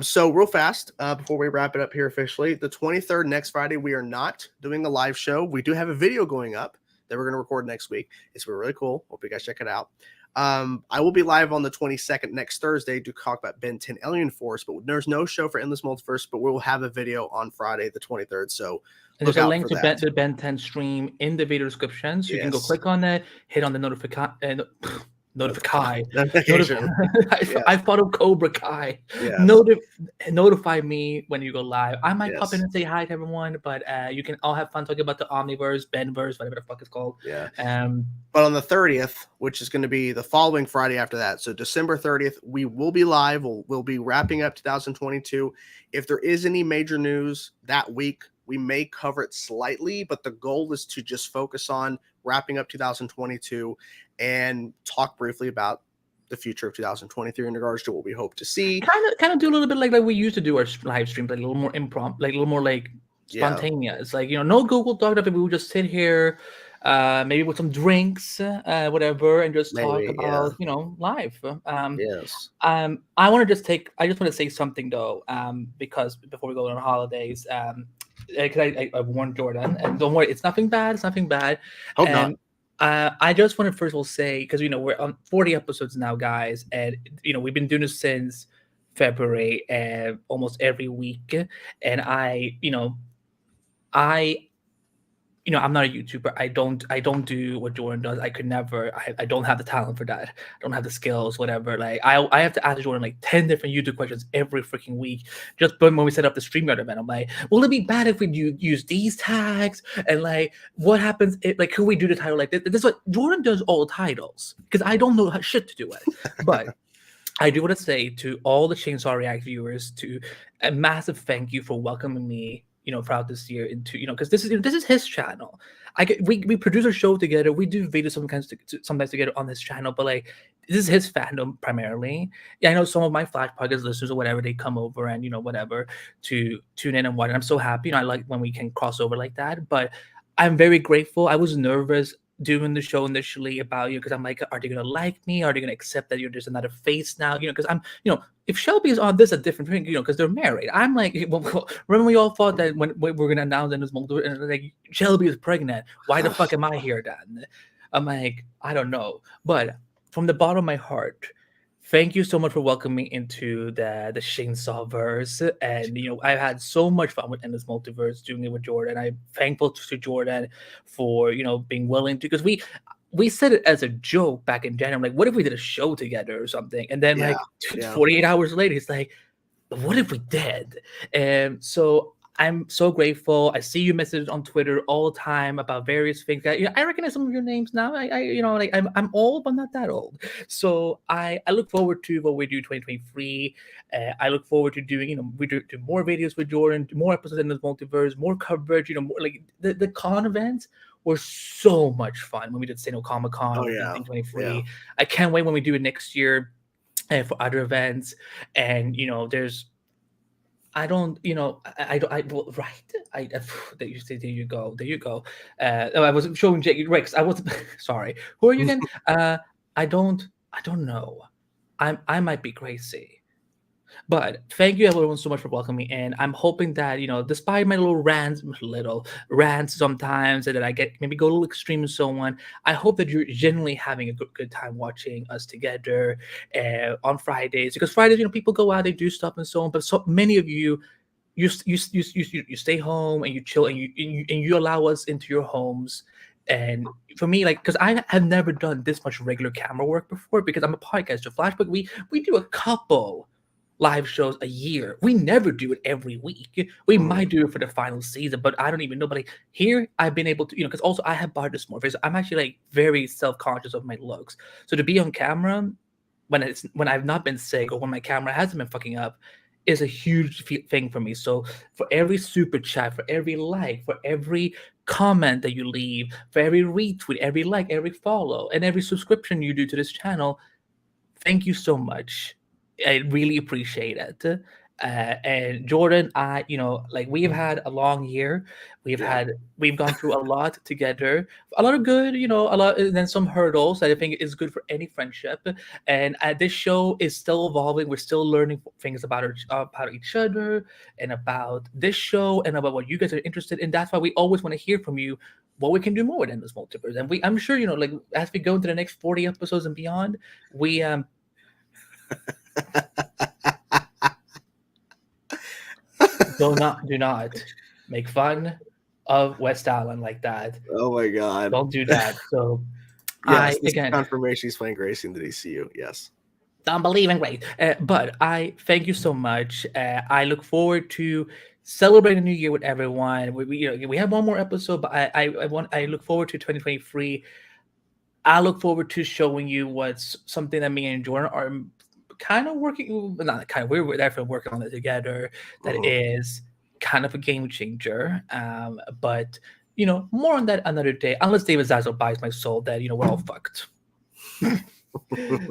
so real fast, before we wrap it up here officially, the 23rd, next Friday, we are not doing a live show. We do have a video going up that we're going to record next week. It's really cool. Hope you guys check it out. I will be live on the 22nd next Thursday to talk about Ben 10 Alien Force, but there's no show for Endless Multiverse, but we will have a video on Friday the 23rd. So and there's a link to the Ben 10 stream in the video description, so you can go click on it, hit on the notification. I thought of Cobra Kai. Yes. Notify me when you go live. I might pop in Yes. and say hi to everyone, but you can all have fun talking about the Omniverse, Benverse, whatever the fuck it's called. Yeah. But on the 30th, which is going to be the following Friday after that, so December 30th, we will be live. We'll be wrapping up 2022. If there is any major news that week, we may cover it slightly, but the goal is to just focus on wrapping up 2022 and talk briefly about the future of 2023 in regards to what we hope to see. Kind of do a little bit like we used to do our live streams, like a little more impromptu, like a little more like spontaneous. Like, no Google Doc, we will just sit here, maybe with some drinks, whatever, and just talk about life. Yes. I want to just want to say something though, because before we go on holidays, because I warned Jordan, and don't worry, it's nothing bad. It's nothing bad. Hope not. I just want to first of all say, because we're on 40 episodes now, guys, and we've been doing this since February, almost every week, and I'm not a YouTuber. I don't do what Jordan does. I could never. I don't have the talent for that. I don't have the skills, whatever. Like I have to ask Jordan like 10 different YouTube questions every freaking week. Just when we set up the StreamYard event, I'm like, will it be bad if we use these tags? And like, what happens if, like, could we do the title like this? This is what Jordan does, all the titles, because I don't know shit to do it. But I do want to say to all the Chainsaw React viewers, to a massive thank you for welcoming me throughout this year into because this is his channel. We produce a show together. We do videos sometimes together on his channel, but like this is his fandom primarily. Yeah, I know some of my Flash podcast listeners or whatever, they come over and whatever to tune in and watch. And I'm so happy. I like when we can cross over like that. But I'm very grateful. I was nervous doing the show initially about because I'm like, are they gonna like me? Are they gonna accept that you're just another face now? Because I'm, if Shelby is on this, a different thing, because they're married. I'm like, well, remember we all thought that when we're gonna announce in this multiple, and like Shelby is pregnant. Why the fuck am I here then? I'm like, I don't know. But from the bottom of my heart, thank you so much for welcoming me into the Chainsaw verse. And I've had so much fun with Endless Multiverse doing it with Jordan. I'm thankful to Jordan for being willing to, because we said it as a joke back in January. I'm like, what if we did a show together or something? And then 48 hours later, he's like, what if we did? And so I'm so grateful. I see you messages on Twitter all the time about various things. I recognize some of your names now. I'm old, but not that old. So I look forward to what we do 2023. I look forward to doing, we do more videos with Jordan, more episodes in this multiverse, more coverage. More like the con events were so much fun when we did Sino Comic Con in 2023. Yeah. I can't wait when we do it next year for other events. And there's. I don't, right. There you go. I was showing Jake Rex. I was sorry. Who are you again? I don't know. I might be crazy. But thank you everyone so much for welcoming me in. I'm hoping that, despite my little rants sometimes, and that I get maybe go a little extreme and so on, I hope that you're genuinely having a good time watching us together on Fridays. Because Fridays, people go out, they do stuff and so on. But so many of you stay home and you chill and you allow us into your homes. And for me, like, because I have never done this much regular camera work before, because I'm a podcaster. Flashback, we do a couple live shows a year. We never do it every week. We might do it for the final season, but I don't even know. But like here, I've been able to, because also I have body dysmorphia. So I'm actually like very self-conscious of my looks. So to be on camera when I've not been sick or when my camera hasn't been fucking up is a huge thing for me. So for every super chat, for every like, for every comment that you leave, for every retweet, every like, every follow, and every subscription you do to this channel, thank you so much. I really appreciate it. And Jordan, we've had a long year. We've gone through a lot together. A lot of good, a lot, and then some hurdles that I think is good for any friendship. And this show is still evolving. We're still learning things about each other and about this show and about what you guys are interested in. That's why we always want to hear from you what we can do more in this multiverse. And I'm sure, as we go into the next 40 episodes and beyond, we do not make fun of West Island like that. Oh my God. Don't do that. So yes, confirmation he's playing Gracie in the DCU. Yes. Don't believe in Grace. But I thank you so much. I look forward to celebrating New Year with everyone. We have one more episode, but I look forward to 2023. I look forward to showing you what's something that me and Jordan are kind of working, not kind of, we're definitely working on it together. That is kind of a game changer. But more on that another day. Unless David Zaslav buys my soul, that we're all fucked.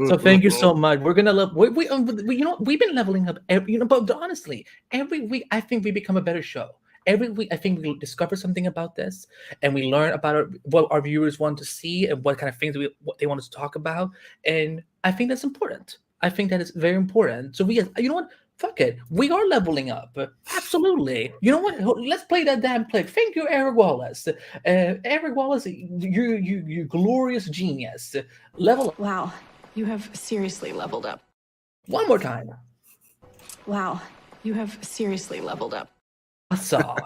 So thank you so much. We're gonna love. We've been leveling up. But honestly, every week I think we become a better show. Every week I think we discover something about this, and we learn about what our viewers want to see and what kind of things what they want us to talk about. And I think that's important. I think that is very important. So you know what? Fuck it. We are leveling up. Absolutely. You know what? Let's play that damn play. Thank you, Eric Wallace. Eric Wallace, you glorious genius. Level up. Wow, you have seriously leveled up. One more time. Wow, you have seriously leveled up. I saw.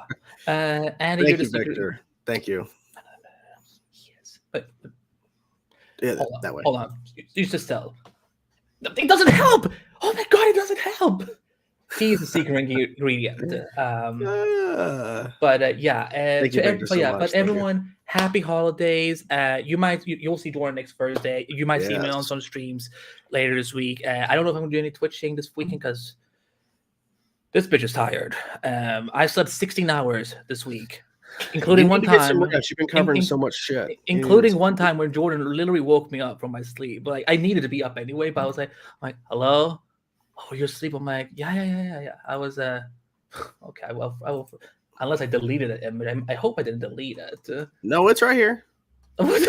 Andy, thank you, Victor. Thank you. Yes. But yeah, that way. Hold on. You just tell. It doesn't help. Oh my God, it doesn't help. He's a secret ingredient. But everyone, happy holidays. You'll see Jordan next Thursday. You might see me on some streams later this week. I don't know if I'm gonna do any twitching this weekend because this bitch is tired. I slept 16 hours this week, including one time. You've been covering so much shit, including one time when Jordan literally woke me up from my sleep. But I needed to be up anyway. But I was like, hello. Oh, you're asleep. I'm like, yeah. I was okay. Well, I will, unless I deleted it. I hope I didn't delete it. No, it's right here. Welcome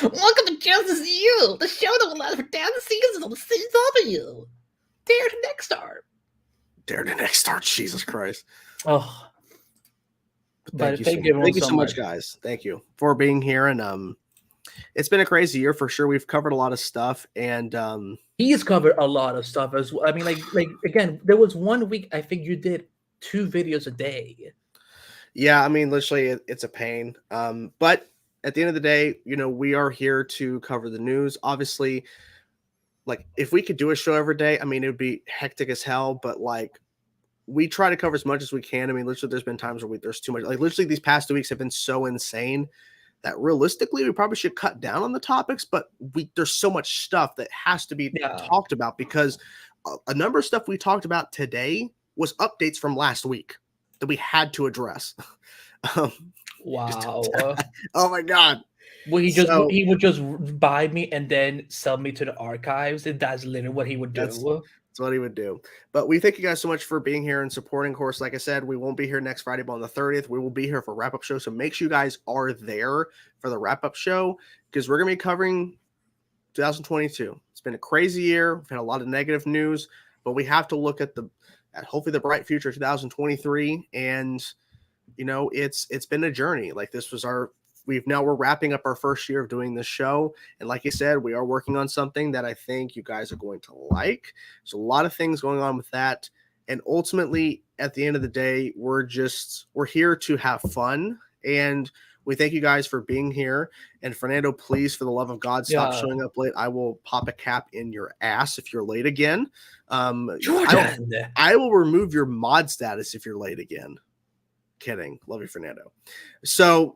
to Justice You, the show that will last for 10 seasons on the seasons of you. Dare to next star. Jesus Christ. Oh. Thank you so much, guys. Thank you for being here. And it's been a crazy year for sure. We've covered a lot of stuff, and he's covered a lot of stuff as well. I mean, like again, there was 1 week I think you did 2 videos a day. Yeah, I mean, literally, it's a pain. But at the end of the day, we are here to cover the news. Obviously, like if we could do a show every day, I mean, it would be hectic as hell. But like, we try to cover as much as we can. I mean, literally, there's been times where there's too much. Like literally, these past 2 weeks have been so insane that realistically we probably should cut down on the topics, but there's so much stuff that has to be talked about because a number of stuff we talked about today was updates from last week that we had to address. Wow. Oh my God. Well, he would just buy me and then sell me to the archives. And that's literally what he would do. That's what he would do. But we thank you guys so much for being here and supporting. Of course, like I said, we won't be here next Friday, but on the 30th, we will be here for a wrap-up show. So make sure you guys are there for the wrap-up show because we're going to be covering 2022. It's been a crazy year. We've had a lot of negative news, but we have to look at hopefully the bright future of 2023. And, it's been a journey. Like this was we're wrapping up our first year of doing this show. And like I said, we are working on something that I think you guys are going to like. There's a lot of things going on with that. And ultimately, at the end of the day, we're here to have fun. And we thank you guys for being here. And Fernando, please, for the love of God, stop showing up late. I will pop a cap in your ass if you're late again. I will remove your mod status if you're late again. Kidding. Love you, Fernando. So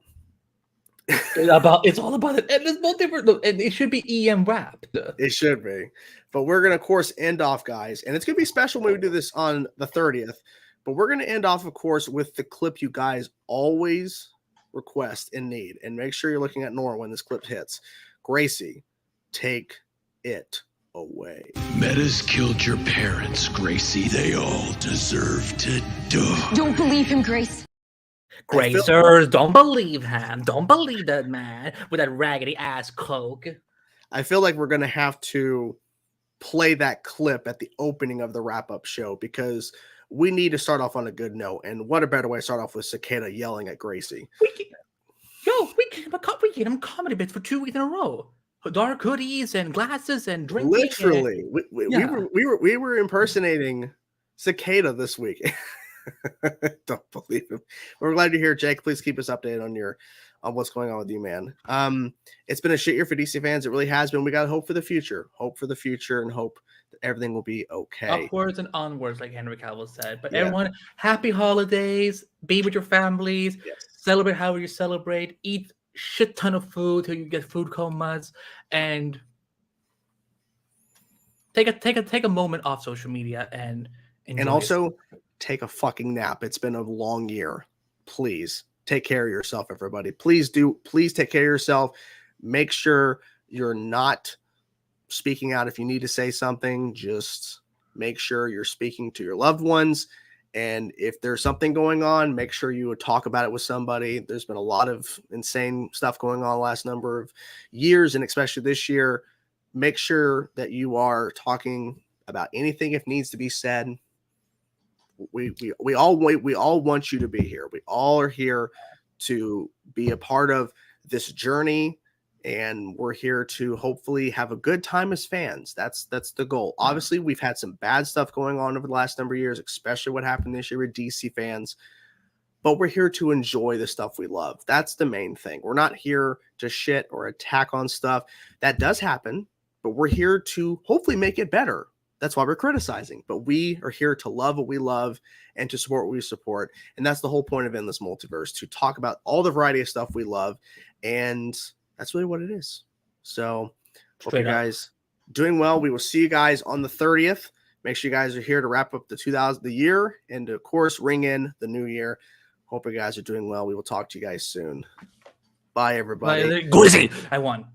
it's all about it. And it's multiverse, and it should be EM wrapped. It should be. But we're gonna, of course, end off, guys. And it's gonna be special when we do this on the 30th. But we're gonna end off, of course, with the clip you guys always request and need. And make sure you're looking at Nora when this clip hits. Gracie, take it away. Metas killed your parents, Gracie. They all deserve to die. Don't believe him, Grace. Gracers, don't believe him. Don't believe that man with that raggedy ass cloak. I feel like we're going to have to play that clip at the opening of the wrap-up show because we need to start off on a good note. And what a better way to start off with Cicada yelling at Gracie. We gave him comedy bits for 2 weeks in a row. Dark hoodies and glasses and drinking. Literally, we were impersonating Cicada this week. Don't believe him. We're glad you're here, Jake. Please keep us updated on what's going on with you, man. It's been a shit year for DC fans. It really has been. We got hope for the future. Hope for the future and hope that everything will be okay. Upwards and onwards, like Henry Cavill said. But everyone, happy holidays. Be with your families. Yes. Celebrate however you celebrate. Eat shit ton of food till you get food comas, and take a moment off social media and enjoy and also take a fucking nap. It's been a long year. Please take care of yourself, everybody. Please take care of yourself. Make sure you're not speaking out if you need to say something. Just make sure you're speaking to your loved ones. And if there's something going on, make sure you would talk about it with somebody. There's been a lot of insane stuff going on the last number of years, and especially this year. Make sure that you are talking about anything if needs to be said. We all want you to be here. We all are here to be a part of this journey, and we're here to hopefully have a good time as fans. That's the goal. Obviously, we've had some bad stuff going on over the last number of years, especially what happened this year with DC fans. But we're here to enjoy the stuff we love. That's the main thing. We're not here to shit or attack on stuff. That does happen, but we're here to hopefully make it better. That's why we're criticizing. But we are here to love what we love and to support what we support. And that's the whole point of Endless Multiverse, to talk about all the variety of stuff we love. And that's really what it is. So hope you guys doing well. We will see you guys on the 30th. Make sure you guys are here to wrap up the year and, of course, ring in the new year. Hope you guys are doing well. We will talk to you guys soon. Bye, everybody. Glizzy, I won.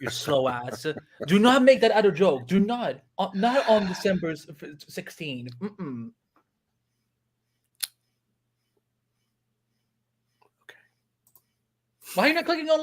You slow ass. Do not make that other joke. Do not. Not on December 16. Okay. Why are you not clicking on